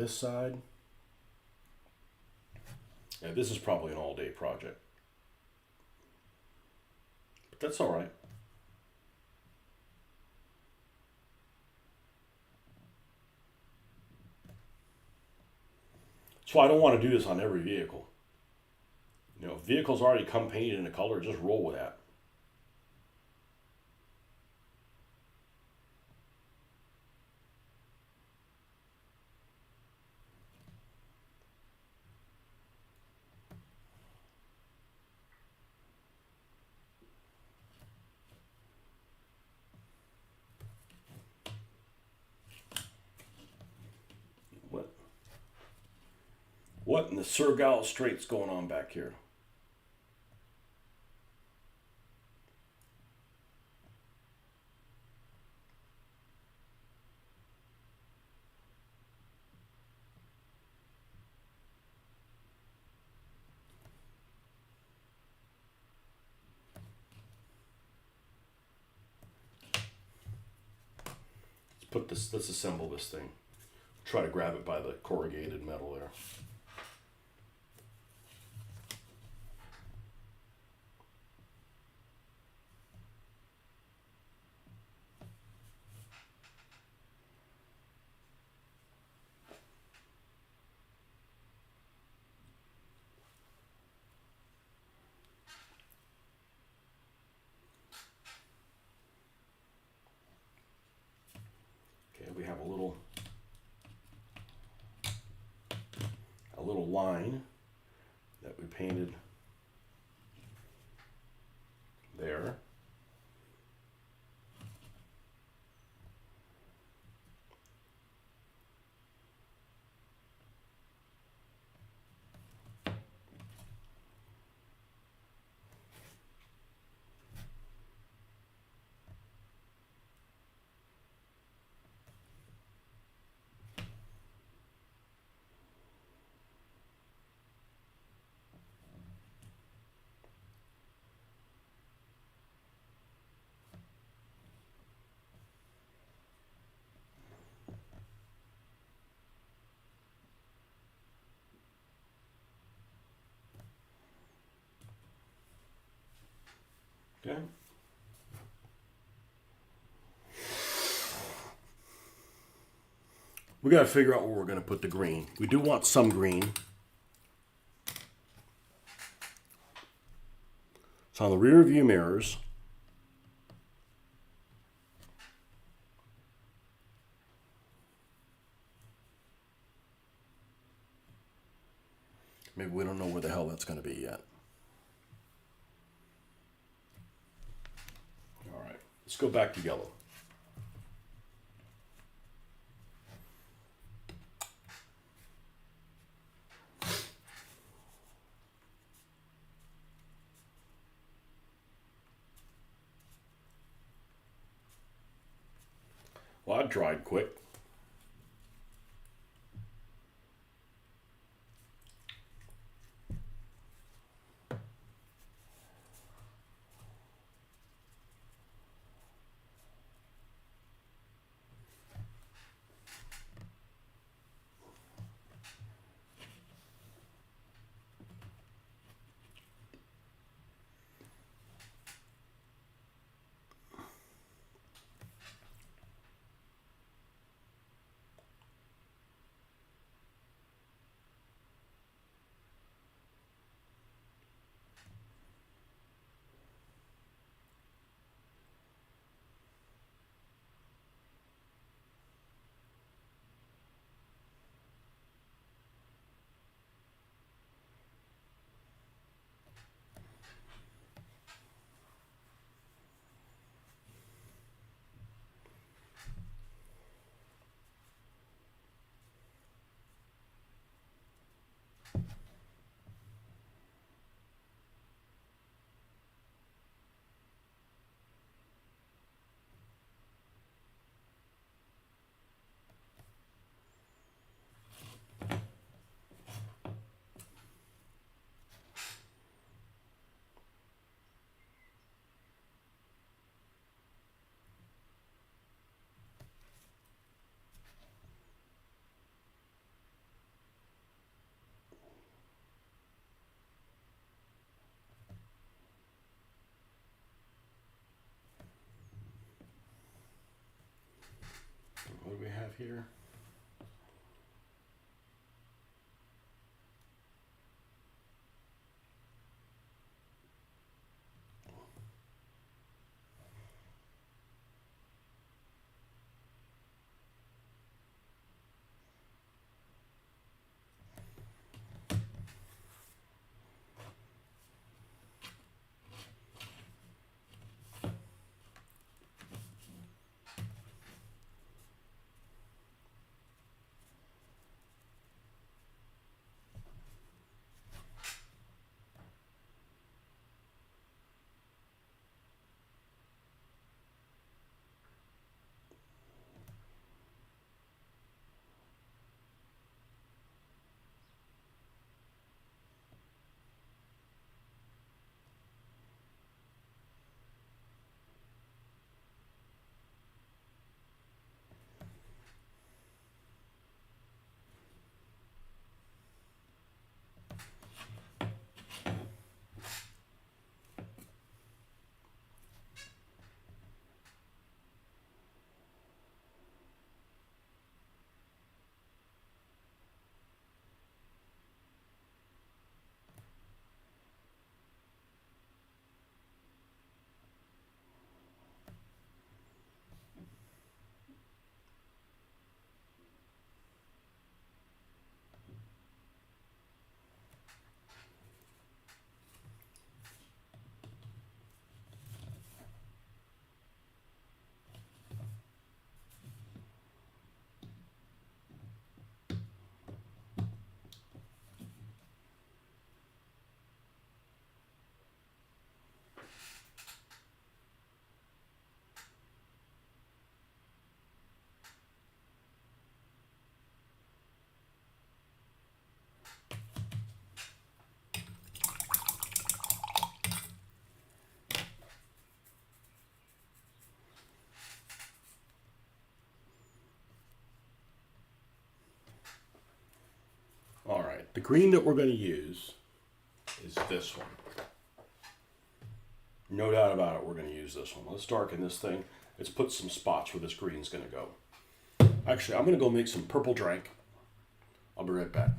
this side. Yeah, this is probably an all-day project. But that's all right. That's why I don't want to do this on every vehicle. You know, if vehicles already come painted in a color, just roll with that. What in the Surgal Straits going on back here? Let's assemble this thing. Try to grab it by the corrugated metal there. Okay, we have a little line that we painted there. Okay. We got to figure out where we're going to put the green. We do want some green. It's on the rear view mirrors. Maybe we don't know where the hell that's going to be yet. All right, let's go back to yellow. Well, that dried quick. here. All right, the green that we're going to use is this one. No doubt about it, we're going to use this one. Let's darken this thing. Let's put some spots where this green's going to go. Actually, I'm going to go make some purple drink. I'll be right back.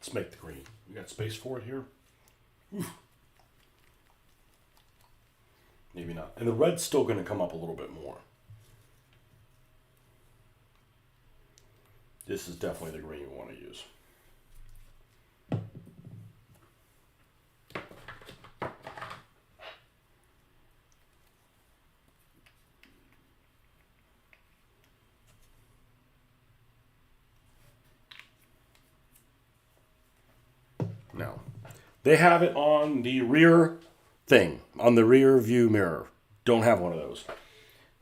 Let's make the green. We got space for it here? Oof. Maybe not. And the red's still going to come up a little bit more. This is definitely the green you want to use. Now, they have it on the rear thing, on the rear view mirror. Don't have one of those.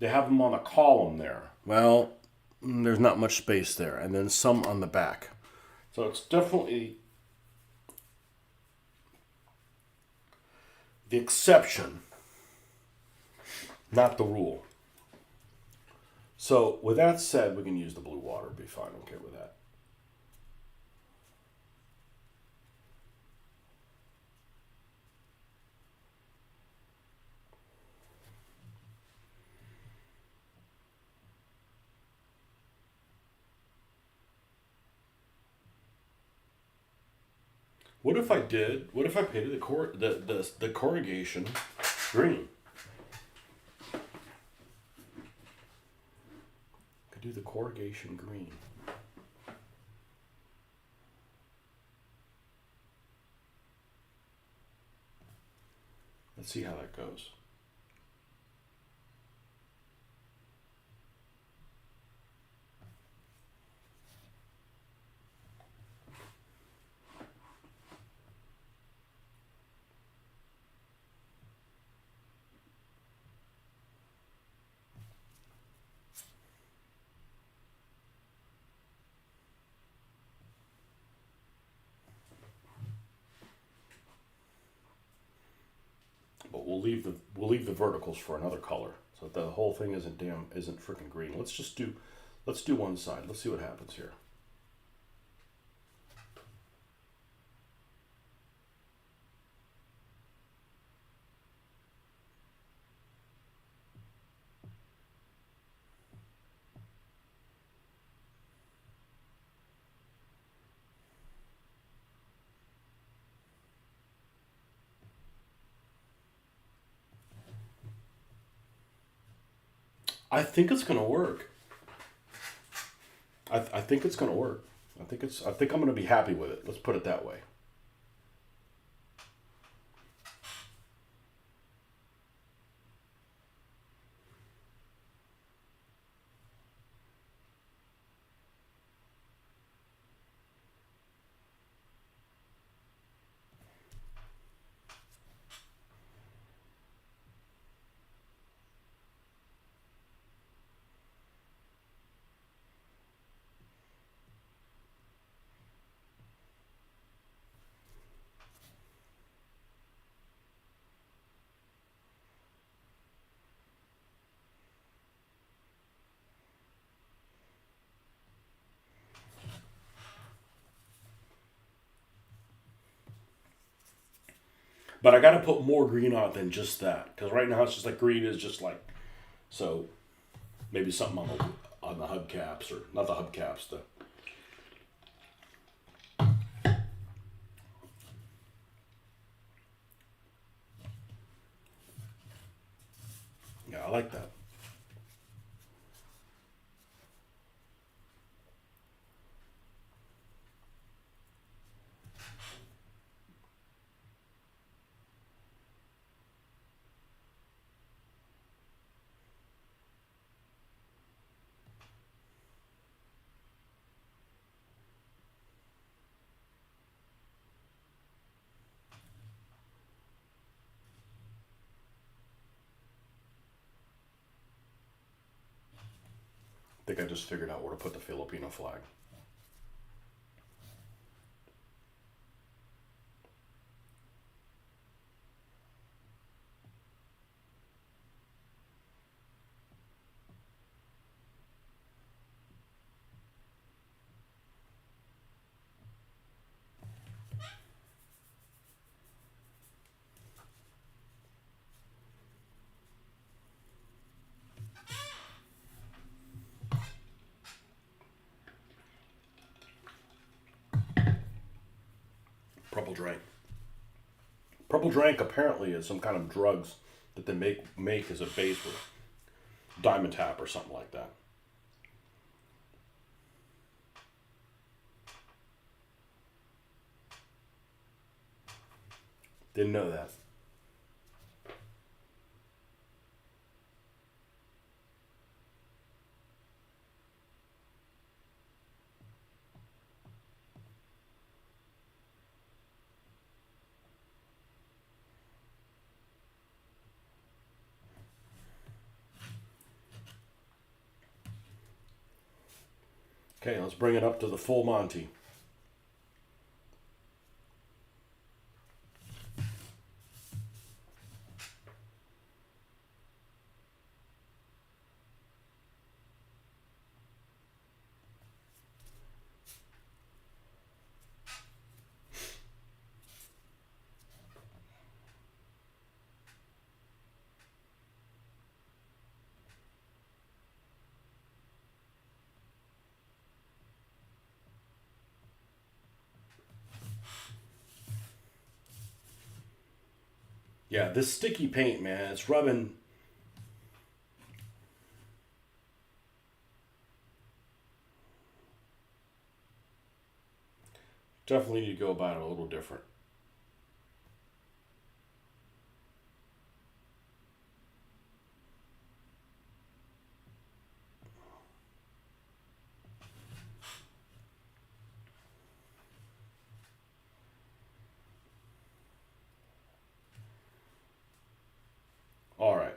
They have them on the column there. Well, there's not much space there. And then some on the back. So it's definitely the exception, not the rule. So with that said, we can use the blue water. Be fine. Okay with that. What if I painted the corrugation green? Could do the corrugation green. Let's see how that goes. But we'll leave the verticals for another color, so that the whole thing isn't freaking green. Let's do one side. Let's see what happens here. I think it's gonna work. I think it's gonna work. I think I'm gonna be happy with it. Let's put it that way. But I got to put more green on it than just that, because right now it's just like green is just like, so maybe something on the hubcaps, or not the hubcaps, the yeah, I like that. I think I just figured out where to put the Filipino flag. Purple drank. Purple drank apparently is some kind of drugs that they make as a base with Diamond Tap or something like that. Didn't know that. Okay, let's bring it up to the full Monty. Yeah, this sticky paint, man, it's rubbing. Definitely need to go about it a little different. All right.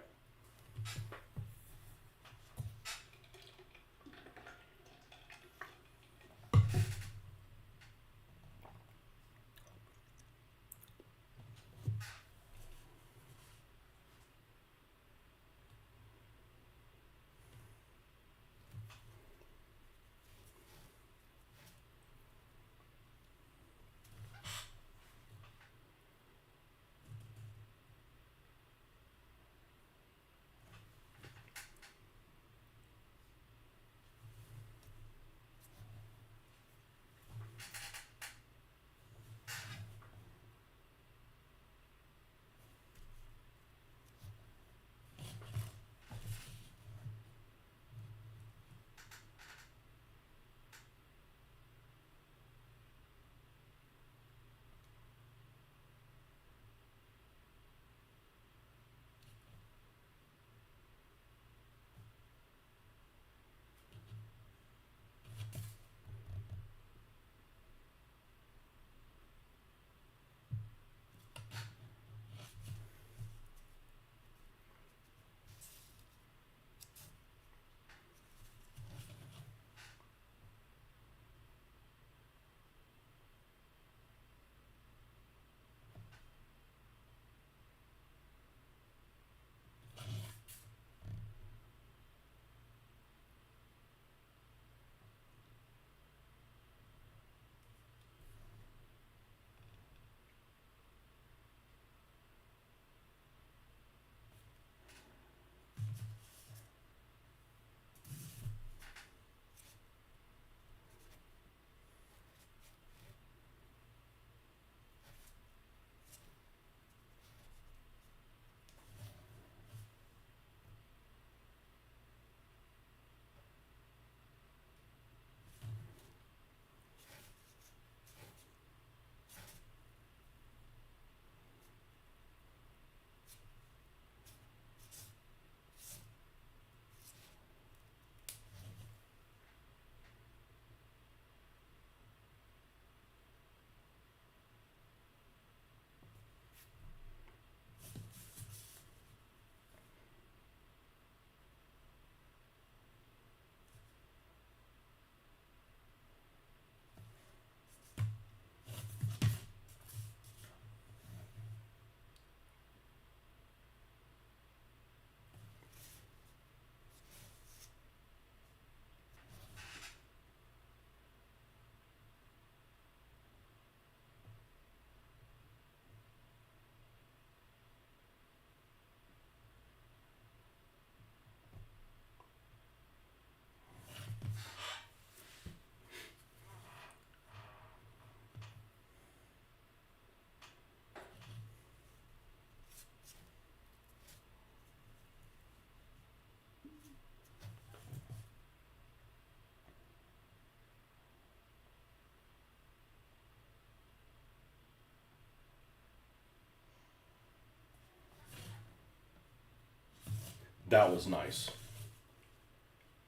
That was nice.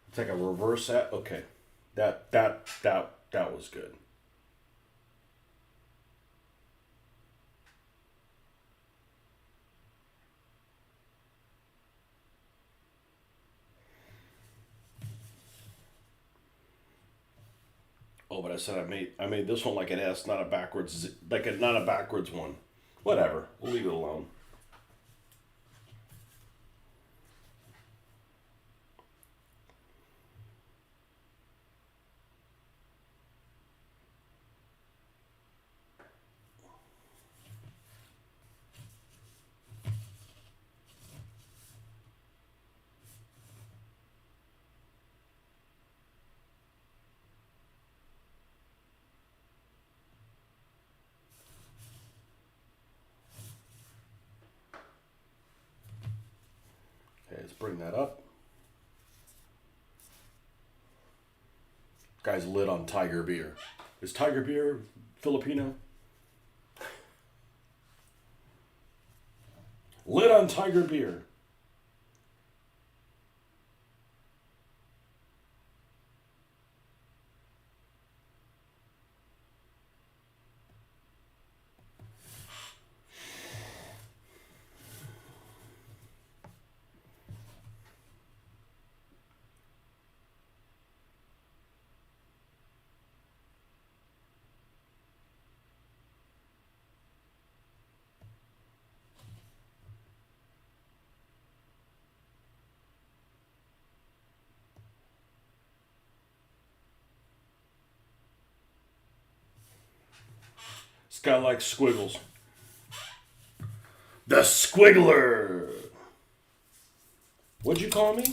It's like a reverse set. Okay. That was good. Oh, but I said I made this one like an S, not a backwards, not a backwards one. Whatever. We'll leave it alone. Okay, let's bring that up. Guy's lit on Tiger beer. Is Tiger beer Filipino? Lit on Tiger beer. This guy likes squiggles. The Squiggler. What'd you call me?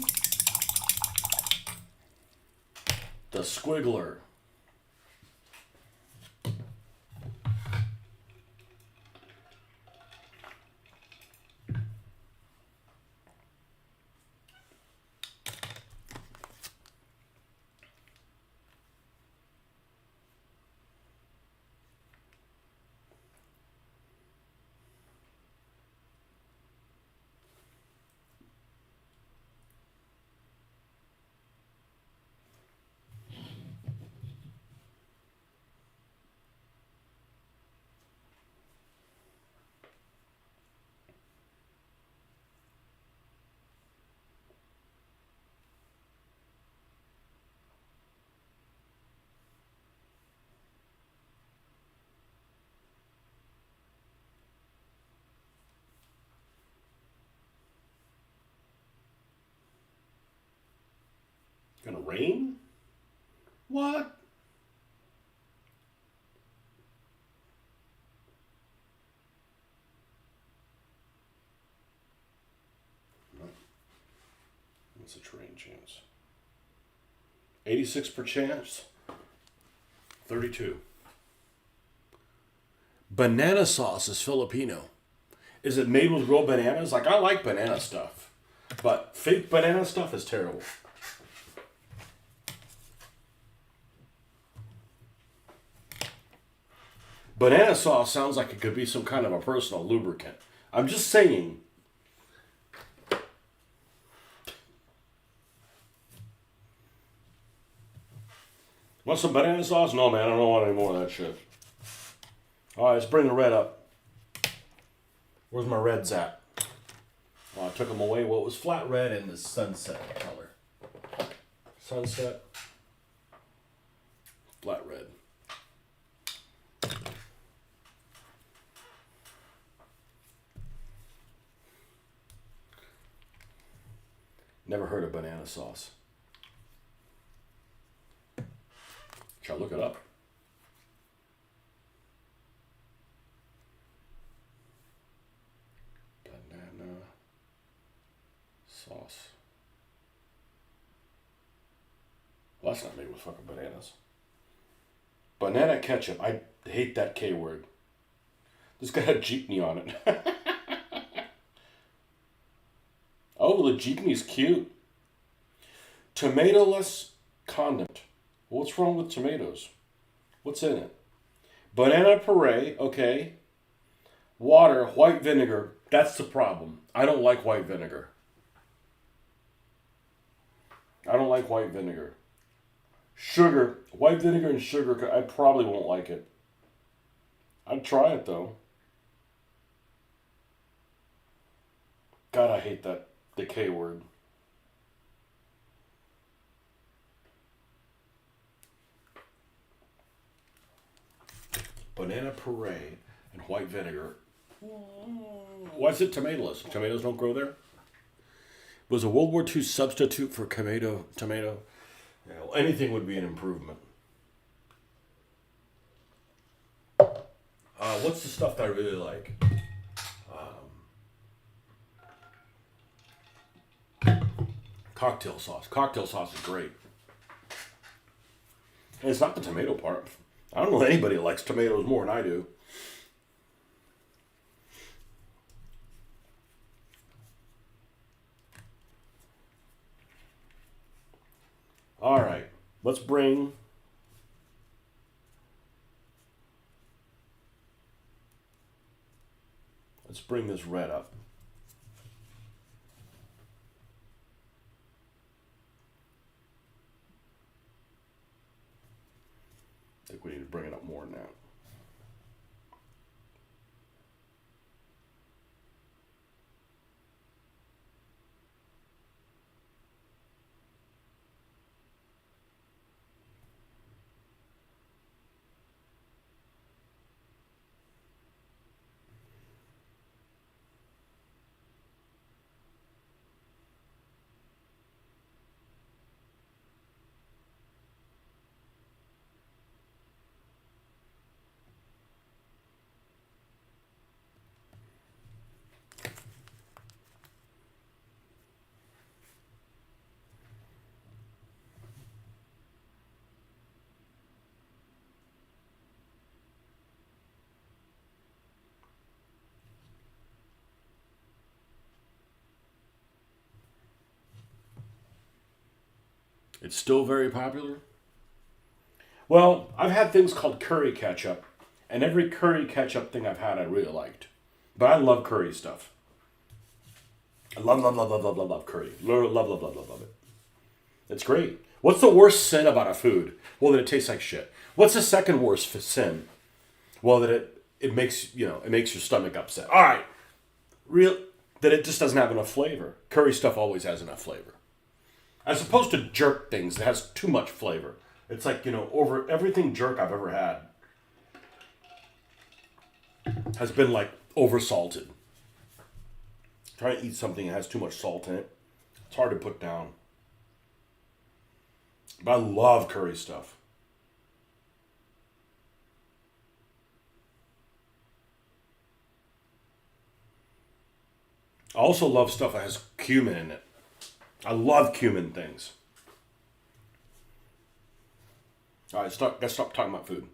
The Squiggler. Gonna rain? What? What's the train chance? 86 per chance. 32. Banana sauce is Filipino. Is it made with real bananas? Like, I like banana stuff, but fake banana stuff is terrible. Banana sauce sounds like it could be some kind of a personal lubricant. I'm just saying. Want some banana sauce? No, man, I don't want any more of that shit. All right, let's bring the red up. Where's my reds at? Well, I took them away. Well, it was flat red and the sunset color. Sunset. Flat red. Never heard of banana sauce. Should I look it up? Banana sauce. Well, that's not made with fucking bananas. Banana ketchup. I hate that K word. This got a Jeepney on it. Oh, the Jeepney's cute. Tomato-less condiment. What's wrong with tomatoes? What's in it? Banana puree, okay. Water, white vinegar. That's the problem. I don't like white vinegar. I don't like white vinegar. Sugar, white vinegar and sugar, I probably won't like it. I'd try it though. God, I hate that decay word. Banana puree and white vinegar. Why is it tomatoless? Tomatoes don't grow there? Was a World War II substitute for tomato? Yeah, well, anything would be an improvement. What's the stuff that I really like? Cocktail sauce. Cocktail sauce is great. And it's not the tomato part. I don't know anybody that likes tomatoes more than I do. All right, let's bring this red up. I think we need to bring it up more than that. It's still very popular. Well, I've had things called curry ketchup, and every curry ketchup thing I've had I really liked. But I love curry stuff. I love curry. Love it. It's great. What's the worst sin about a food? Well, that it tastes like shit. What's the second worst sin? Well, that it makes it makes your stomach upset. All right, that it just doesn't have enough flavor. Curry stuff always has enough flavor, as opposed to jerk things that has too much flavor. It's like over everything jerk I've ever had has been like over salted. Trying to eat something that has too much salt in it, it's hard to put down. But I love curry stuff. I also love stuff that has cumin in it. I love cumin things. All right, let's stop talking about food.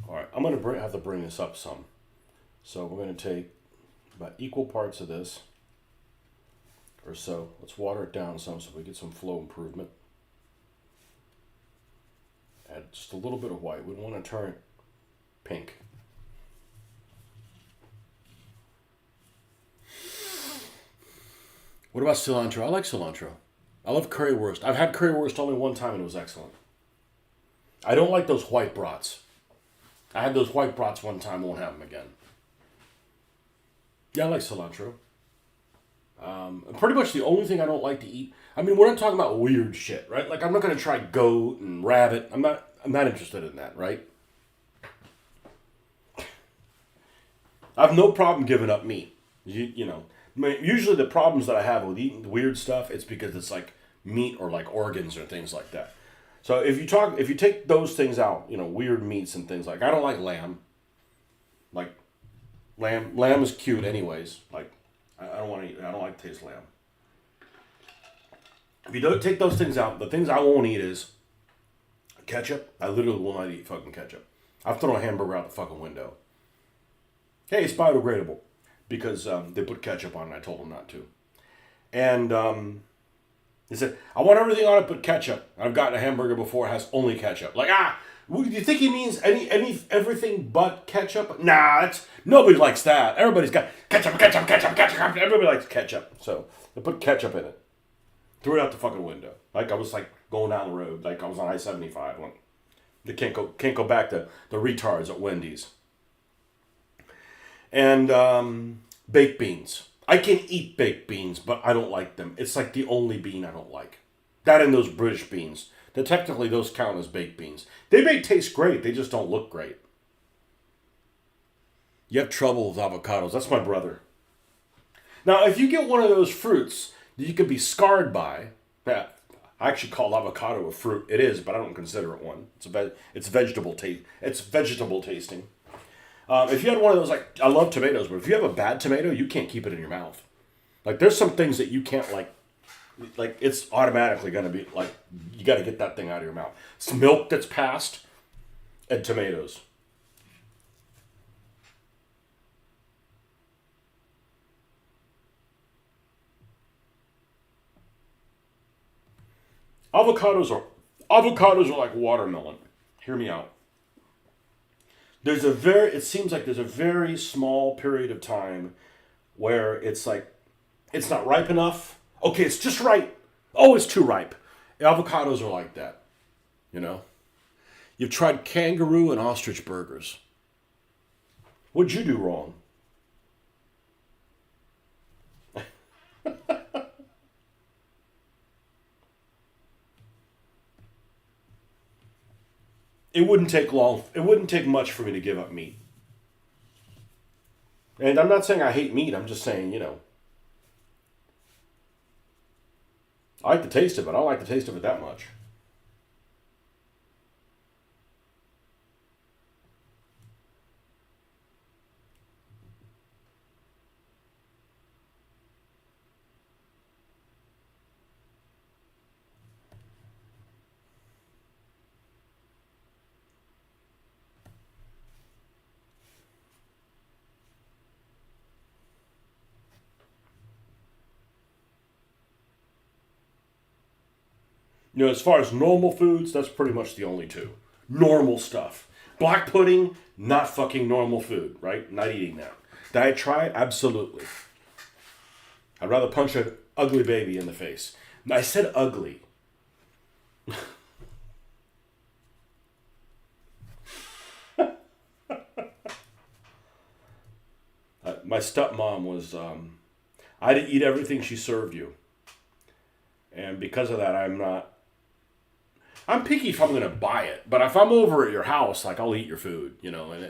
All right, I'm going to have to bring this up some. So we're going to take about equal parts of this or so. Let's water it down some so we get some flow improvement. Add just a little bit of white. We don't want to turn it pink. What about cilantro? I like cilantro. I love currywurst. I've had currywurst only one time and it was excellent. I don't like those white brats. I had those white brats one time, won't have them again. Yeah, I like cilantro. Pretty much the only thing I don't like to eat. I mean, we're not talking about weird shit, right? Like, I'm not going to try goat and rabbit. I'm not interested in that, right? I have no problem giving up meat. You know, Usually the problems that I have with eating weird stuff, it's because it's like meat or like organs or things like that. So if you take those things out, weird meats and things like, I don't like lamb. Like lamb is cute anyways. Like I don't want to eat. I don't like to taste lamb. If you don't take those things out, the things I won't eat is ketchup. I literally will not eat fucking ketchup. I've thrown a hamburger out the fucking window. Hey, it's biodegradable because they put ketchup on it. I told them not to. And they said, I want everything on it but ketchup. I've gotten a hamburger before it has only ketchup. Like, do you think he means everything but ketchup? Nah, nobody likes that. Everybody's got ketchup. Everybody likes ketchup. So they put ketchup in it. Threw it out the fucking window. Like I was like going down the road. Like I was on I-75. Like, they can't go back to the retards at Wendy's. And baked beans. I can eat baked beans, but I don't like them. It's like the only bean I don't like. That and those British beans. Technically, those count as baked beans. They may taste great. They just don't look great. You have trouble with avocados. That's my brother. Now, if you get one of those fruits that you could be scarred by, I actually call avocado a fruit. It is, but I don't consider it one. It's vegetable taste. It's vegetable tasting. If you had one of those, like, I love tomatoes, but if you have a bad tomato, you can't keep it in your mouth. Like, there's some things that you can't, like it's automatically going to be, like, you got to get that thing out of your mouth. It's milk that's passed and tomatoes. Avocados are like watermelon. Hear me out. It seems like there's a very small period of time where it's like, it's not ripe enough. Okay, it's just right. Oh, it's too ripe. Avocados are like that, You've tried kangaroo and ostrich burgers. What'd you do wrong? It wouldn't take long. It wouldn't take much for me to give up meat. And I'm not saying I hate meat. I'm just saying, I like the taste of it. I don't like the taste of it that much. As far as normal foods, that's pretty much the only two. Normal stuff. Black pudding, not fucking normal food, right? Not eating that. Did I try it? Absolutely. I'd rather punch an ugly baby in the face. I said ugly. My stepmom was, I didn't eat everything she served you. And because of that, I'm picky if I'm going to buy it. But if I'm over at your house, like, I'll eat your food, and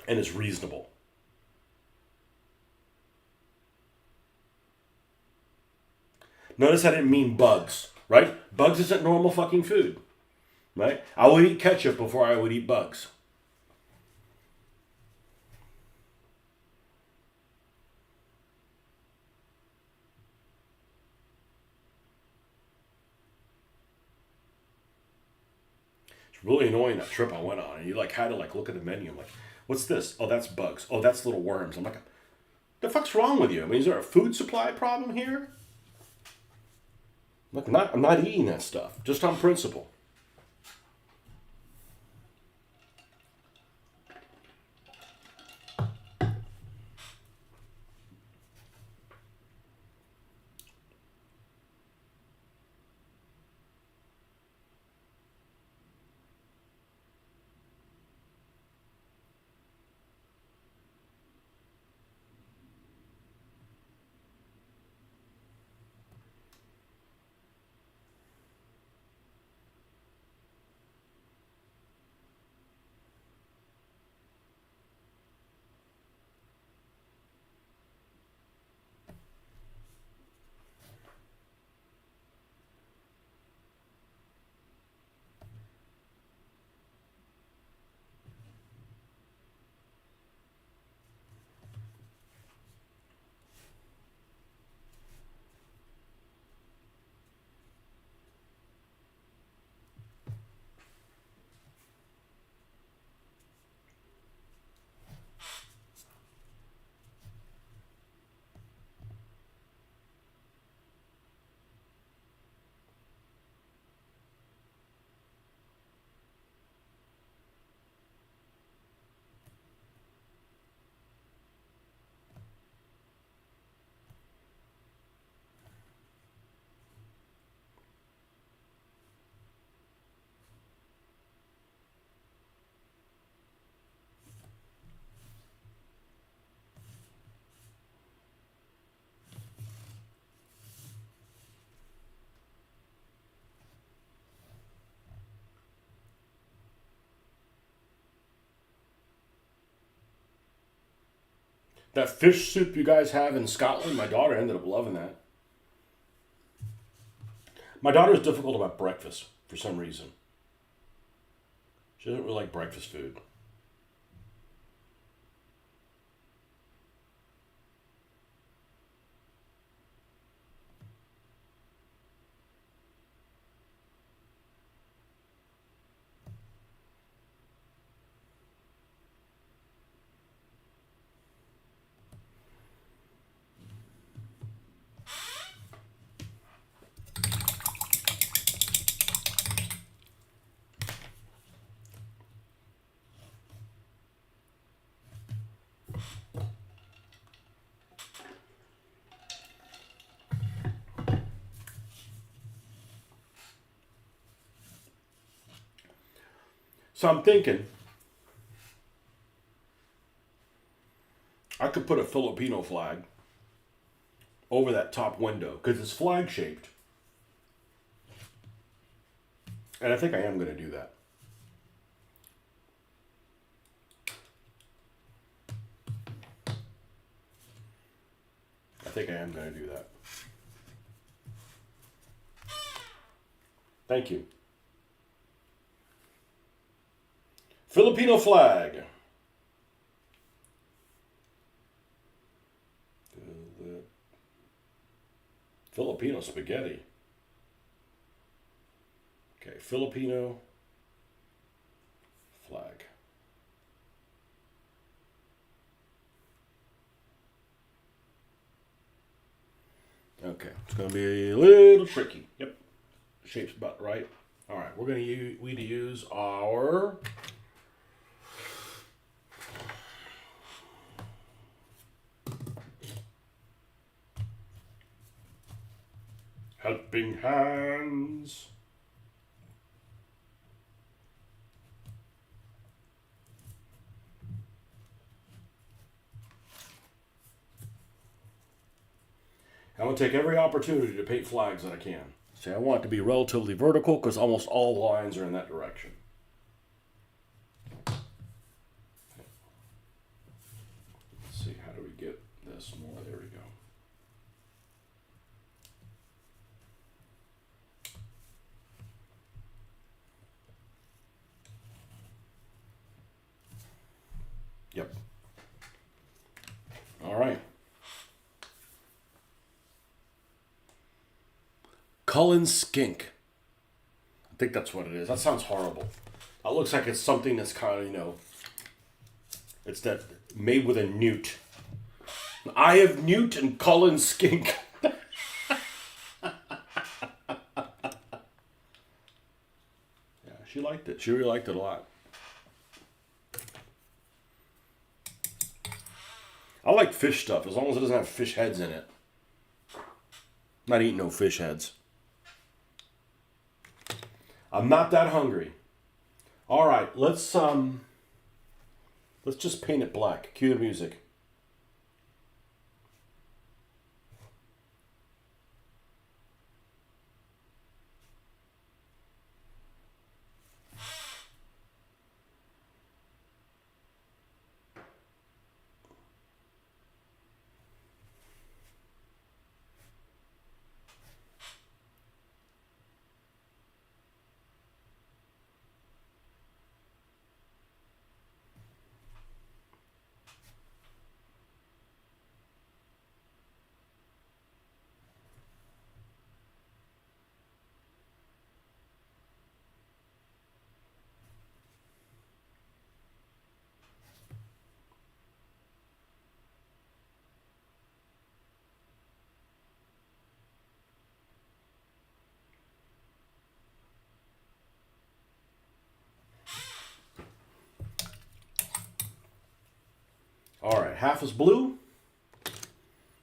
it's reasonable. Notice I didn't mean bugs, right? Bugs isn't normal fucking food, right? I would eat ketchup before I would eat bugs. It's really annoying, that trip I went on. And you had to look at the menu. I'm like, what's this? Oh, that's bugs. Oh, that's little worms. I'm like, the fuck's wrong with you? I mean, is there a food supply problem here? Look, I'm not eating that stuff, just on principle. That fish soup you guys have in Scotland, my daughter ended up loving that. My daughter's difficult about breakfast for some reason. She doesn't really like breakfast food. So I'm thinking I could put a Filipino flag over that top window because it's flag shaped. And I think I am going to do that. I think I am going to do that. Thank you. Filipino flag. Filipino spaghetti. Okay, Filipino flag. Okay, it's going to be a little tricky. Yep, shape's about right. All right, we're going to use our helping hands. I'm going to take every opportunity to paint flags that I can. See, I want it to be relatively vertical because almost all the lines are in that direction. Let's see, how do we get this more? There we go. Yep. All right. Cullen skink. I think that's what it is. That sounds horrible. That looks like it's something that's kind of, it's that made with a newt. Eye of newt and Cullen skink. Yeah, she liked it. She really liked it a lot. I like fish stuff as long as it doesn't have fish heads in it. I'm not eating no fish heads. I'm not that hungry. All right, let's just paint it black. Cue the music. All right, half is blue,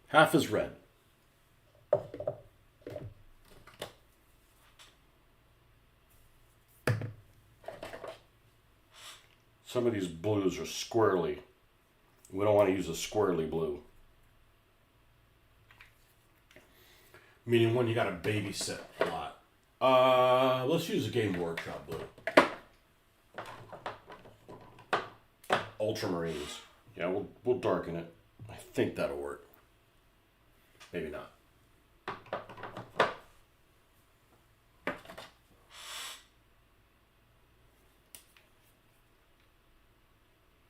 half is red. Some of these blues are squirrely. We don't want to use a squirrely blue. Meaning one you got to babysit a lot. Let's use a Game Workshop blue. Ultramarines. Yeah, we'll darken it. I think that'll work. Maybe not.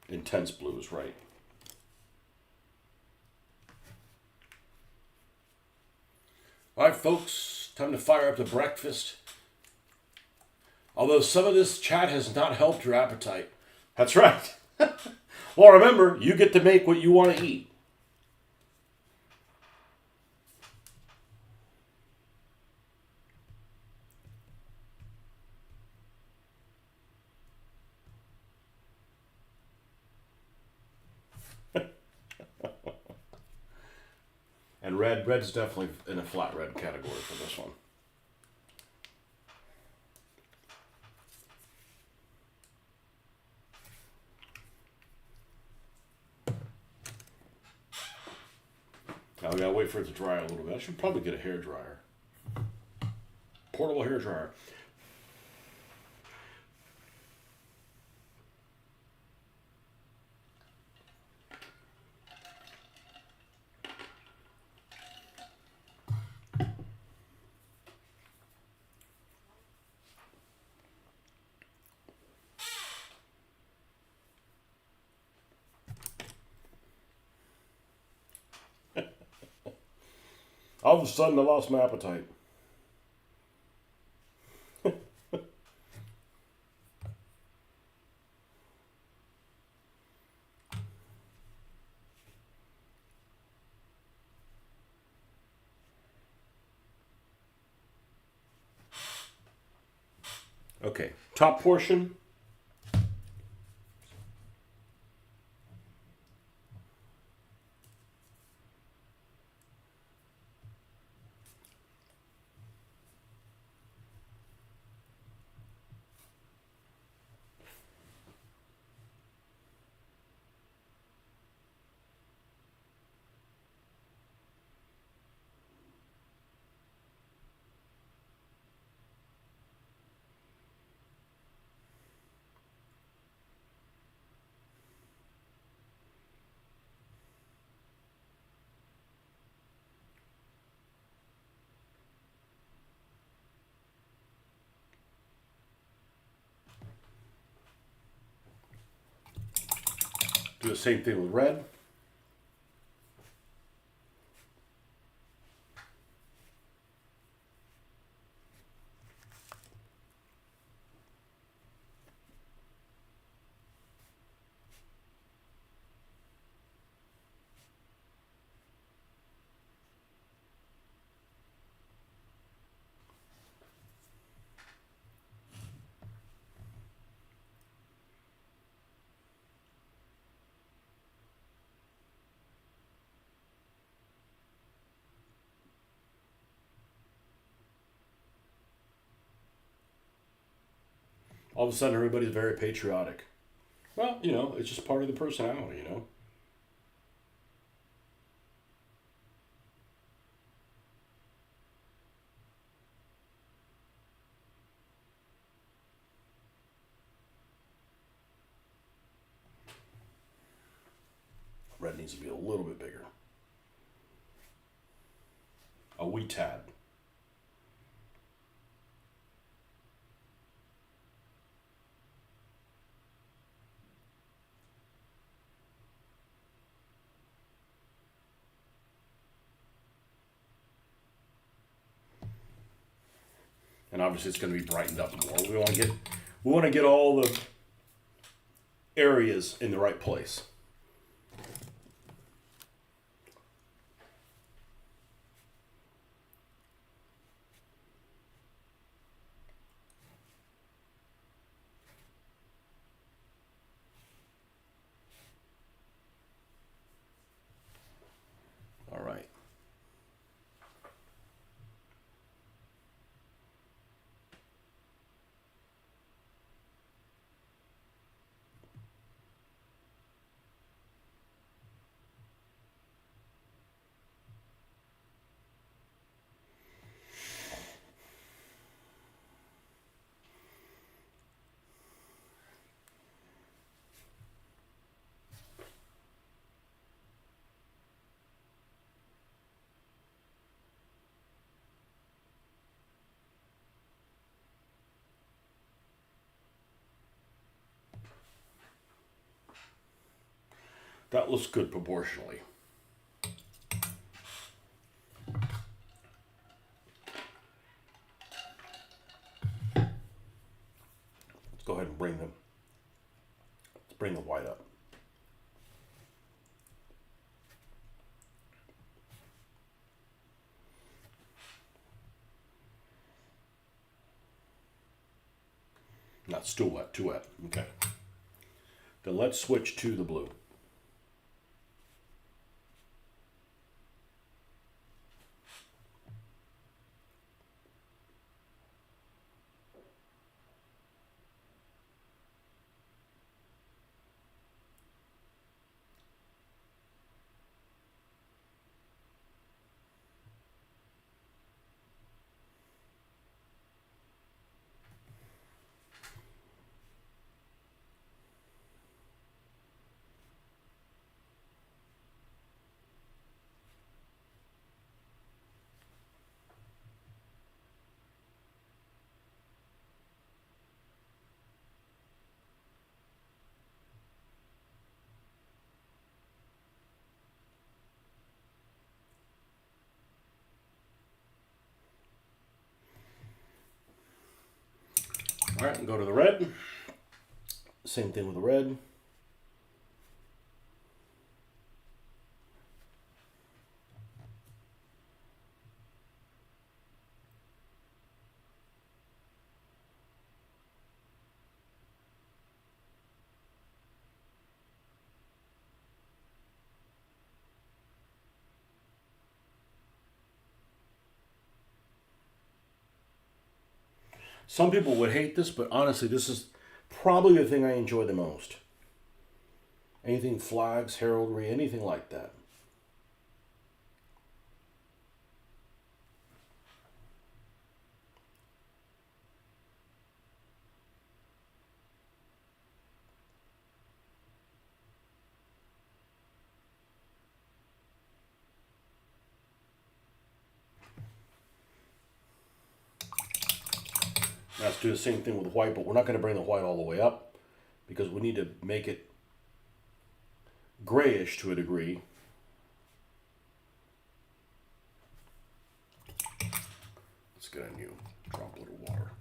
Intense blue is right. All right, folks, time to fire up the breakfast. Although some of this chat has not helped your appetite. That's right. Well, remember, you get to make what you want to eat. And red's definitely in a flat red category for this one. Now we gotta wait for it to dry a little bit. I should probably get a hair dryer. Portable hair dryer. All of a sudden, I lost my appetite. Okay, top portion. Do the same thing with red. All of a sudden, everybody's very patriotic. Well, it's just part of the personality. Red needs to be a little bit bigger. A wee tad. And obviously it's going to be brightened up more. We want to get all the areas in the right place. All right. That looks good proportionally. Let's go ahead and bring them. Let's bring the white up. Not still wet, too wet. Okay. Then let's switch to the blue. All right, and go to the red. Same thing with the red. Some people would hate this, but honestly, this is probably the thing I enjoy the most. Anything flags, heraldry, anything like that. Let's do the same thing with white, but we're not going to bring the white all the way up because we need to make it grayish to a degree. Let's get a new droplet of water.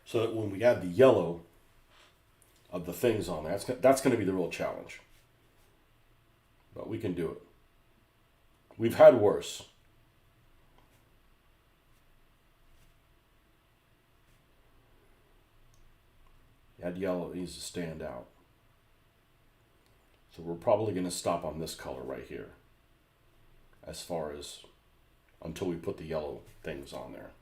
So that when we add the yellow of the things on there, that's going to be the real challenge. But we can do it. We've had worse. Add yellow, it needs to stand out. So we're probably going to stop on this color right here, as far as until we put the yellow things on there.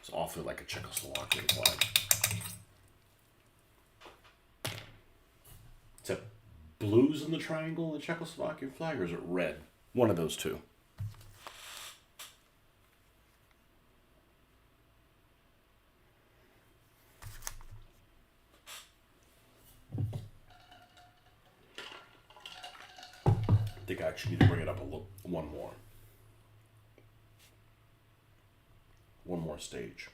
It's awfully like a Czechoslovakian flag. Is it blues in the triangle in the Czechoslovakian flag, or is it red? One of those two. I think I actually need to bring it up a little, one more. One more stage.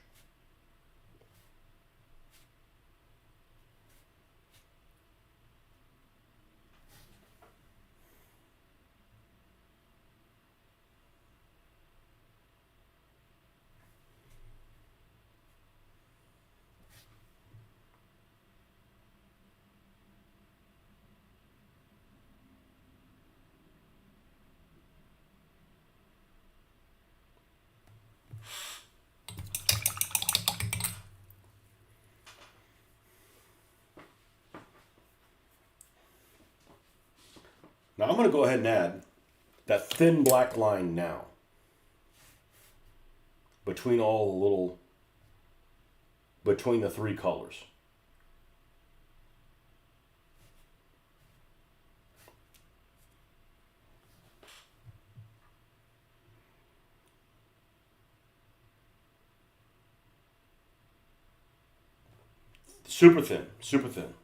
Now I'm going to go ahead and add that thin black line now. between all the little, between the three colors. Super thin, super thin.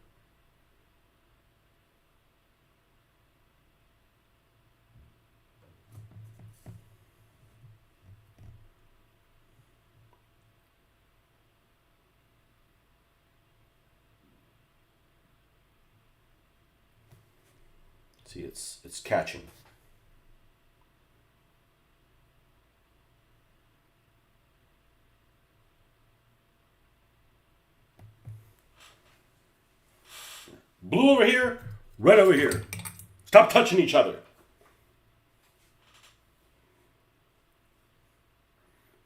See, it's catching. Blue over here, red over here. Stop touching each other.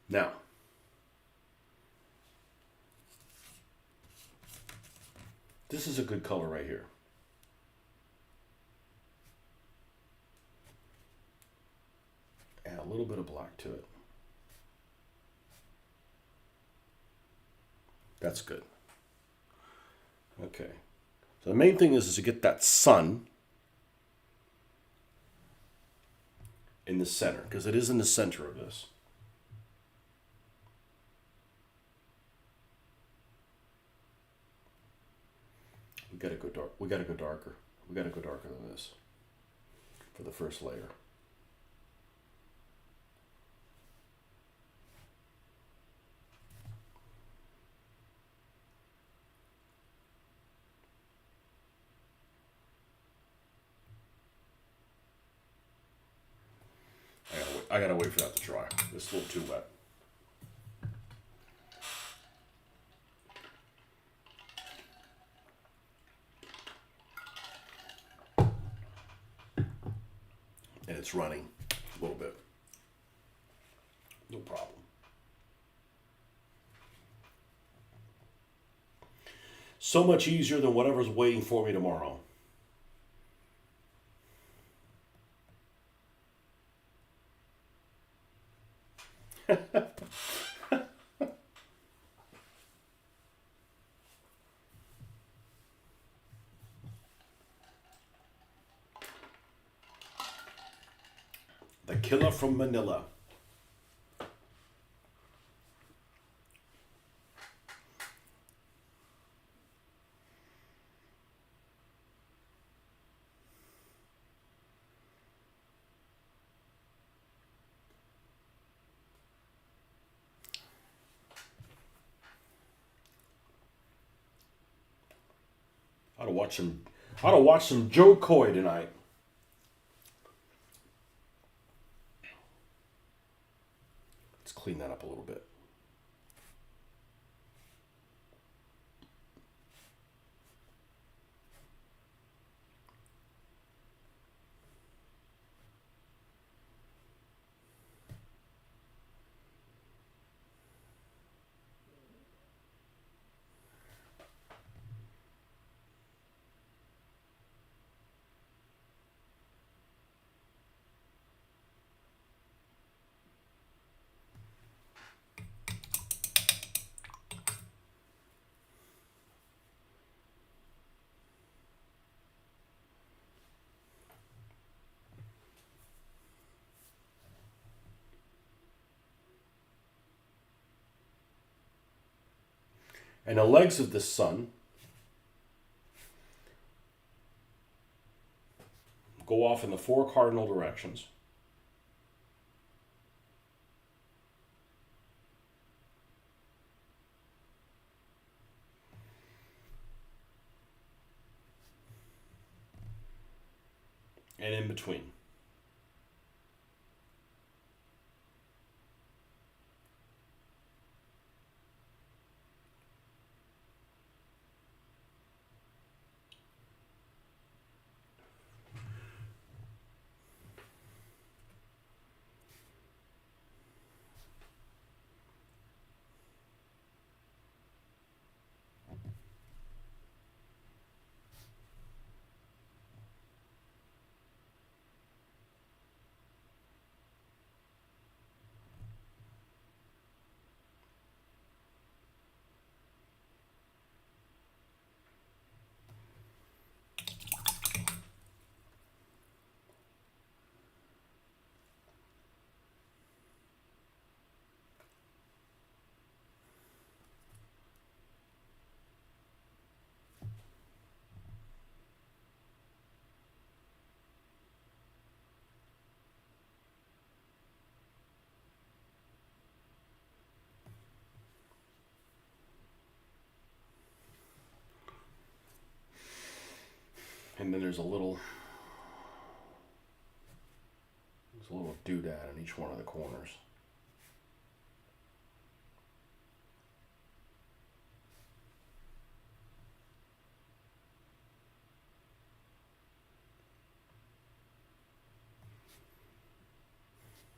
Now, this is a good color right here. Add a little bit of black to it. That's good. Okay. So the main thing is to get that sun in the center, because it is in the center of this. We gotta go dark. We gotta go darker. We gotta go darker than this for the first layer. I gotta wait for that to dry. It's a little too wet. And it's running a little bit. No problem. So much easier than whatever's waiting for me tomorrow. The killer from Manila. I ought to watch some Joe Coy tonight. Let's clean that up a little bit. And the legs of the sun go off in the 4 cardinal directions. And in between. And then there's a little doodad in each one of the corners.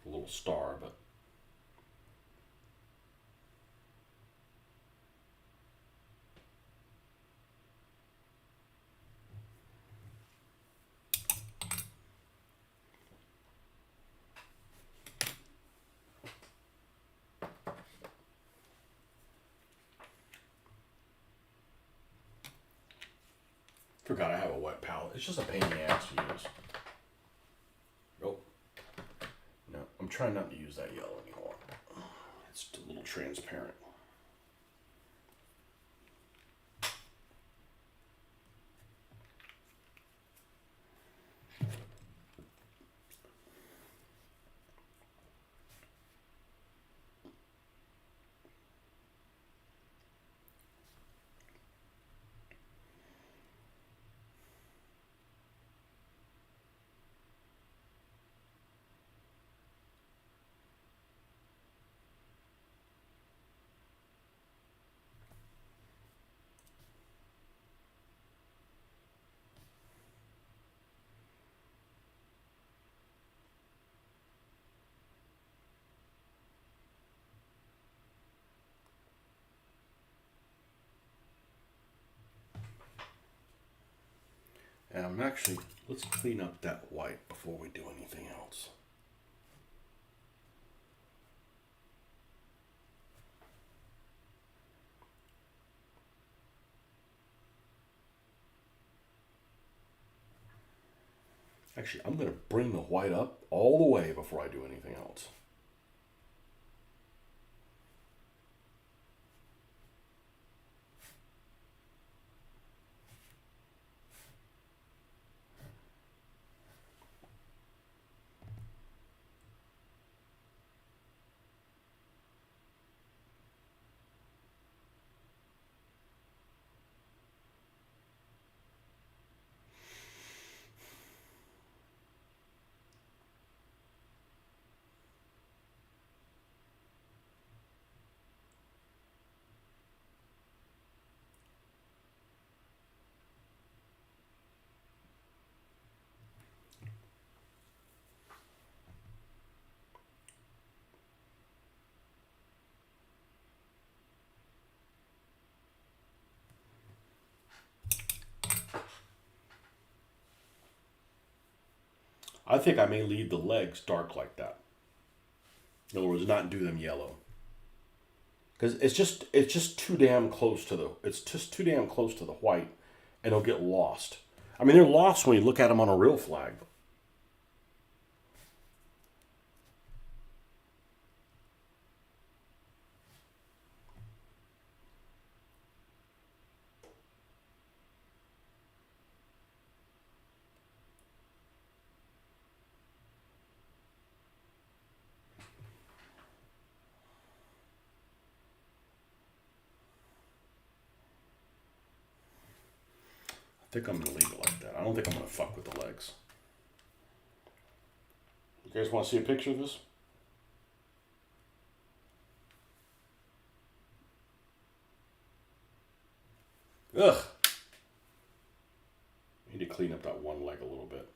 A little star, but forgot I have a wet palette. It's just a pain in the ass to use. Nope. No, I'm trying not to use that yellow anymore. It's a little transparent. And I'm actually, let's clean up that white before we do anything else. Actually, I'm going to bring the white up all the way before I do anything else. I think I may leave the legs dark like that. In other words, not do them yellow. Because it's just too damn close to the white, and they'll get lost. I mean, they're lost when you look at them on a real flag. I think I'm going to leave it like that. I don't think I'm going to fuck with the legs. You guys want to see a picture of this? Ugh. I need to clean up that one leg a little bit.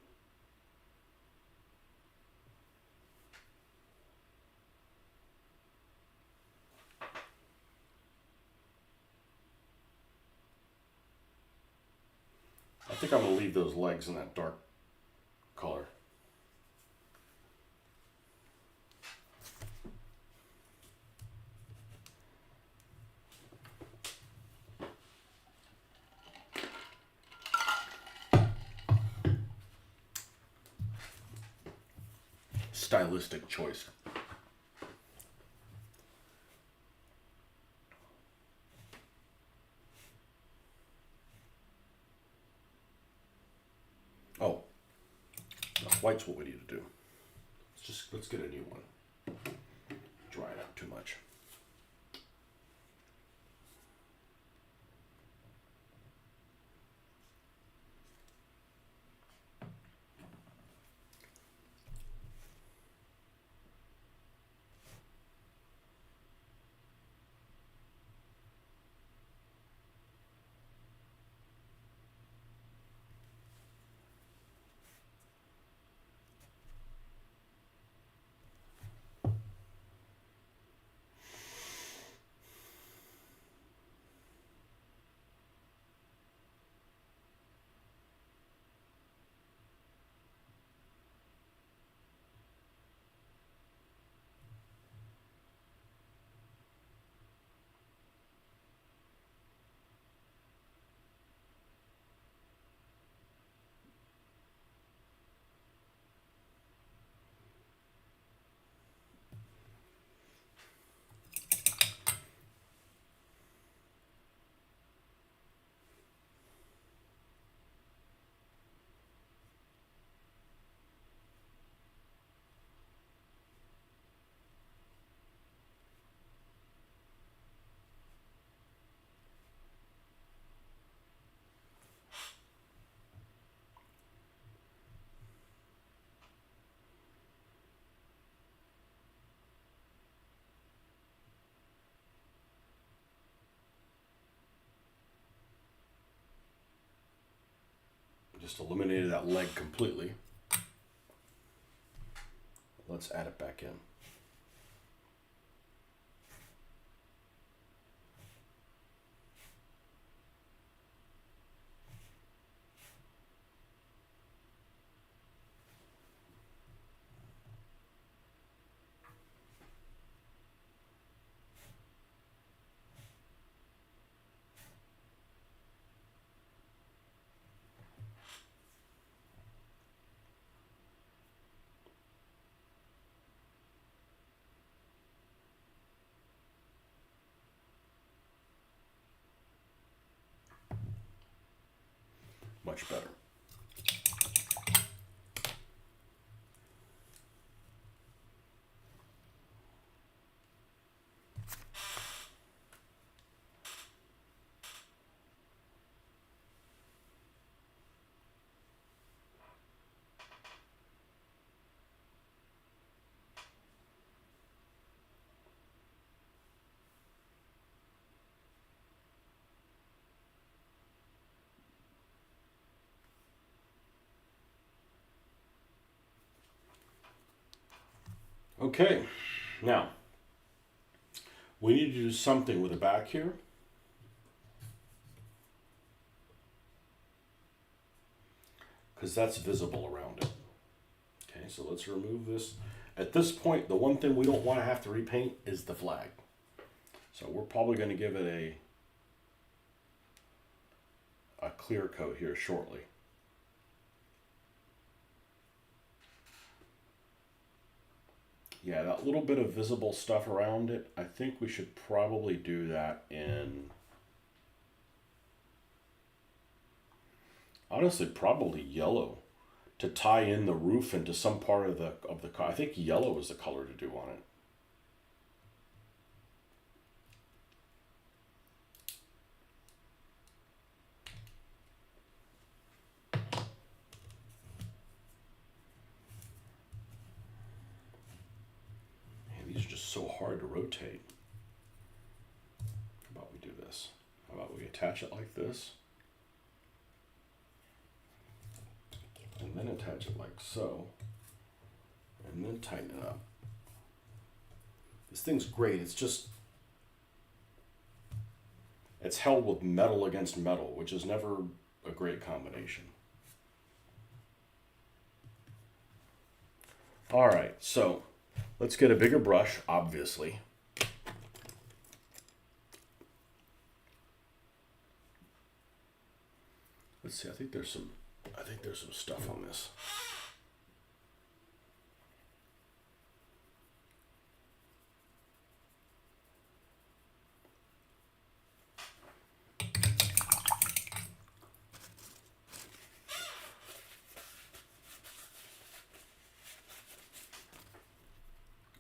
I think I'm going to leave those legs in that dark color. Stylistic choice. Oh, no, white's what we need to do. Let's get a new one. Drying out too much. Just eliminated that leg completely. Let's add it back in. Much better. Okay, now we need to do something with the back here. Because that's visible around it. Okay, so let's remove this. At this point, the one thing we don't want to have to repaint is the flag. So we're probably going to give it a clear coat here shortly. Yeah, that little bit of visible stuff around it, I think we should probably do that in, honestly, probably yellow to tie in the roof into some part of the car. I think yellow is the color to do on it. These are just so hard to rotate. How about we do this? How about we attach it like this? And then attach it like so. And then tighten it up. This thing's great. It's just, it's held with metal against metal, which is never a great combination. All right, so let's get a bigger brush, obviously. Let's see, I think there's some stuff on this.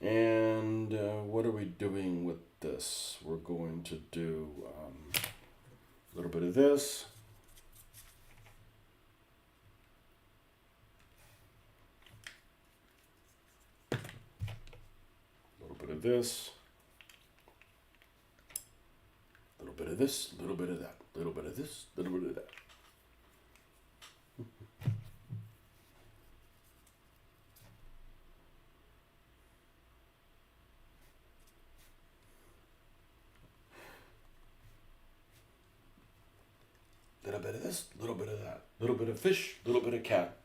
And what are we doing with this? We're going to do a little bit of this. A little bit of this. A little bit of this, a little bit of that. A little bit of this, a little bit of that. Little bit of this, little bit of that, little bit of fish, little bit of cat.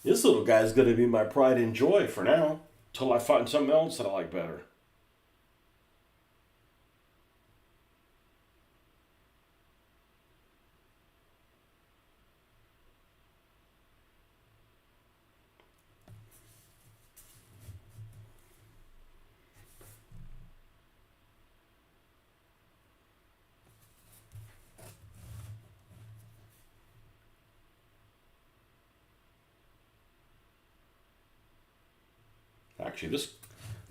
This little guy's going to be my pride and joy for now, till I find something else that I like better. actually.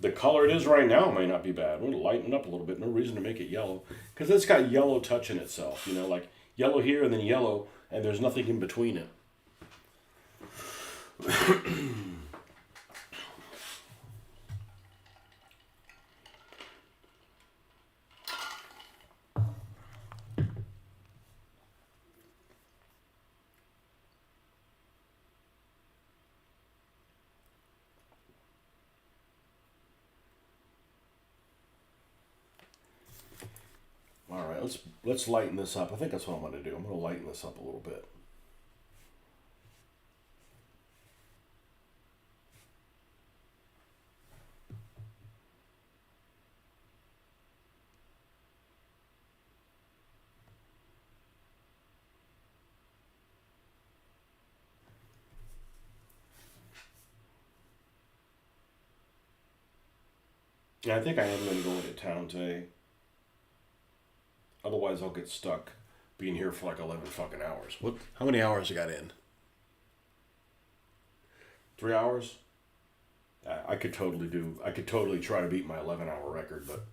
The color it is right now may not be bad. We're going to lighten it up a little bit. No reason to make it yellow. Because it's got yellow touch in itself. You know, like yellow here and then yellow, and there's nothing in between it. All right, let's lighten this up. I think that's what I'm going to do. I'm going to lighten this up a little bit. Yeah, I think I am going to go into town today. Otherwise, I'll get stuck being here for like 11 fucking hours. What? How many hours I got in? 3 hours? I could totally try to beat my 11-hour record, but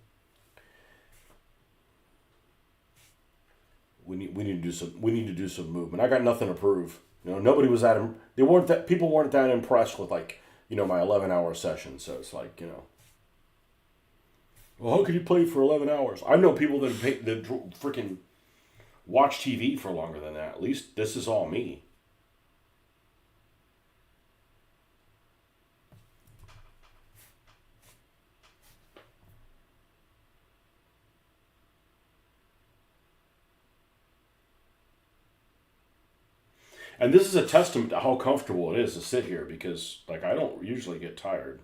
we need to do some movement. I got nothing to prove. You know, nobody was people weren't that impressed with like, you know, my 11-hour session. So it's like, you know, well, how could you play for 11 hours? I know people that freaking watch TV for longer than that. At least this is all me. And this is a testament to how comfortable it is to sit here because, like, I don't usually get tired.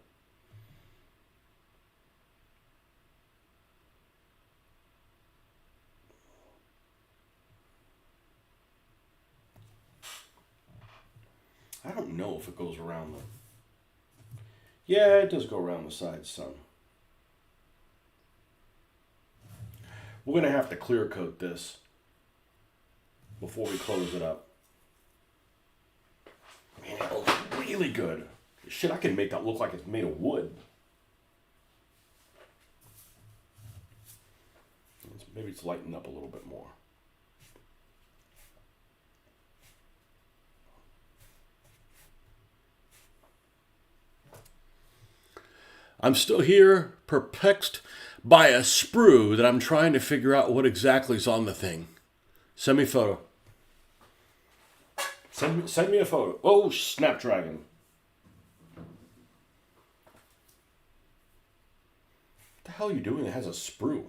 I don't know if it goes around the... Yeah, it does go around the sides some. We're going to have to clear coat this before we close it up. Man, it looks really good. Shit, I can make that look like it's made of wood. Maybe it's lightened up a little bit more. I'm still here, perplexed by a sprue that I'm trying to figure out what exactly is on the thing. Send me a photo. Send me a photo. Oh, Snapdragon. What the hell are you doing that has a sprue?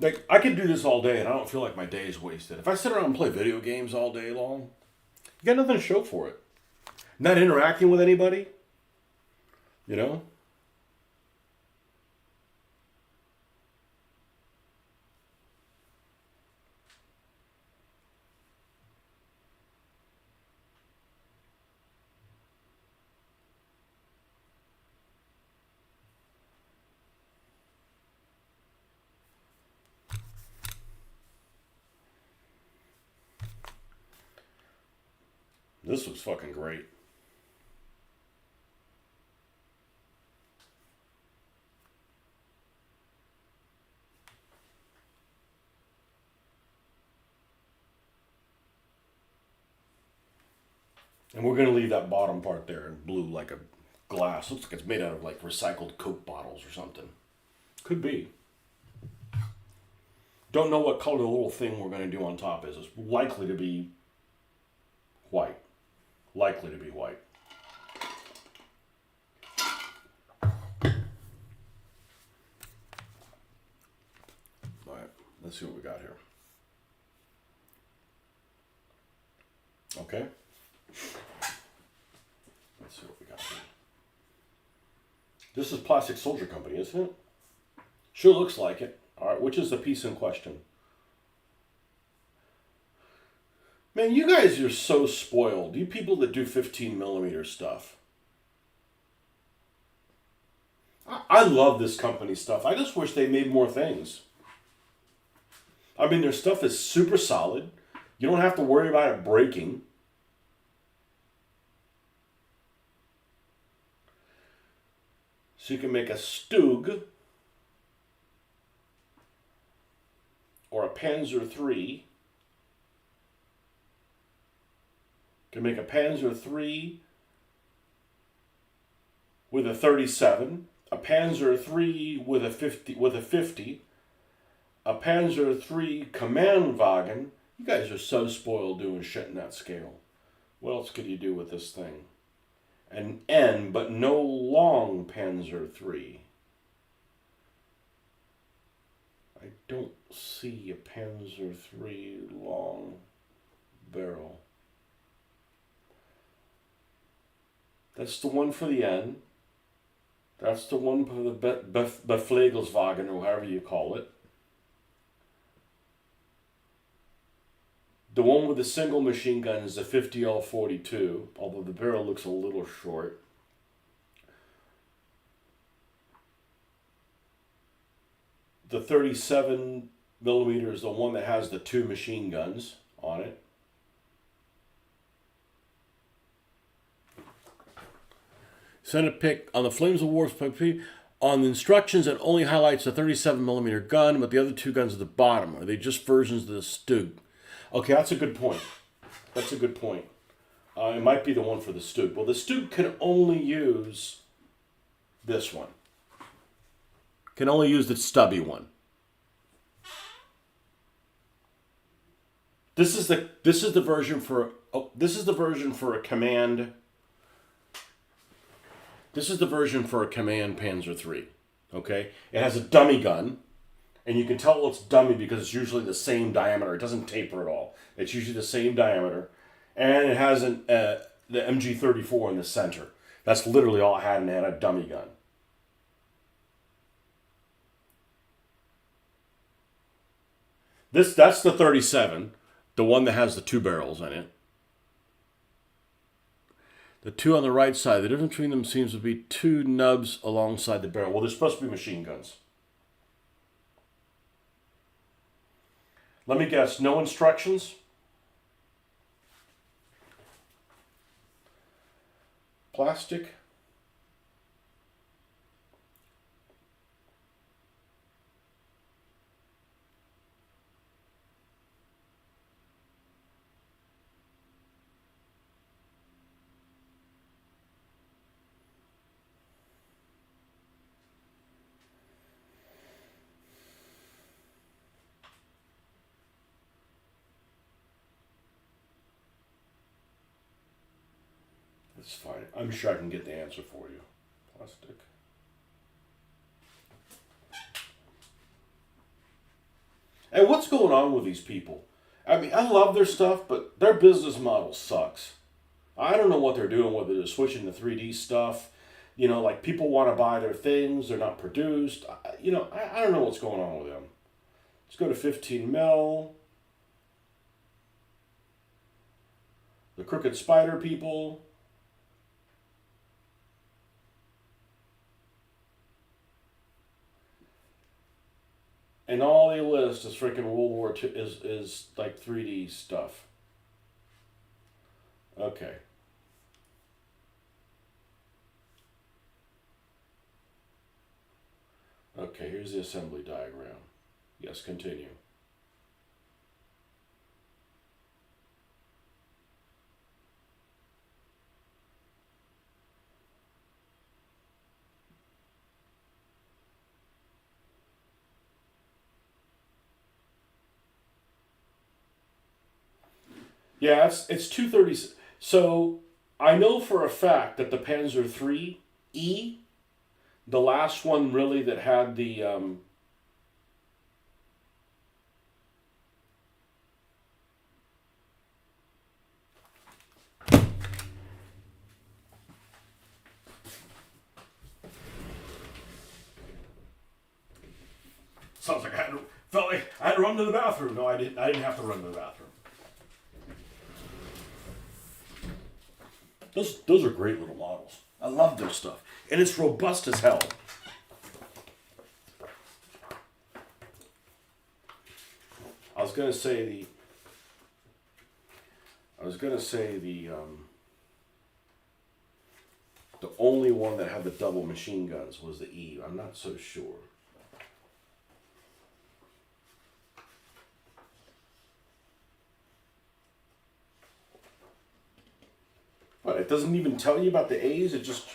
Like, I could do this all day and I don't feel like my day is wasted. If I sit around and play video games all day long, you got nothing to show for it. Not interacting with anybody, you know? This looks fucking great. And we're going to leave that bottom part there in blue like a glass. Looks like it's made out of like recycled Coke bottles or something. Could be. Don't know what color the little thing we're going to do on top is. It's likely to be white. Likely to be white. Alright, let's see what we got here. Okay. Let's see what we got here. This is Plastic Soldier Company, isn't it? Sure looks like it. All right, which is the piece in question? Man, you guys are so spoiled. You people that do 15 millimeter stuff. I love this company stuff. I just wish they made more things. I mean, their stuff is super solid. You don't have to worry about it breaking. So you can make a Stug or a Panzer III. You can make a Panzer III with a 37, a Panzer III with a 50, a Panzer III Commandwagen. You guys are so spoiled doing shit in that scale. What else could you do with this thing? An N, but no long Panzer III. I don't see a Panzer III long barrel. That's the one for the N. That's the one for the Beflegelswagen, or however you call it. The one with the single machine gun is the 50L42, although the barrel looks a little short. The 37 millimeter is the one that has the 2 machine guns on it. Send a pic on the Flames of War on the instructions. It only highlights the 37 millimeter gun, but the other 2 guns at the bottom. Are they just versions of the Stug? Okay, that's a good point. That's a good point. It might be the one for the Stug. Well, the Stug can only use this one. Can only use the stubby one. This is the version for a command. This is the version for a Command Panzer III. Okay, it has a dummy gun. And you can tell it's dummy because it's usually the same diameter. It doesn't taper at all. It's usually the same diameter. And it has the MG34 in the center. That's literally all it had, and it had a dummy gun. That's the 37, the one that has the 2 barrels in it. The 2 on the right side, the difference between them seems to be 2 nubs alongside the barrel. Well, they're supposed to be machine guns. Let me guess, no instructions? Plastic? It's fine. I'm sure I can get the answer for you. Plastic. And what's going on with these people? I mean, I love their stuff, but their business model sucks. I don't know what they're doing with it. They're switching to 3D stuff. You know, like people want to buy their things. They're not produced. I don't know what's going on with them. Let's go to 15 mil. The Crooked Spider people. And all they list is freaking World War II is like 3D stuff. Okay. Okay, here's the assembly diagram. Yes, continue. Yeah, it's 230. So I know for a fact that the Panzer III E, the last one really that had the Sounds like felt like I had to run to the bathroom. No, I didn't. I didn't have to run to the bathroom. Those are great little models. I love this stuff, and it's robust as hell. I was gonna say the only one that had the double machine guns was the E. I'm not so sure. But it doesn't even tell you about the A's. It just...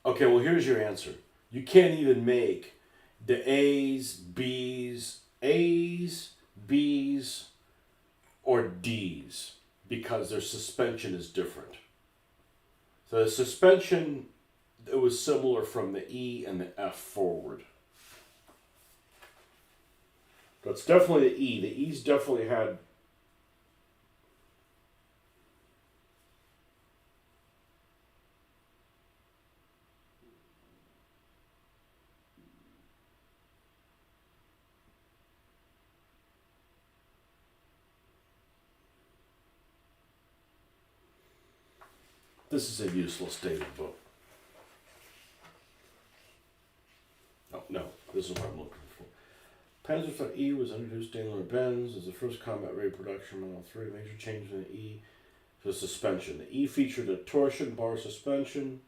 Okay, well, here's your answer. You can't even make the A's, B's, or D's because their suspension is different. So the suspension, it was similar from the E and the F forward. But it's definitely the E. The E's definitely had... This is a useless dated book. Oh, no, this is what I'm looking for. Panzer E was introduced Daimler-Benz as the first combat-ready production Model 3. Major change in the E to suspension. The E featured a torsion bar suspension.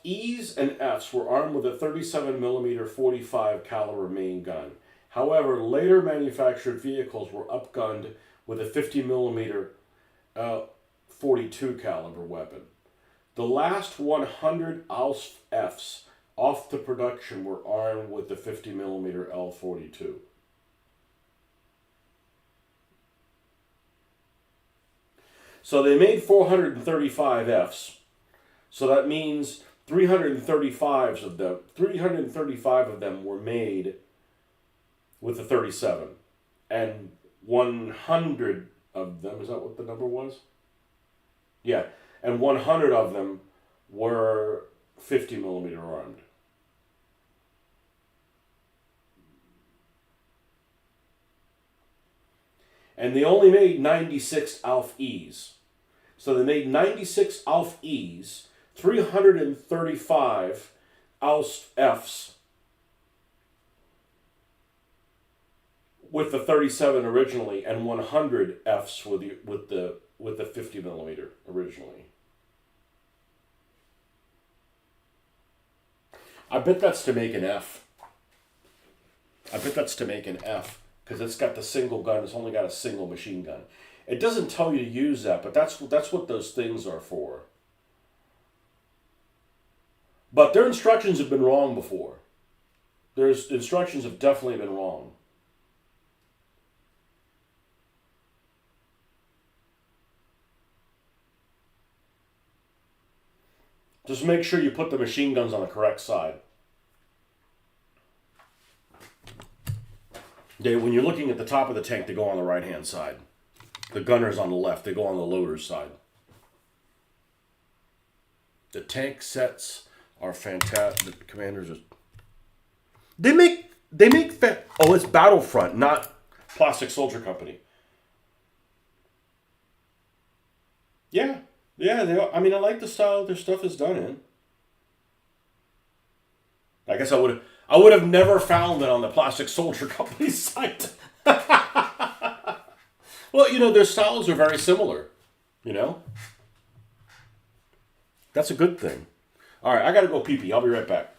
E's and F's were armed with a 37mm 45 caliber main gun. However, later manufactured vehicles were upgunned with a 50mm 42 caliber weapon. The last 100 Ausf F's off the production were armed with the 50mm L42. So they made 435 F's. So that means 335 of them were made with the 37, and 100 of them, is that what the number was? Yeah, and 100 of them were 50mm armed. And they only made 96 Alf E's. So they made 96 Alf E's, 335 Alf F's with the 37 originally, and 100 F's with the 50mm originally. I bet that's to make an F. I bet that's to make an F because it's got the single gun. It's only got a single machine gun. It doesn't tell you to use that, but that's what those things are for. But their instructions have been wrong before. Their instructions have definitely been wrong. Just make sure you put the machine guns on the correct side. When you're looking at the top of the tank, they go on the right-hand side. The gunner's on the left. They go on the loader's side. The tank sets are fantastic. The commanders are... They make oh, it's Battlefront, not Plastic Soldier Company. Yeah. Yeah, I mean, I like the style their stuff is done in. I guess I would have never found it on the Plastic Soldier Company site. Well, their styles are very similar. That's a good thing. All right, I got to go pee-pee. I'll be right back.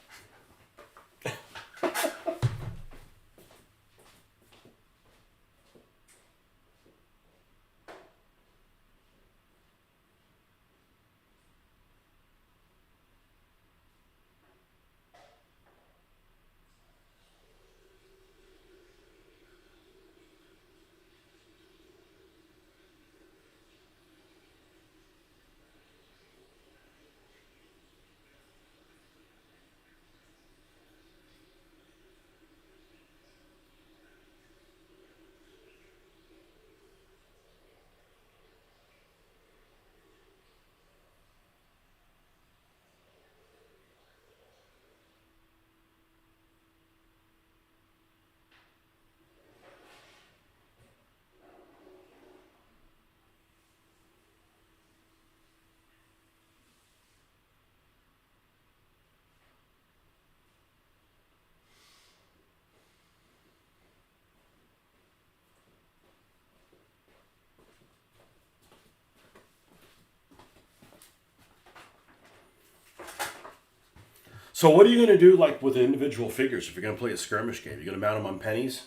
So what are you going to do like with the individual figures if you're going to play a skirmish game? You're going to mount them on pennies?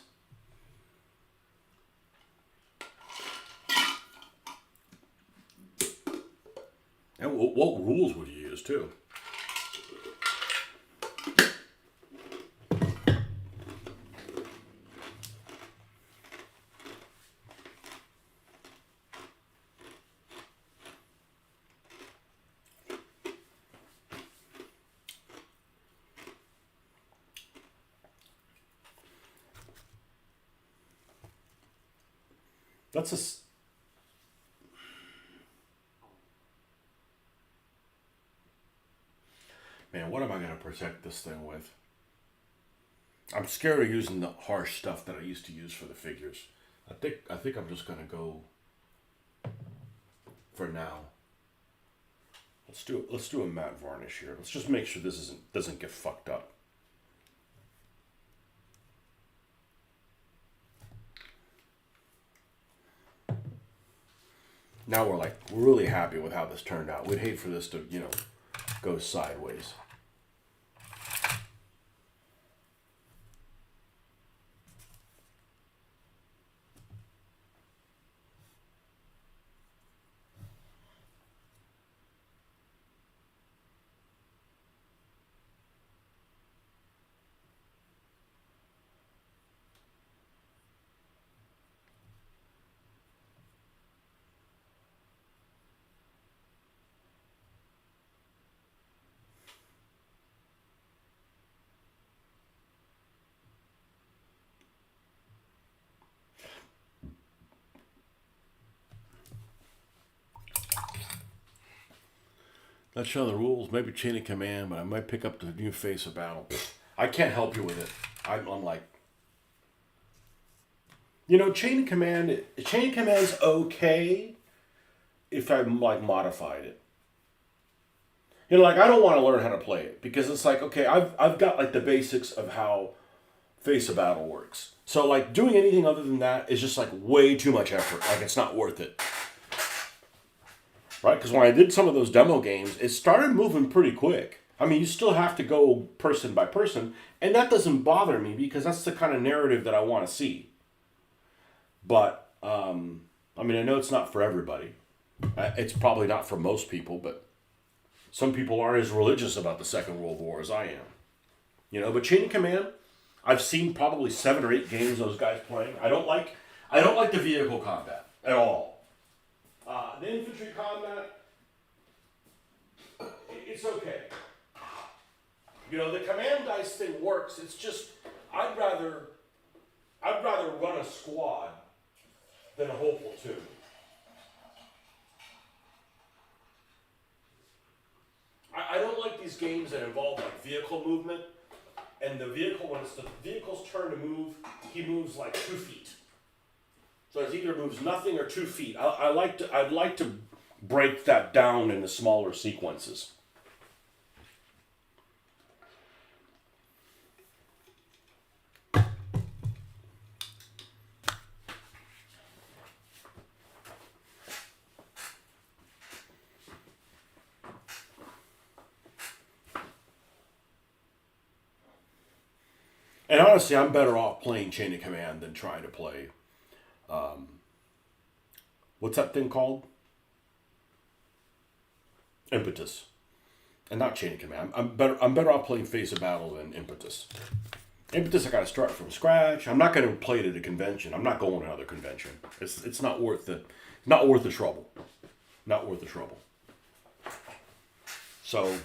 And what rules would you use too? That's a man. What am I going to protect this thing with? I'm scared of using the harsh stuff that I used to use for the figures. I think I'm just going to go for now. Let's do a matte varnish here. Let's just make sure this doesn't get fucked up. Now we're really happy with how this turned out. We'd hate for this to, go sideways. Let's show the rules. Maybe chain of command, but I might pick up the new face of battle. I can't help you with it. I'm like, chain of command. Chain of command's okay if I modified it. I don't want to learn how to play it because it's like, okay, I've got the basics of how face of battle works. So doing anything other than that is just way too much effort. It's not worth it. Right? Because when I did some of those demo games, it started moving pretty quick. I mean, you still have to go person by person, and that doesn't bother me because that's the kind of narrative that I want to see. But, I know it's not for everybody. It's probably not for most people, but some people aren't as religious about the Second World War as I am. But Chain of Command, I've seen probably 7 or 8 games those guys playing. I don't like the vehicle combat at all. The infantry combat, it's okay. The command dice thing works. It's just I'd rather run a squad than a whole platoon. I don't like these games that involve vehicle movement, and the vehicle when it's the vehicle's turn to move, he moves 2 feet. So it either moves nothing or 2 feet. I'd like to break that down into smaller sequences. And honestly, I'm better off playing Chain of Command than trying to play. What's that thing called? Impetus. And not Chain of Command. I'm better off playing Face of Battle than Impetus. Impetus I gotta start from scratch. I'm not gonna play it at a convention. I'm not going to another convention. It's not worth the trouble. Not worth the trouble. So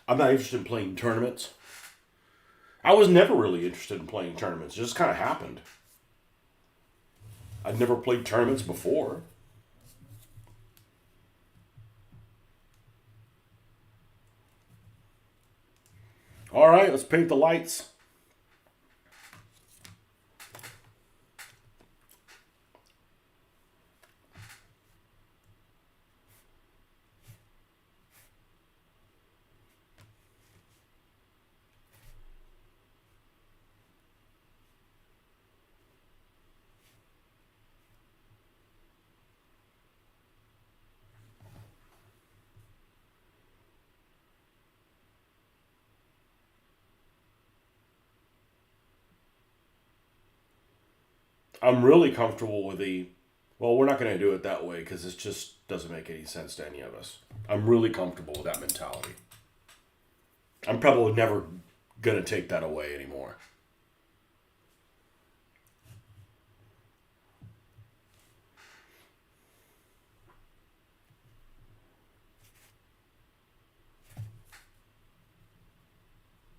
I'm not interested in playing tournaments. I was never really interested in playing tournaments. It just kind of happened. I'd never played tournaments before. All right, let's paint the lights. I'm really comfortable with the, well, we're not going to do it that way because it just doesn't make any sense to any of us. I'm really comfortable with that mentality. I'm probably never going to take that away anymore.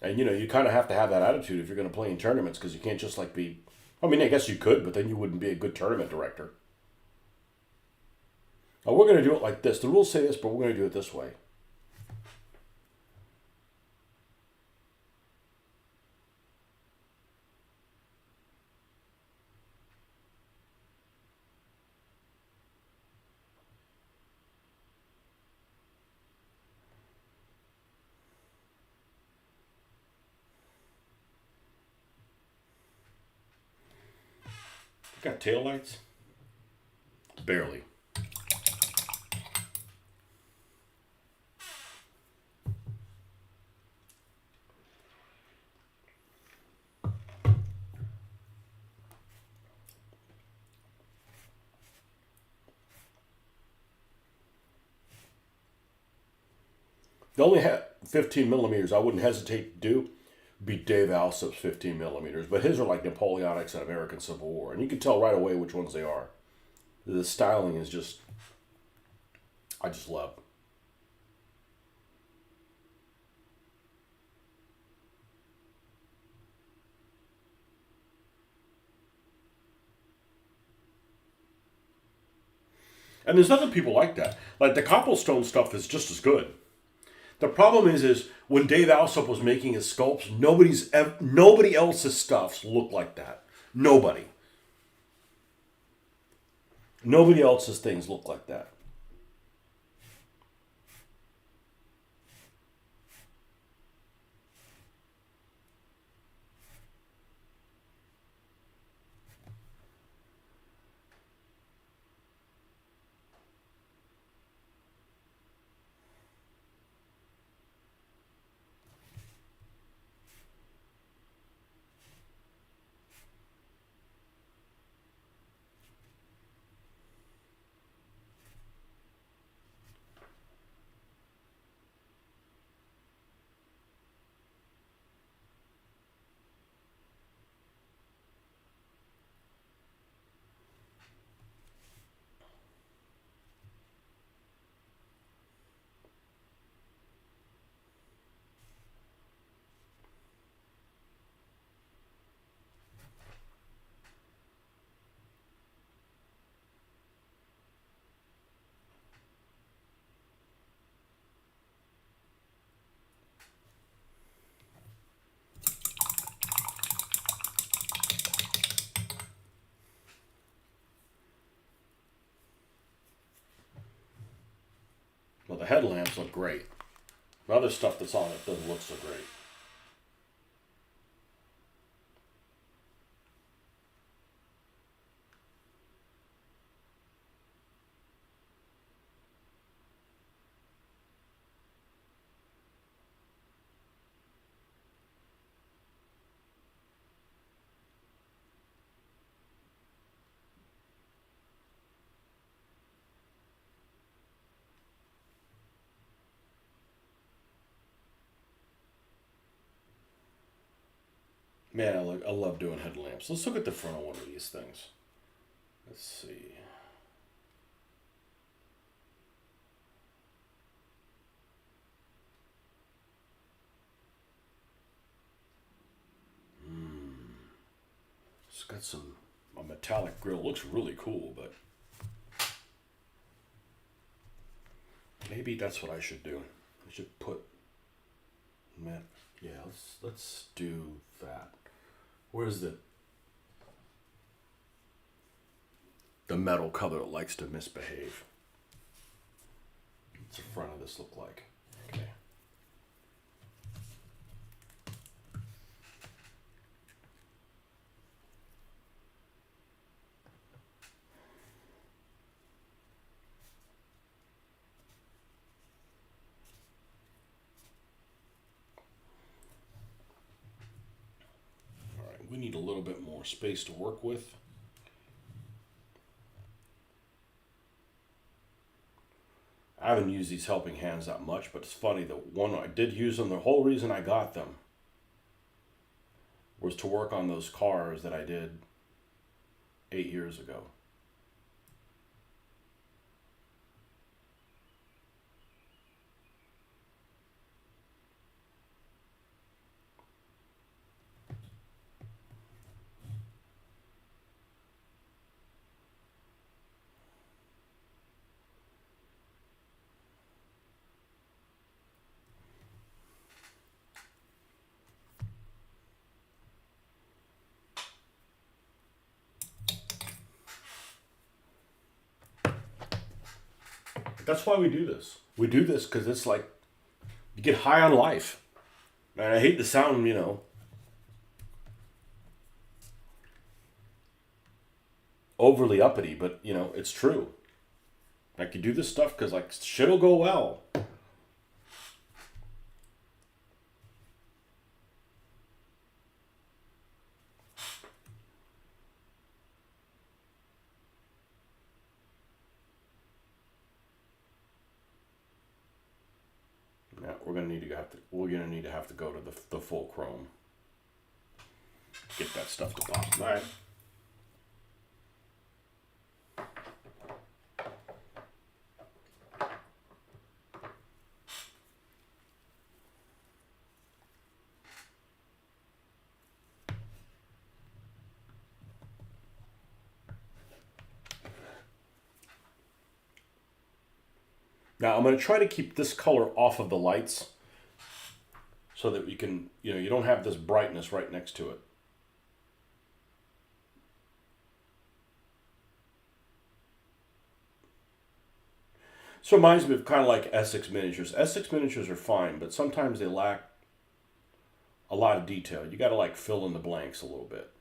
And you kind of have to have that attitude if you're going to play in tournaments because you can't just like be. I mean, I guess you could, but then you wouldn't be a good tournament director. Oh, we're going to do it like this. The rules say this, but we're going to do it this way. Got tail lights? Barely. The only 15 millimeters I wouldn't hesitate to do would be Dave Alsop's 15 millimeters, but his are like Napoleonics and American Civil War, and you can tell right away which ones they are. The styling is just, I just love. And there's other people like that. Like the cobblestone stuff is just as good. The problem is when Dave Alsop was making his sculpts, nobody else's stuffs look like that. Nobody. Nobody else's things look like that. Well, the headlamps look great. The other stuff that's on it doesn't look so great. Man, I love doing headlamps. Let's look at the front of one of these things. Let's see. It's got a metallic grill. It looks really cool, but maybe that's what I should do. I should put, man, yeah, let's do that. Where's the metal color that likes to misbehave? What's the front of this look like? Okay. All right, we need a little bit more space to work with. haven't used these helping hands that much, but it's funny that one I did use them. The whole reason I got them was to work on those cars that I did 8 years ago. That's why we do this. We do this because it's like you get high on life. And I hate to sound, overly uppity, but it's true. Like you do this stuff because like shit'll go well. Yeah, we're gonna need to have to go to the full chrome. Get that stuff to pop. All right. Now I'm going to try to keep this color off of the lights so that we can, you don't have this brightness right next to it. So it reminds me of kind of like Essex miniatures. Essex miniatures are fine, but sometimes they lack a lot of detail. You got to like fill in the blanks a little bit.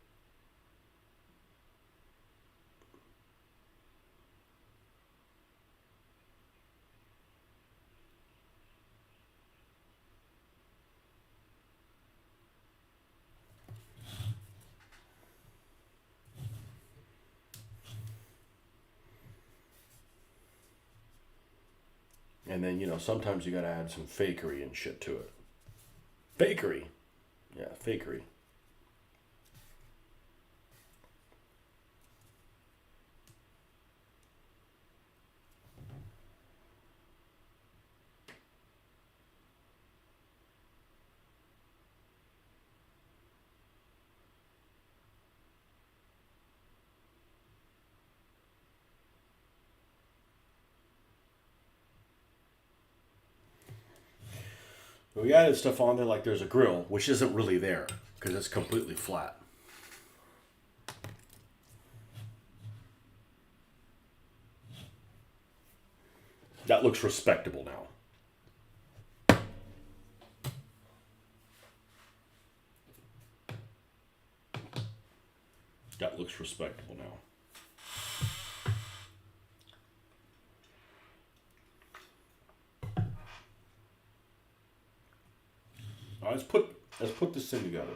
And then, sometimes you got to add some fakery and shit to it. Fakery. Yeah, fakery. We added stuff on there like there's a grill, which isn't really there because it's completely flat. That looks respectable now. That looks respectable now. All right, let's put this thing together.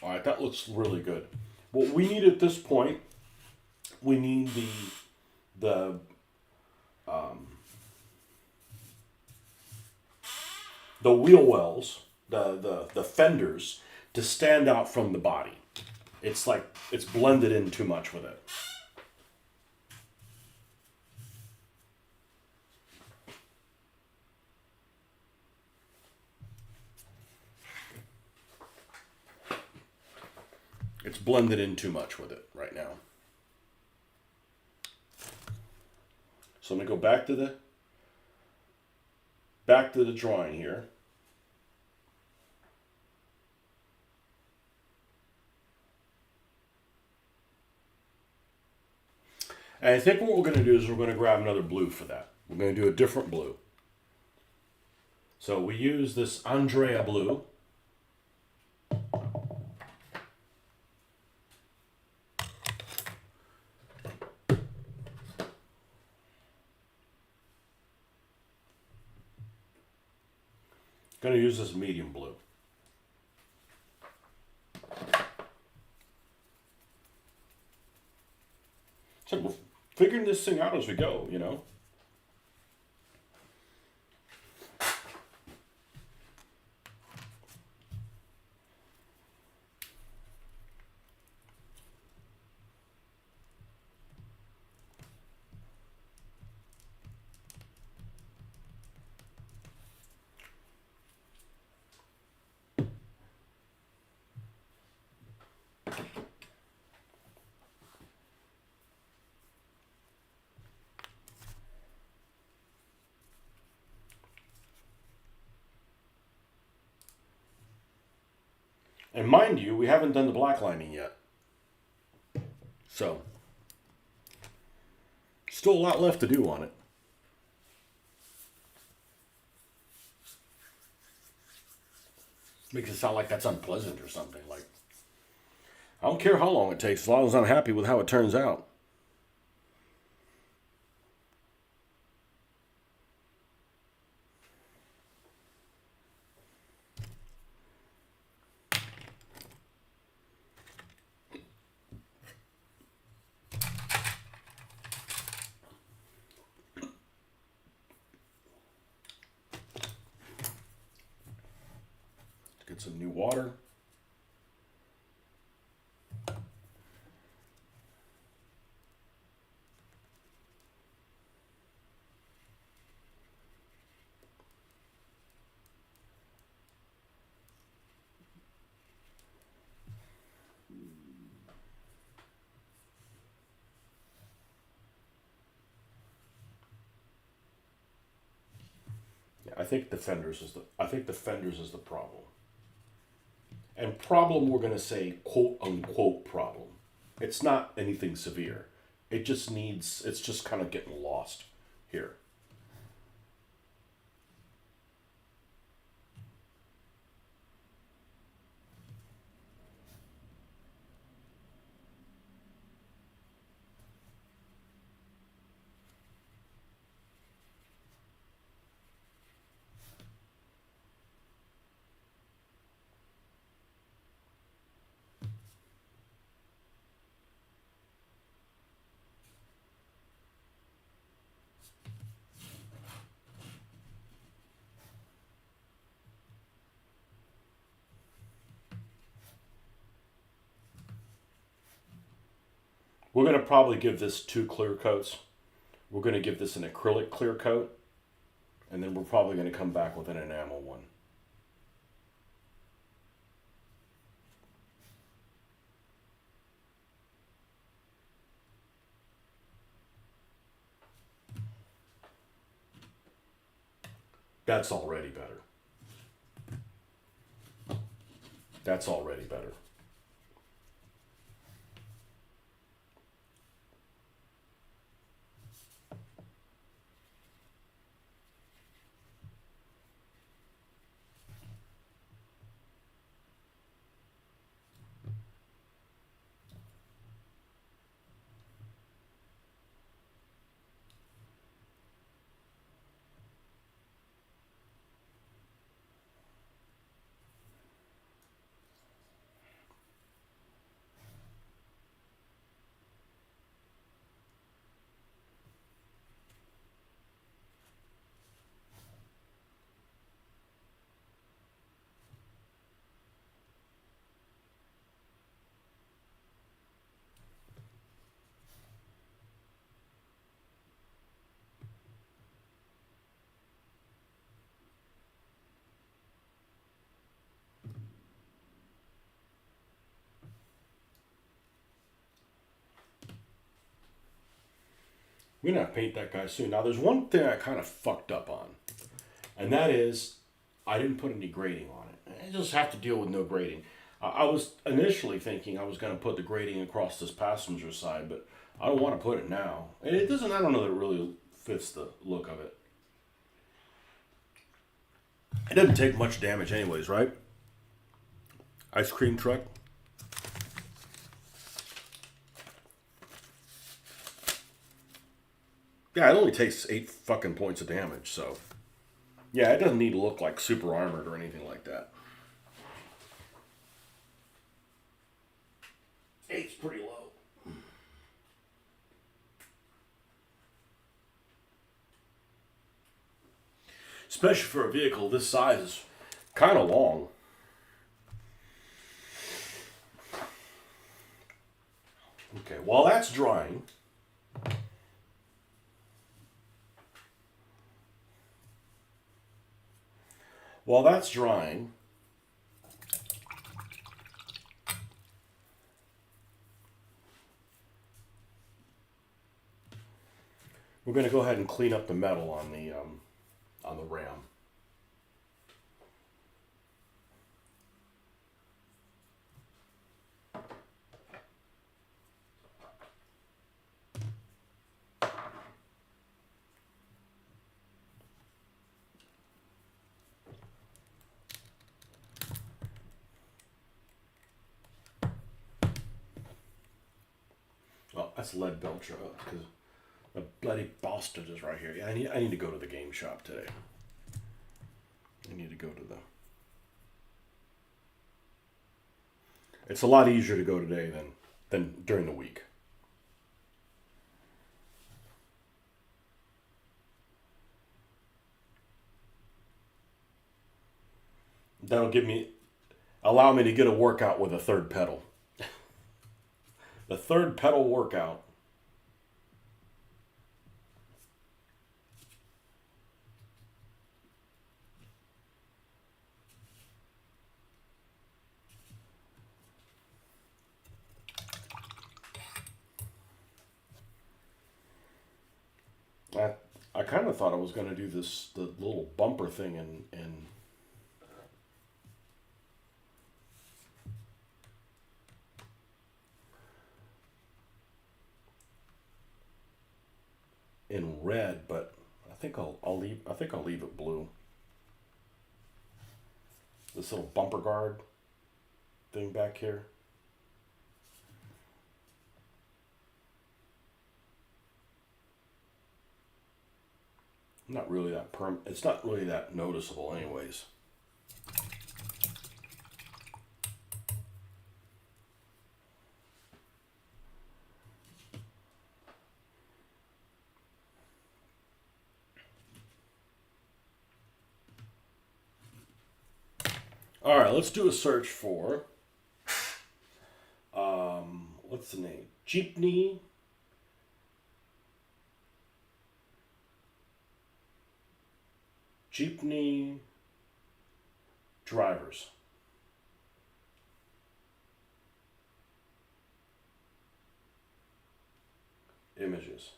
All right, that looks really good. What we need at this point, we need the wheel wells, the fenders, to stand out from the body. It's like it's blended in too much with it. It's blended in too much with it right now. So I'm gonna go back to the drawing here. And I think what we're going to do is we're going to grab another blue for that. We're going to do a different blue. So we use this Andrea blue. Gonna use this medium blue. So we're figuring this thing out as we go, you know. And mind you, we haven't done the black lining yet. So, still a lot left to do on it. Makes it sound like that's unpleasant or something. Like, I don't care how long it takes, as long as I'm happy with how it turns out. Get some new water. Yeah, I think the fenders is the problem. And problem, we're going to say quote unquote problem. It's not anything severe. It's just kind of getting lost here. We're going to probably give this 2 clear coats. We're going to give this an acrylic clear coat. And then we're probably going to come back with an enamel one. That's already better. That's already better. We're going to paint that guy soon. Now, there's one thing I kind of fucked up on. And that is, I didn't put any grading on it. I just have to deal with no grading. I was initially thinking I was going to put the grading across this passenger side, but I don't want to put it now. And it doesn't, I don't know that it really fits the look of it. It doesn't take much damage anyways, right? Ice cream truck. Yeah, it only takes 8 fucking points of damage, so. Yeah, it doesn't need to look like super armored or anything like that. 8's pretty low. Especially for a vehicle this size, is kind of long. Okay, while that's drying, while that's drying, we're going to go ahead and clean up the metal on the ram. Well, that's lead belcher because the bloody bastard is right here. Yeah, I need to go to the game shop today. I need to go to the. It's a lot easier to go today than during the week. That'll allow me to get a workout with a third pedal. The third pedal workout. I kind of thought I was going to do the little bumper thing in red, but I think I'll leave it blue. This little bumper guard thing back here. Not really that it's not really that noticeable anyways. All right, let's do a search for what's the name? Jeepney. Jeepney drivers. Images.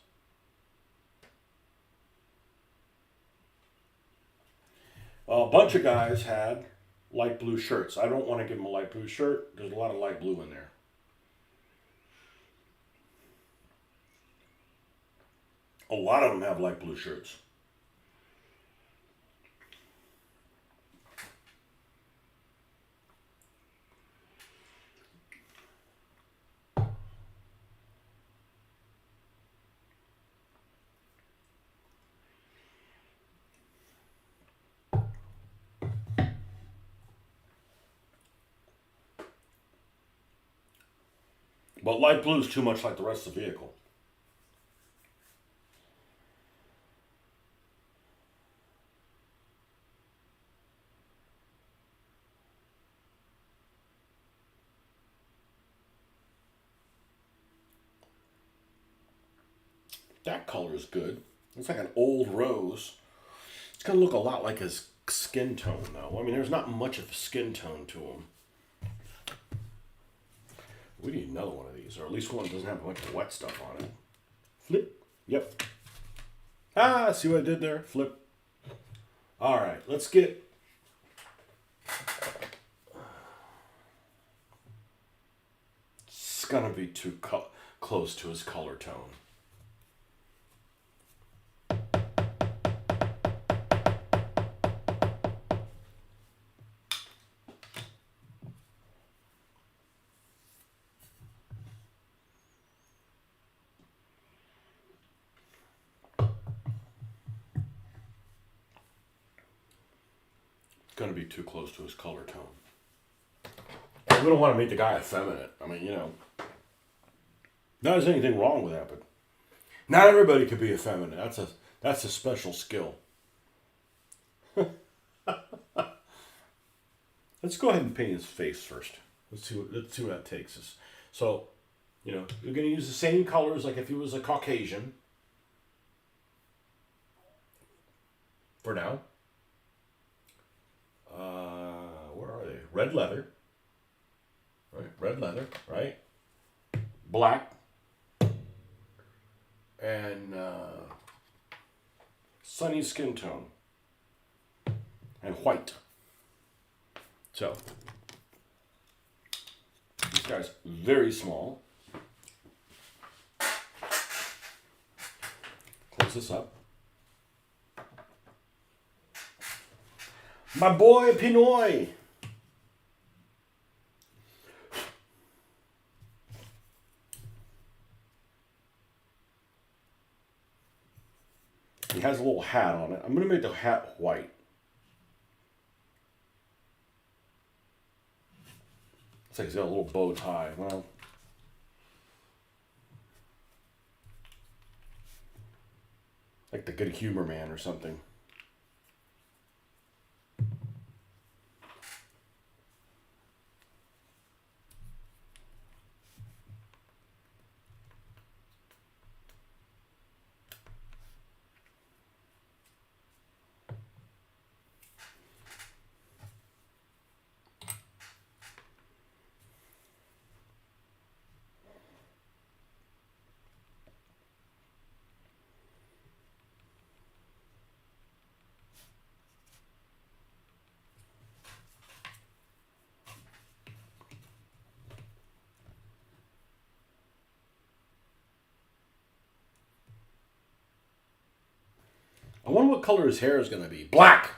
A bunch of guys had light blue shirts. I don't want to give them a light blue shirt. There's a lot of light blue in there. A lot of them have light blue shirts. But light blue is too much like the rest of the vehicle. That color is good. It's like an old rose. It's going to look a lot like his skin tone, though. I mean, there's not much of a skin tone to him. We need another one of these, or at least one that doesn't have a bunch of wet stuff on it. Flip. Yep. Ah, see what I did there? Flip. All right, let's get... It's going to be too close to his color tone. going to be too close to his color tone. And we don't want to make the guy effeminate. I mean, not there's anything wrong with that, but not everybody can be effeminate. That's a special skill. Let's go ahead and paint his face first. Let's see what that takes us. So, you're going to use the same colors like if he was a Caucasian. For now. Where are they? Red leather. Right? Red leather, right? Black. And sunny skin tone. And white. So, this guy's very small. Close this up. My boy Pinoy. He has a little hat on it. I'm going to make the hat white. It's like he's got a little bow tie. Well, like the Good Humor Man or something. I wonder what color his hair is going to be. Black!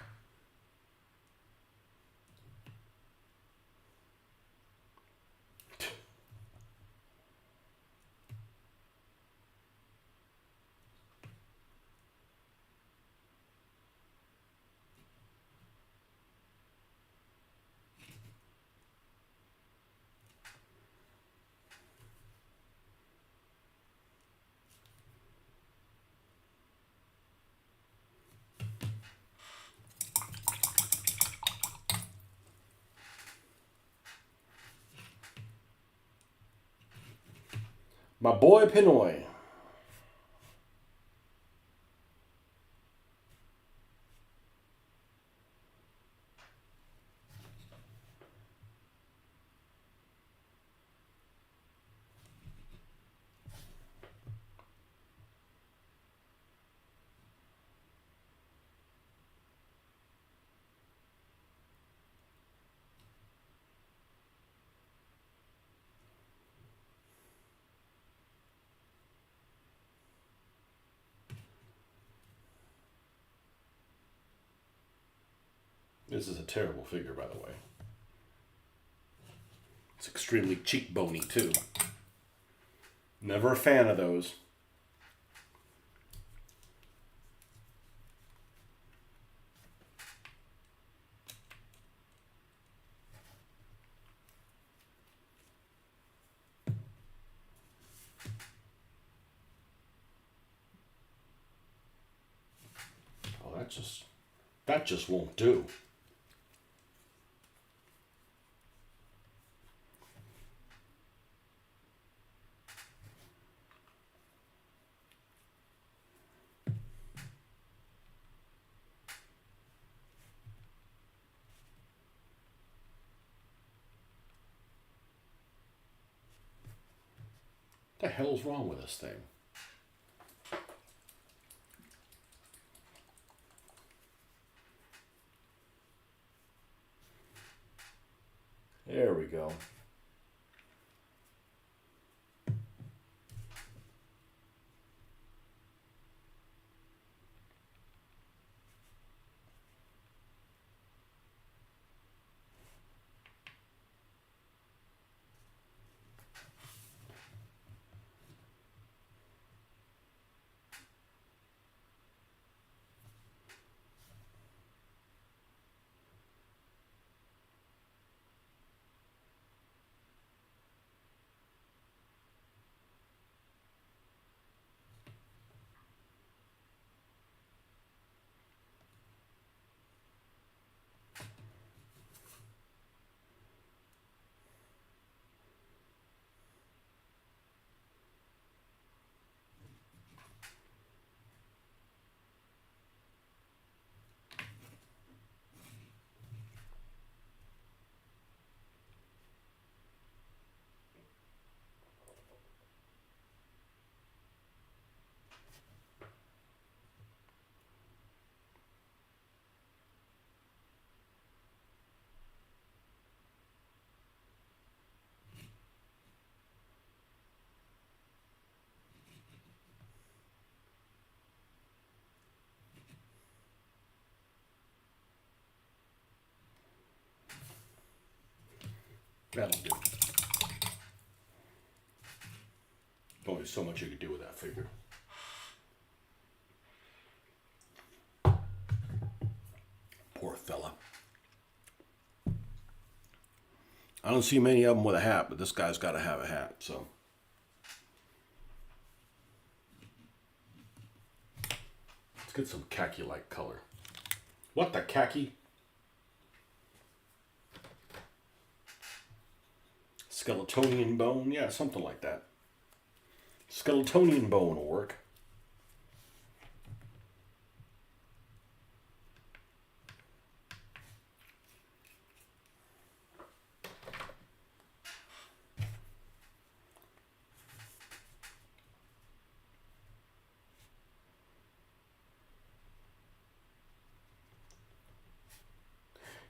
My boy Pinoy. This is a terrible figure, by the way. It's extremely cheekbony, too. Never a fan of those. Oh, that just won't do. What the hell's wrong with this thing? There we go. That'll do. Only so much you could do with that figure. Poor fella. I don't see many of them with a hat, but this guy's got to have a hat, so. Let's get some khaki-like color. What the khaki? Skeletonian bone? Yeah, something like that. Skeletonian bone will work.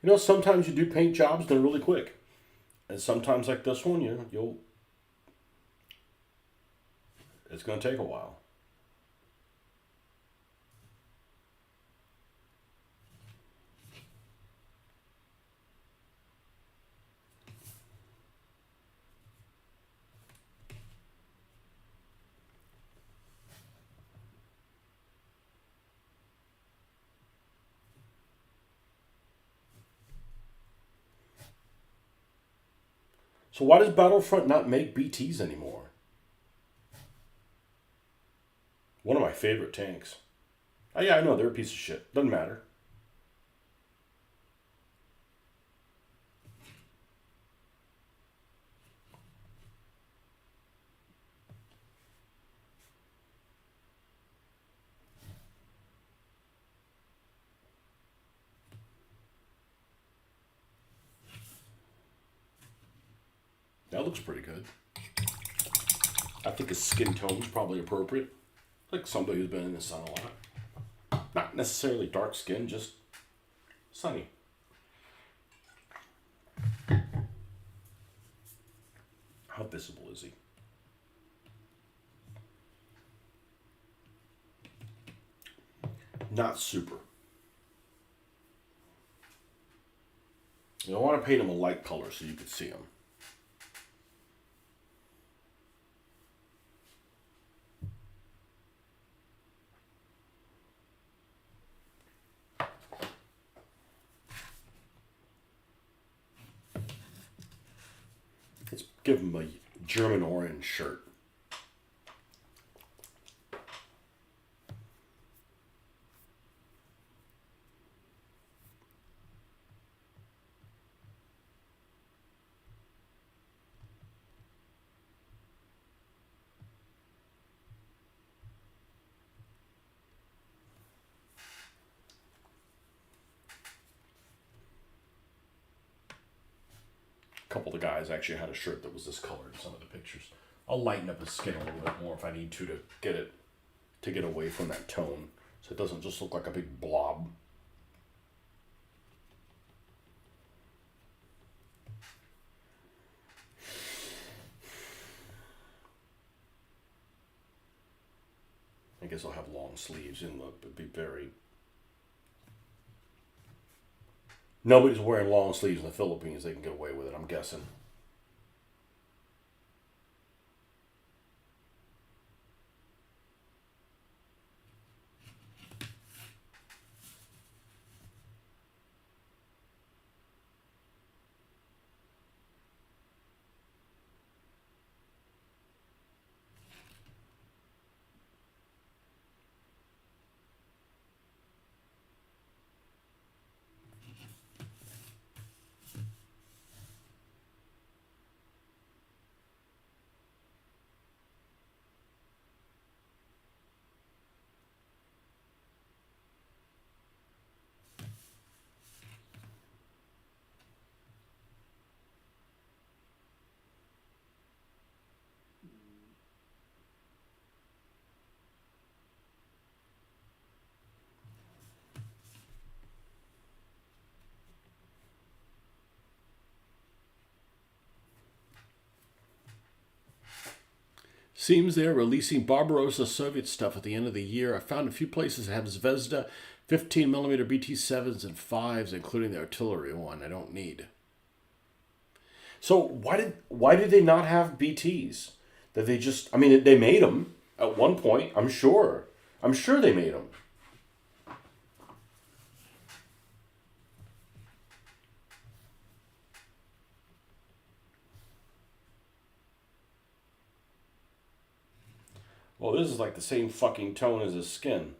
You know, sometimes you do paint jobs, they're really quick. And sometimes like this one, it's going to take a while. So why does Battlefront not make BTs anymore? One of my favorite tanks. Oh yeah, I know, they're a piece of shit. Doesn't matter. That looks pretty good. I think his skin tone's probably appropriate. Like somebody who's been in the sun a lot. Not necessarily dark skin, just sunny. How visible is he? Not super. You don't want to paint him a light color so you can see him. Let's give him a German orange shirt. A couple of the guys actually had a shirt that was this color in some of the pictures. I'll lighten up his skin a little bit more if I need to get away from that tone, so it doesn't just look like a big blob. I guess I'll have long sleeves and it'd be very. Nobody's wearing long sleeves in the Philippines. They can get away with it, I'm guessing. Seems they're releasing Barbarossa Soviet stuff at the end of the year. I found a few places that have Zvezda 15mm BT7s and 5s, including the artillery one I don't need. So why did they not have BTs? That they just, I mean, they made them at one point. I'm sure. I'm sure they made them. Well, this is like the same fucking tone as his skin.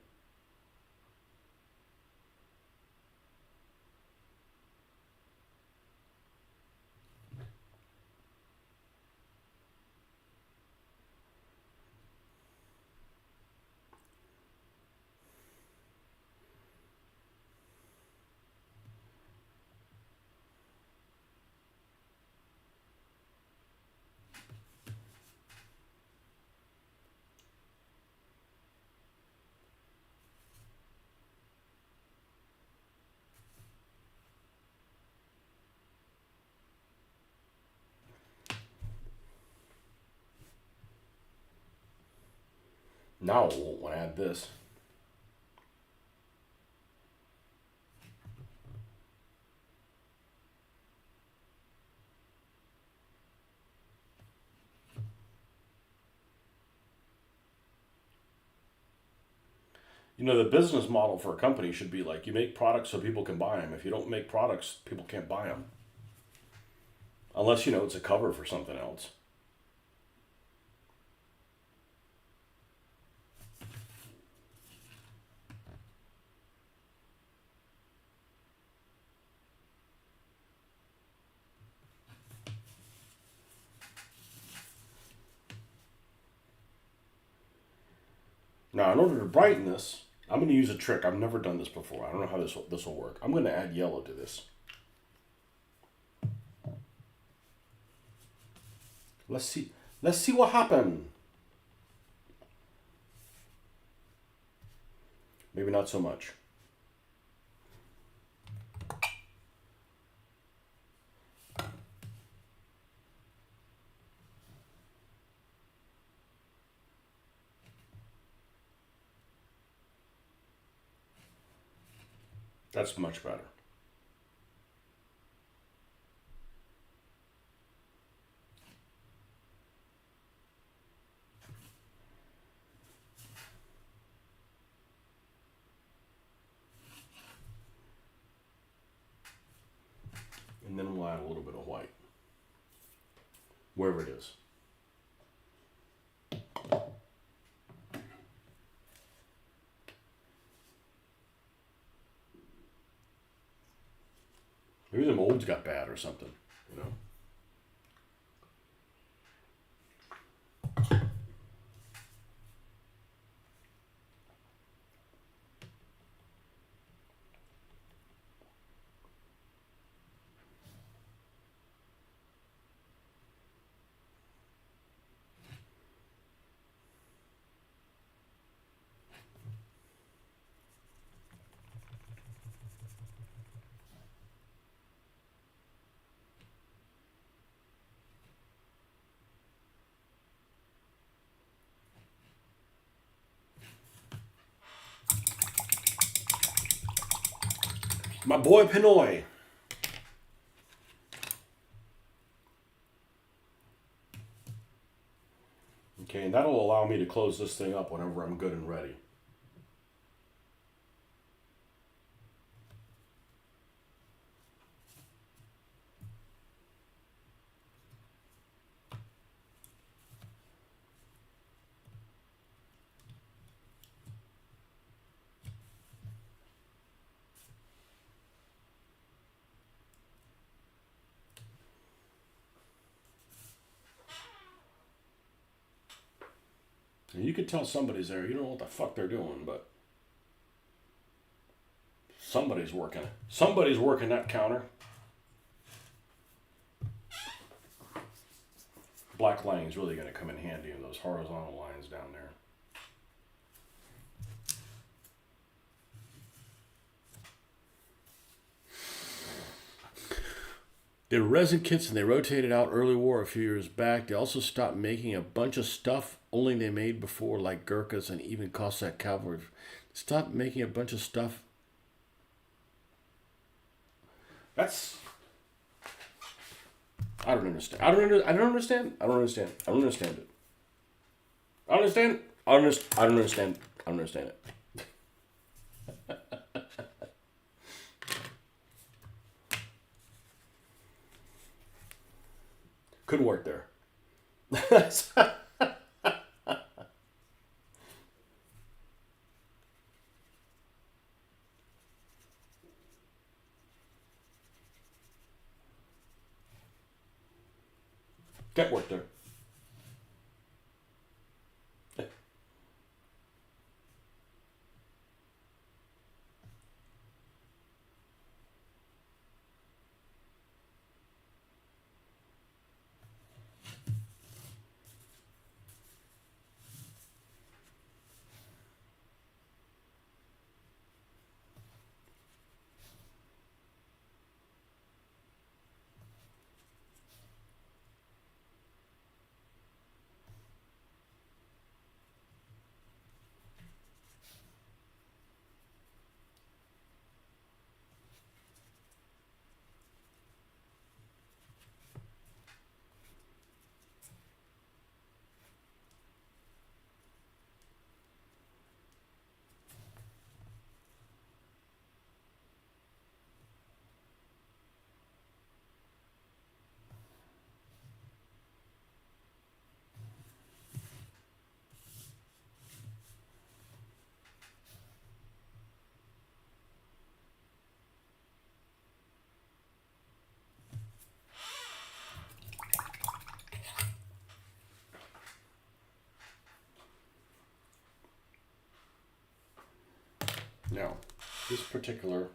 Now I won't want to add this. You know, the business model for a company should be like, you make products so people can buy them. If you don't make products, people can't buy them. Unless, it's a cover for something else. Now, in order to brighten this, I'm going to use a trick. I've never done this before. I don't know how this will work. I'm going to add yellow to this. Let's see. Let's see what happened. Maybe not so much. That's much better. And then we'll add a little bit of white. Wherever it is. Maybe the mold's got bad or something, My boy Pinoy. Okay, and that'll allow me to close this thing up whenever I'm good and ready. And you could tell somebody's there. You don't know what the fuck they're doing, but somebody's working. Somebody's working that counter. Black lining's really going to come in handy in those horizontal lines down there. They were resin kits and they rotated out early war a few years back. They also stopped making a bunch of stuff only they made before, like Gurkhas and even Cossack cavalry. Stopped making a bunch of stuff. That's I don't understand. I don't understand. I don't understand. I don't understand. I don't understand it. I don't understand. I don't understand. I don't understand. I don't understand it. Couldn't work there. Can't work there. Now, this particular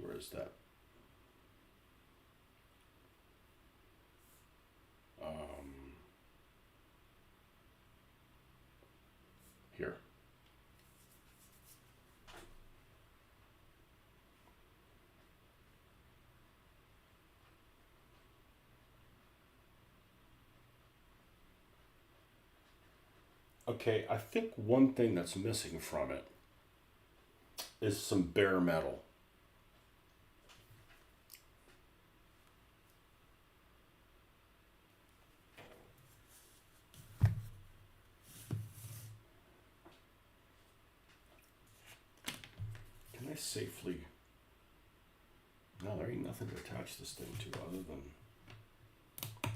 where is that? Here. Okay, I think one thing that's missing from it is some bare metal. Can I safely... No, there ain't nothing to attach this thing to other than...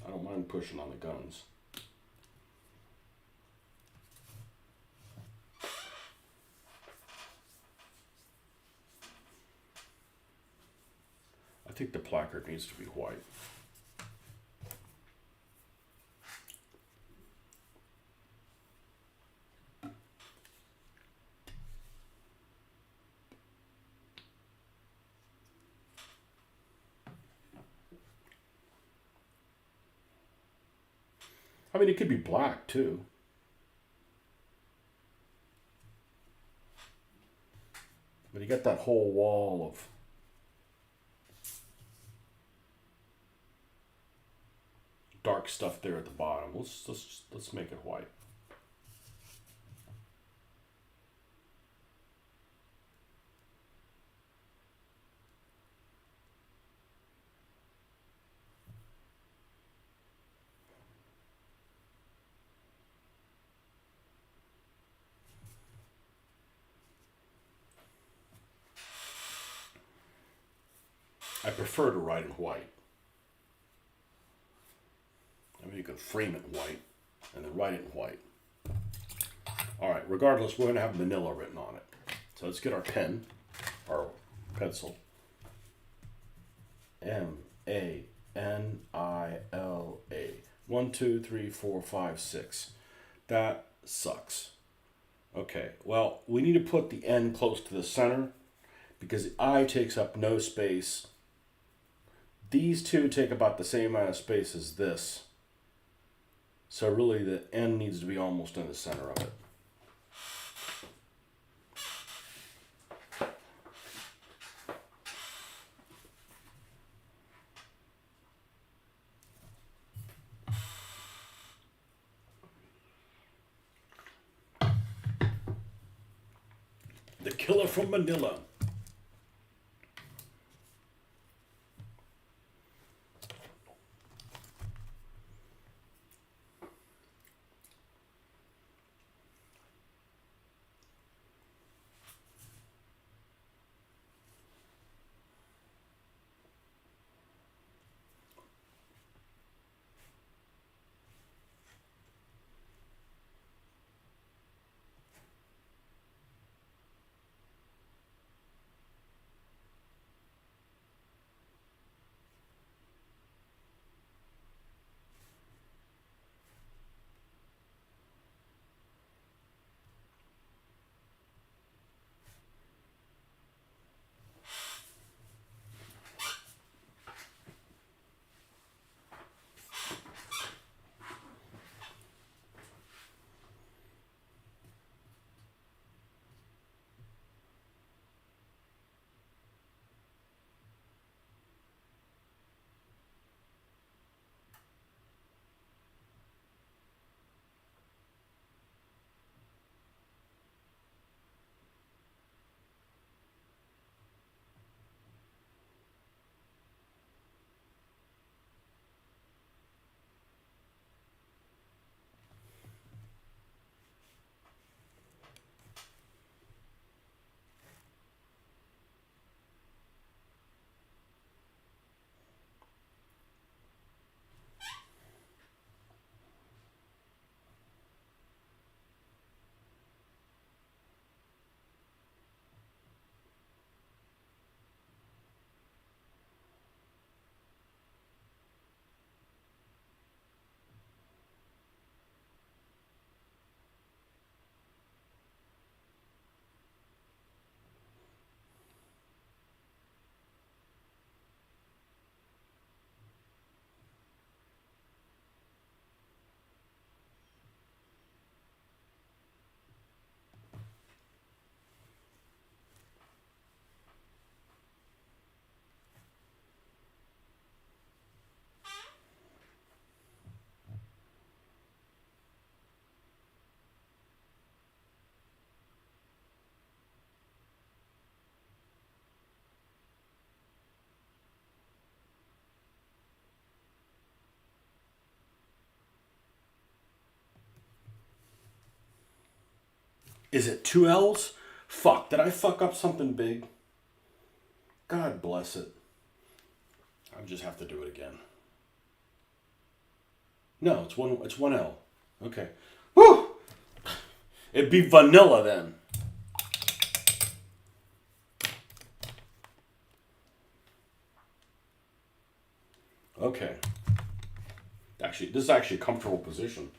I don't mind pushing on the guns. I think the placard needs to be white. I mean, it could be black too. But you got that whole wall of dark stuff there at the bottom. Let's make it white. I prefer to write in white. I mean, you can frame it white and then write it in white. All right, regardless, we're going to have Manila written on it. So let's get our pen, our pencil. Manila. 1, 2, 3, 4, 5, 6. That sucks. Okay, well, we need to put the N close to the center because the I takes up no space. These two take about the same amount of space as this. So really the N needs to be almost in the center of it. The Killer from Manila. Is it 2 L's? Fuck, did I fuck up something big? God bless it. I just have to do it again. No, it's one L. Okay. Woo! It'd be vanilla then. Okay. Actually, this is actually a comfortable position.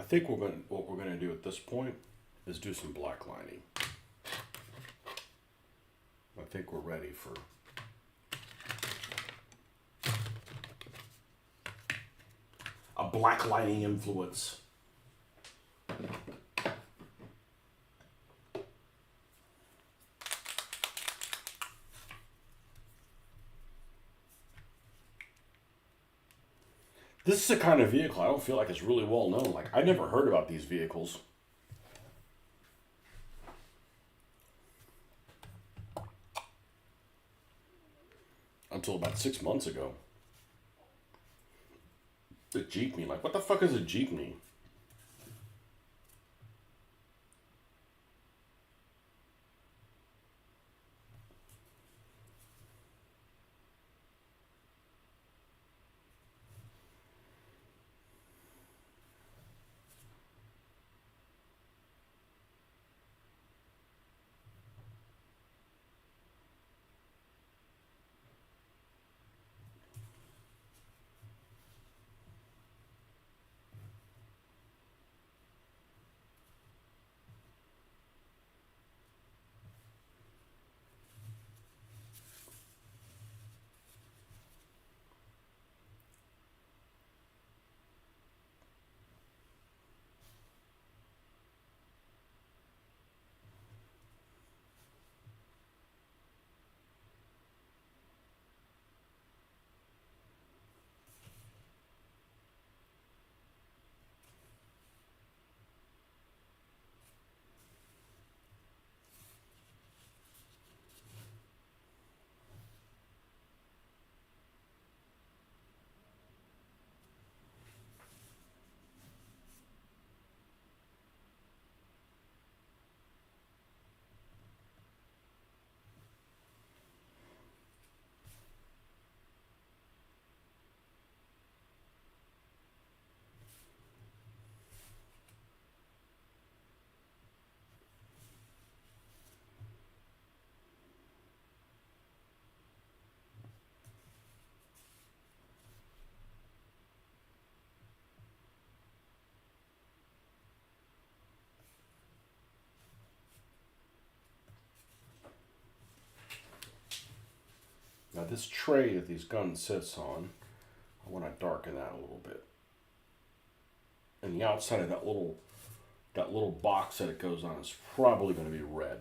I think what we're gonna do at this point is do some black lining. I think we're ready for a black lining influence. This is a kind of vehicle I don't feel like it's really well known. Like, I never heard about these vehicles. Until about 6 months ago. The Jeepney. Like, what the fuck is a Jeepney? Now this tray that these guns sits on, I want to darken that a little bit. And the outside of that little box that it goes on is probably going to be red.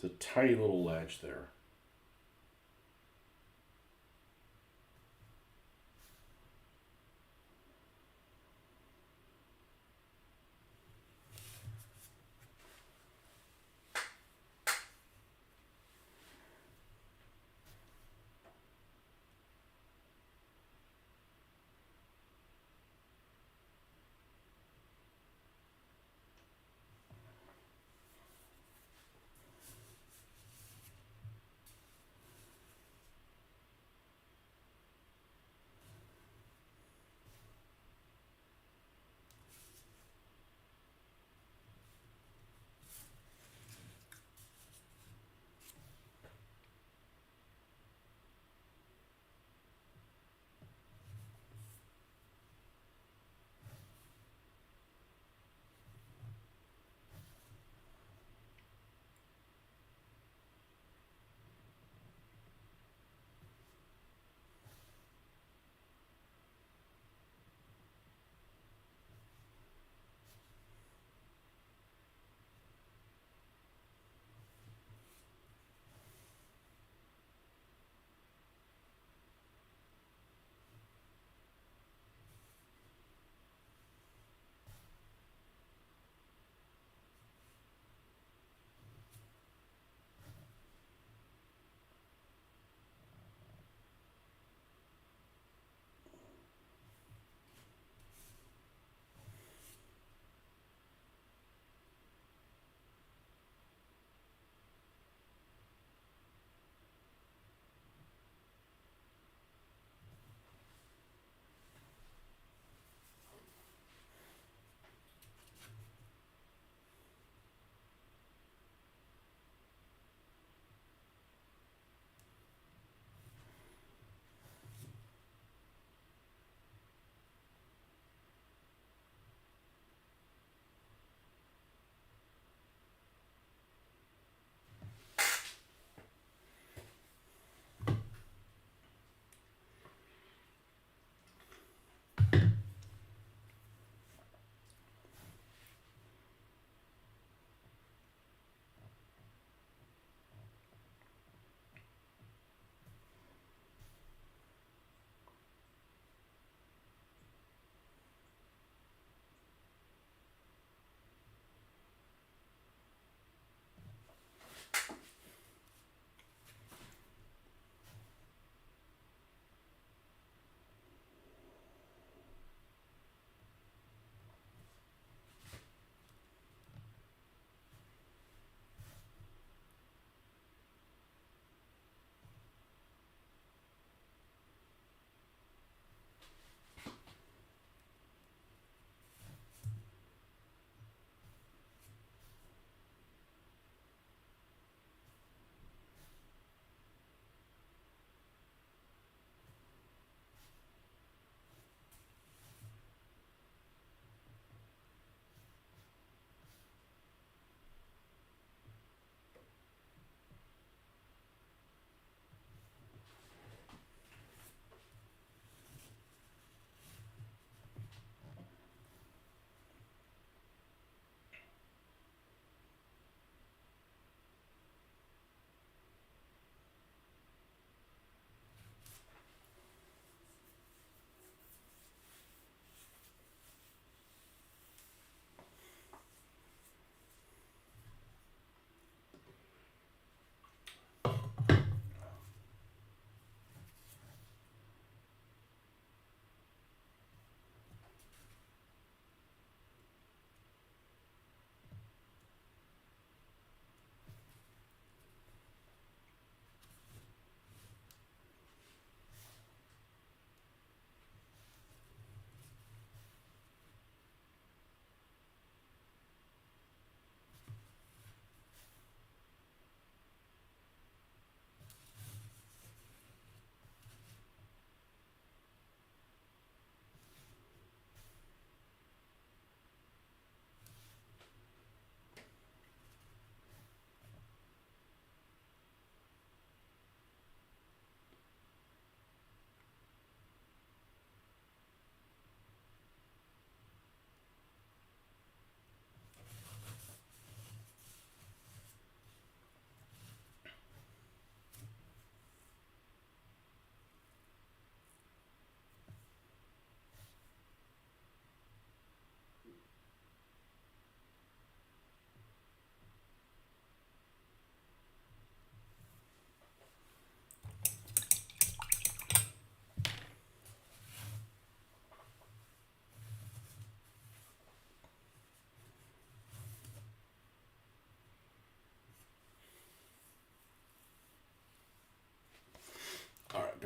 It's a tiny little ledge there.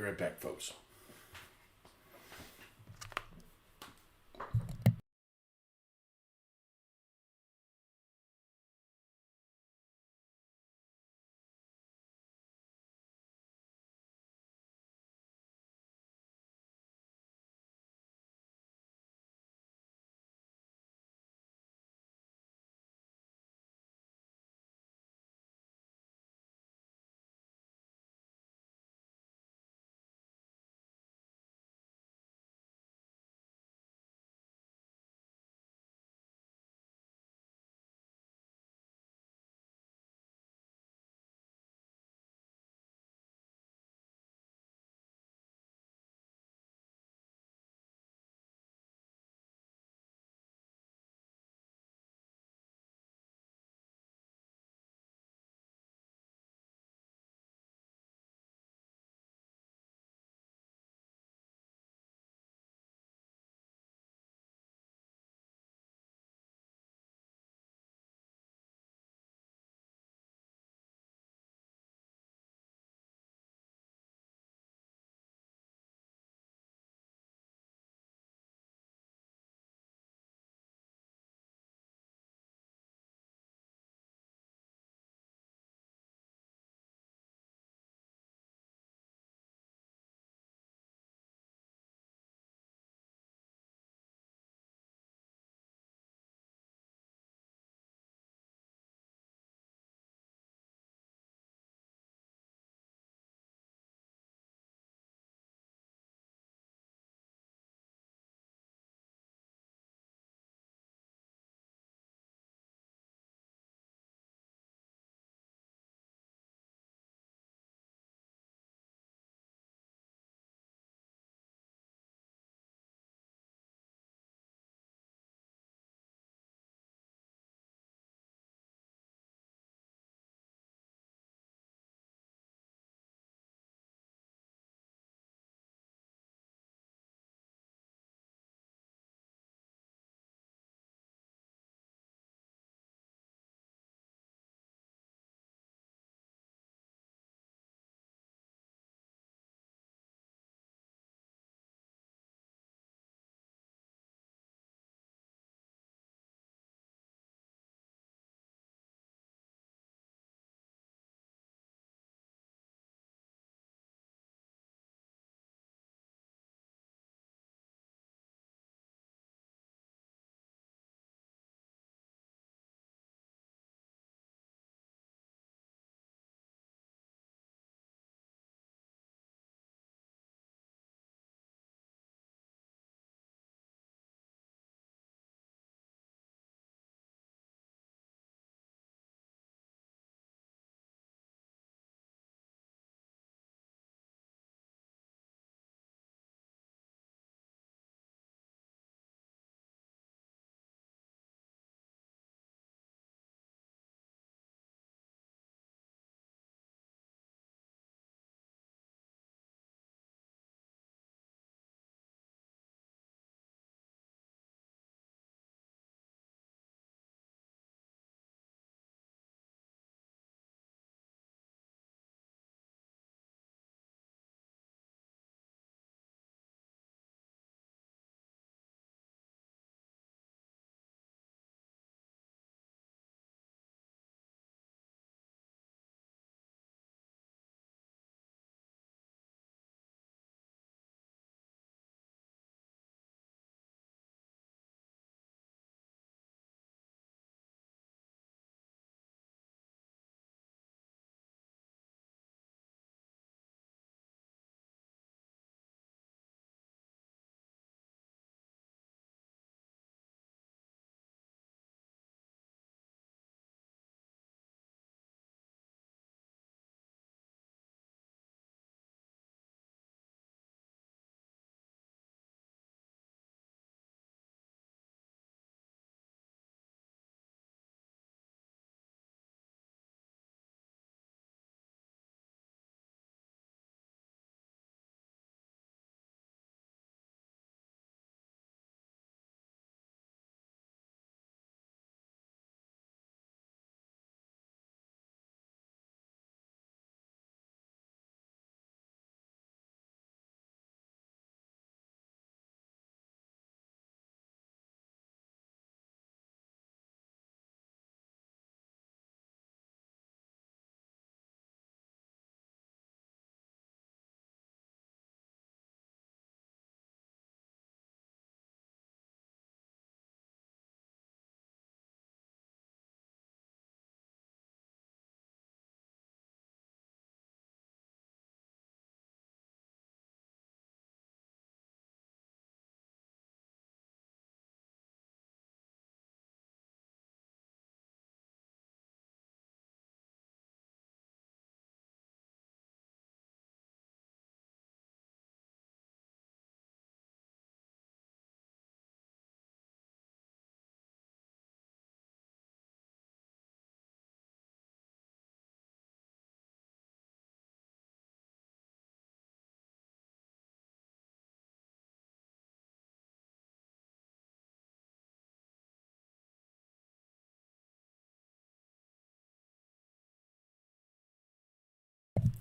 right back, folks.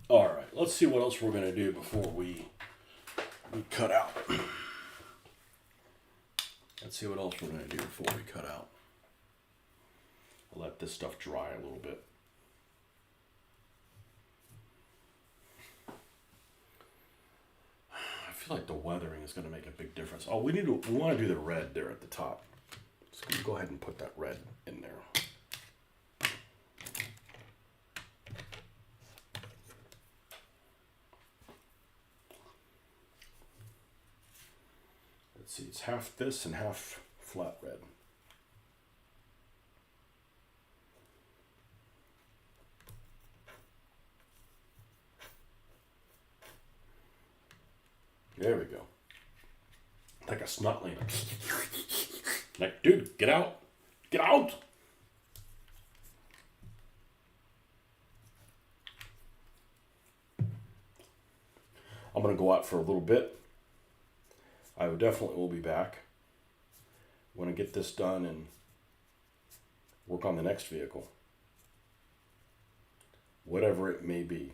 All right, let's see what else we're going to do before we cut out. Let's see what else we're going to do before we cut out. I'll let this stuff dry a little bit. I feel like the weathering is going to make a big difference. Oh, we want to do the red there at the top. So go ahead and put that red in there. Let's see, it's half this and half flat red. There we go. Like a snotling. Like, dude, get out. Get out. I'm going to go out for a little bit. I definitely will be back. I'm going to get this done and work on the next vehicle. Whatever it may be.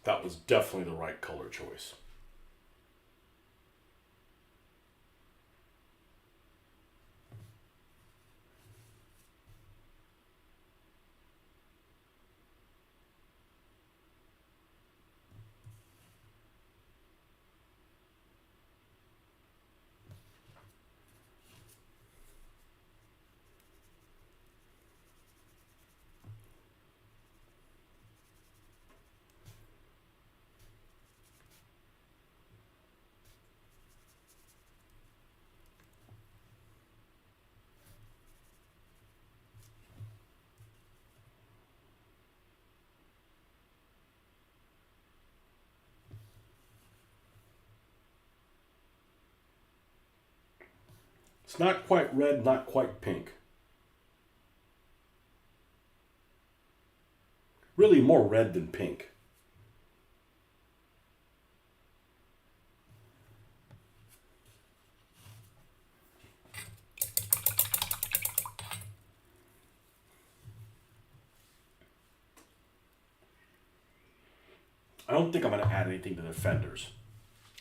That was definitely the right color choice. It's not quite red, not quite pink. Really more red than pink. I don't think I'm going to add anything to the fenders.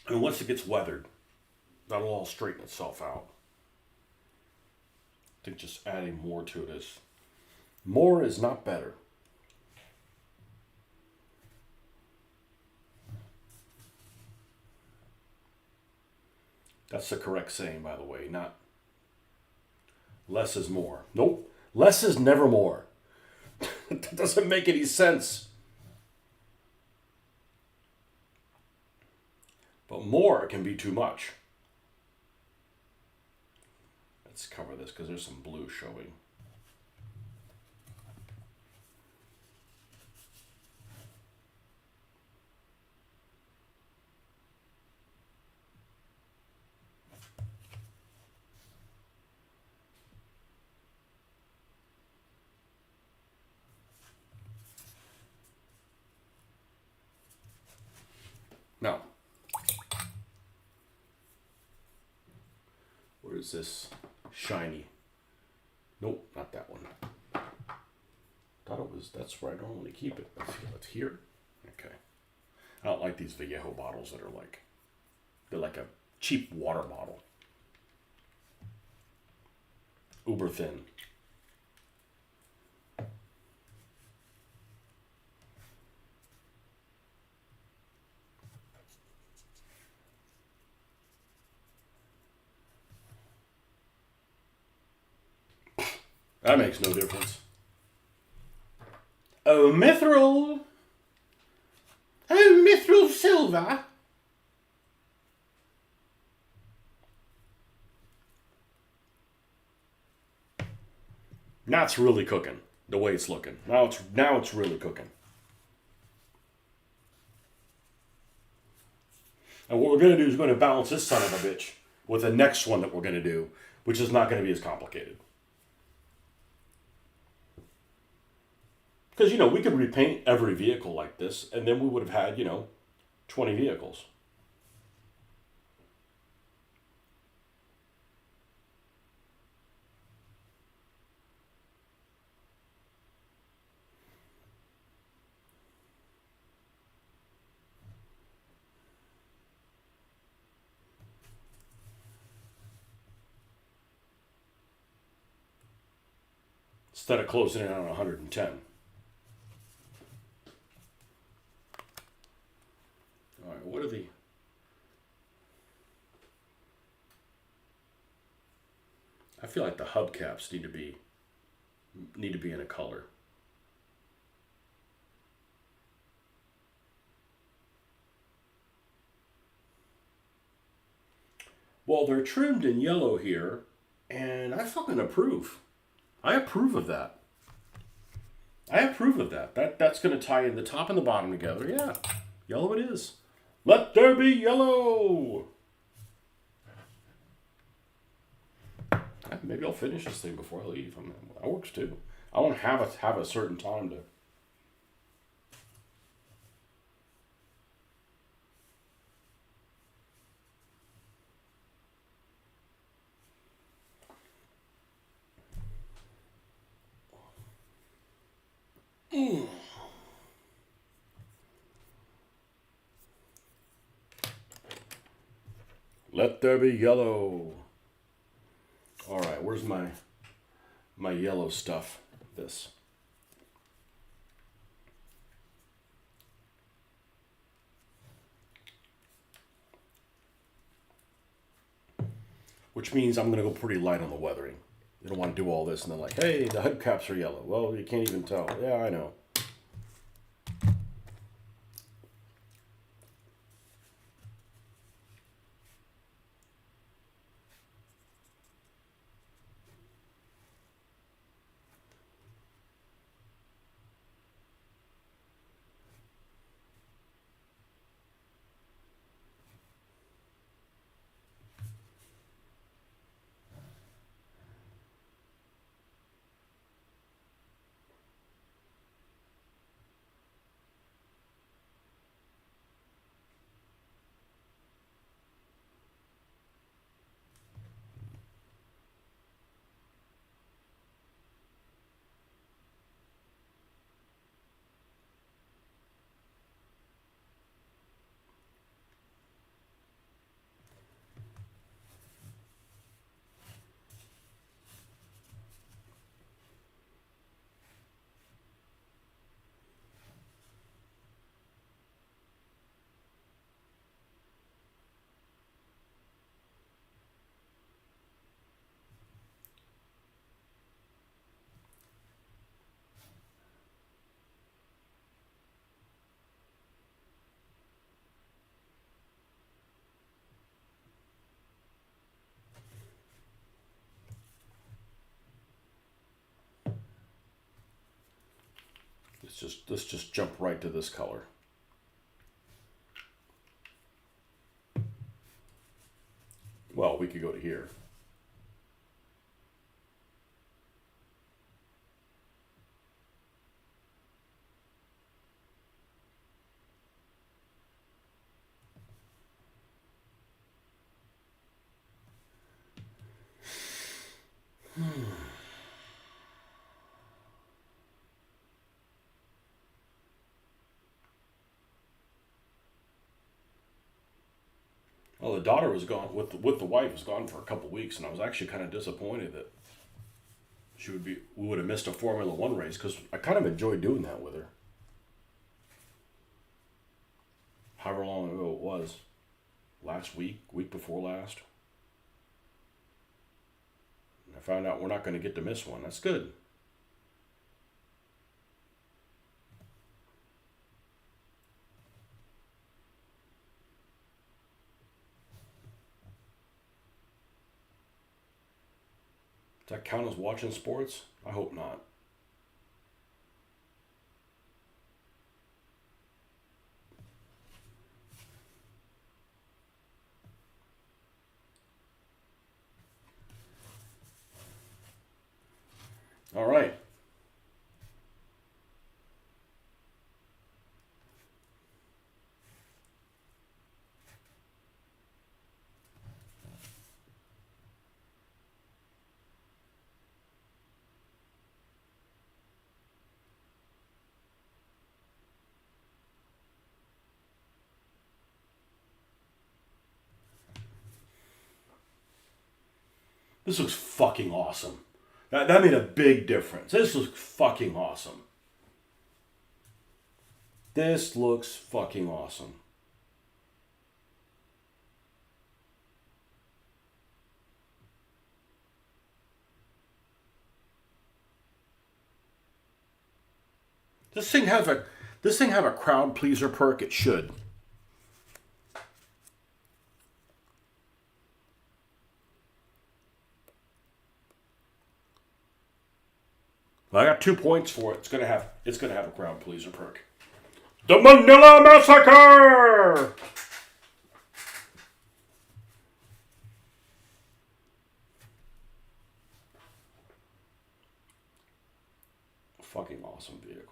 I mean, once it gets weathered, that'll all straighten itself out. I think just adding more to it is... More is not better. That's the correct saying, by the way, not less is more. Nope, less is never more. That doesn't make any sense. But more can be too much. Let's cover this because there's some blue showing. Now, where is this shiny? Nope, not that one. Thought it was, that's where I normally keep it. It's here. Okay. I don't like these Vallejo bottles that are like, they're like a cheap water bottle. Uber thin. That makes no difference. Oh, mithril! Oh, mithril silver. Now it's really cooking. The way it's looking. Now it's really cooking. And what we're going to do is we're going to balance this son of a bitch with the next one that we're going to do, which is not going to be as complicated. Because, we could repaint every vehicle like this, and then we would have had, 20 vehicles. Instead of closing in on 110. All right, what are the... I feel like the hubcaps need to be in a color. Well, they're trimmed in yellow here, and I fucking approve. I approve of that. That's going to tie in the top and the bottom together. Yeah, yellow it is. Let there be yellow. Maybe I'll finish this thing before I leave. That works too. I want to have a certain time to. Let there be yellow. All right, where's my yellow stuff? This. Which means I'm going to go pretty light on the weathering. You don't want to do all this and then like, hey, the hubcaps are yellow. Well, you can't even tell. Yeah, I know. Let's just jump right to this color. Well, we could go to here. Well, the daughter was gone with the wife was gone for a couple weeks, and I was actually kind of disappointed that we would have missed a Formula One race because I kind of enjoyed doing that with her. However long ago it was, last week before last. And I found out we're not going to get to miss one. That's good. Does that count as watching sports? I hope not. All right. This looks fucking awesome. That made a big difference. This looks fucking awesome. This looks fucking awesome. This thing have a crowd pleaser perk. It should. Well, I got 2 points for it. It's gonna have a crowd pleaser perk. The Manila Massacre! Fucking awesome vehicle.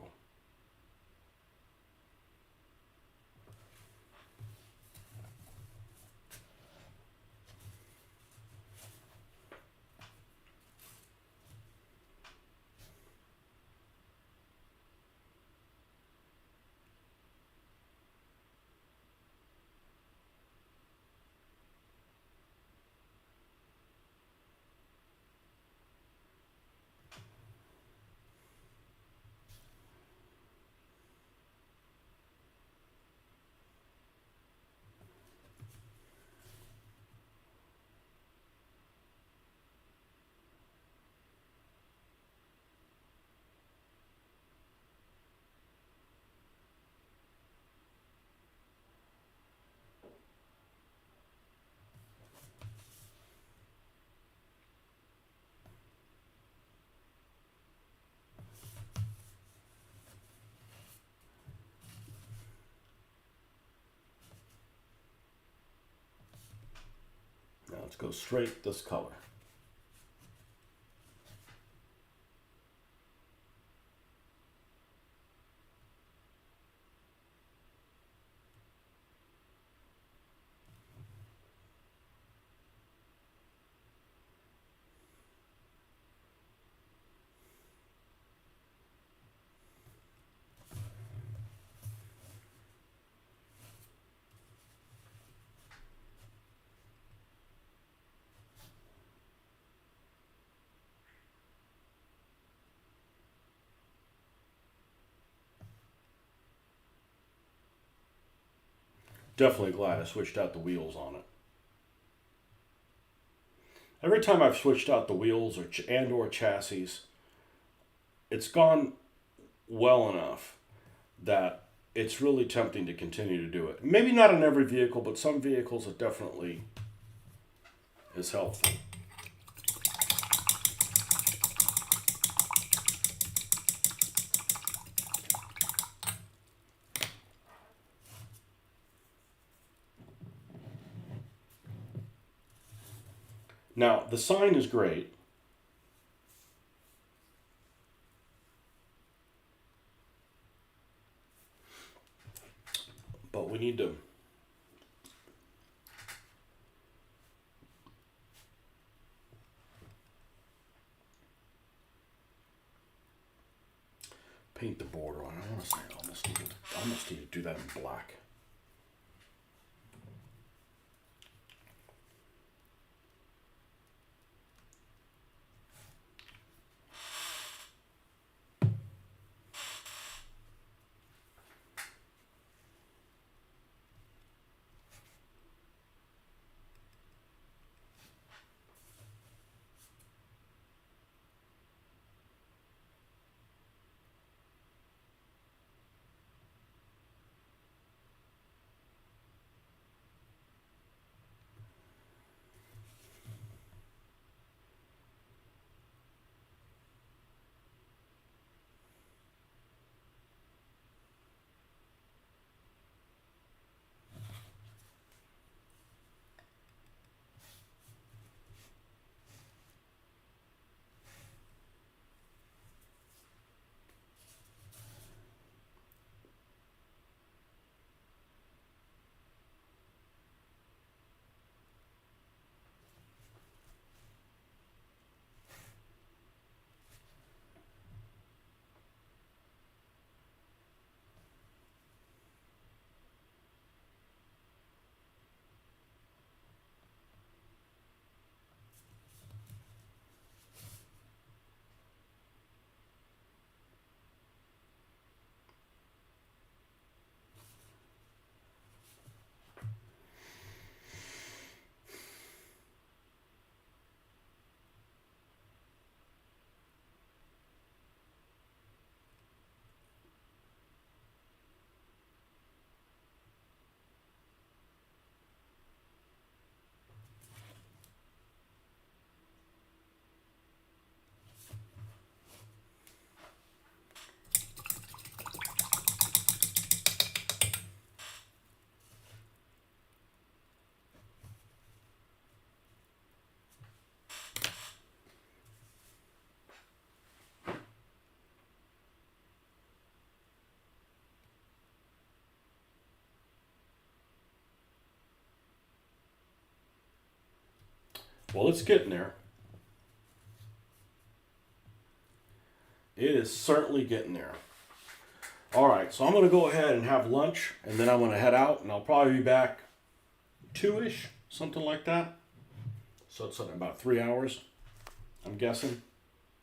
Now let's go straight this color. Definitely glad I switched out the wheels on it. Every time I've switched out the wheels or chassis, it's gone well enough that it's really tempting to continue to do it. Maybe not in every vehicle, but some vehicles it definitely is helpful. Now, the sign is great. But we need to paint the border on it. I want to say I almost need to do that in black. Well, it's getting there. It is certainly getting there. All right, so I'm going to go ahead and have lunch, and then I'm going to head out, and I'll probably be back 2-ish, something like that. So it's about 3 hours, I'm guessing.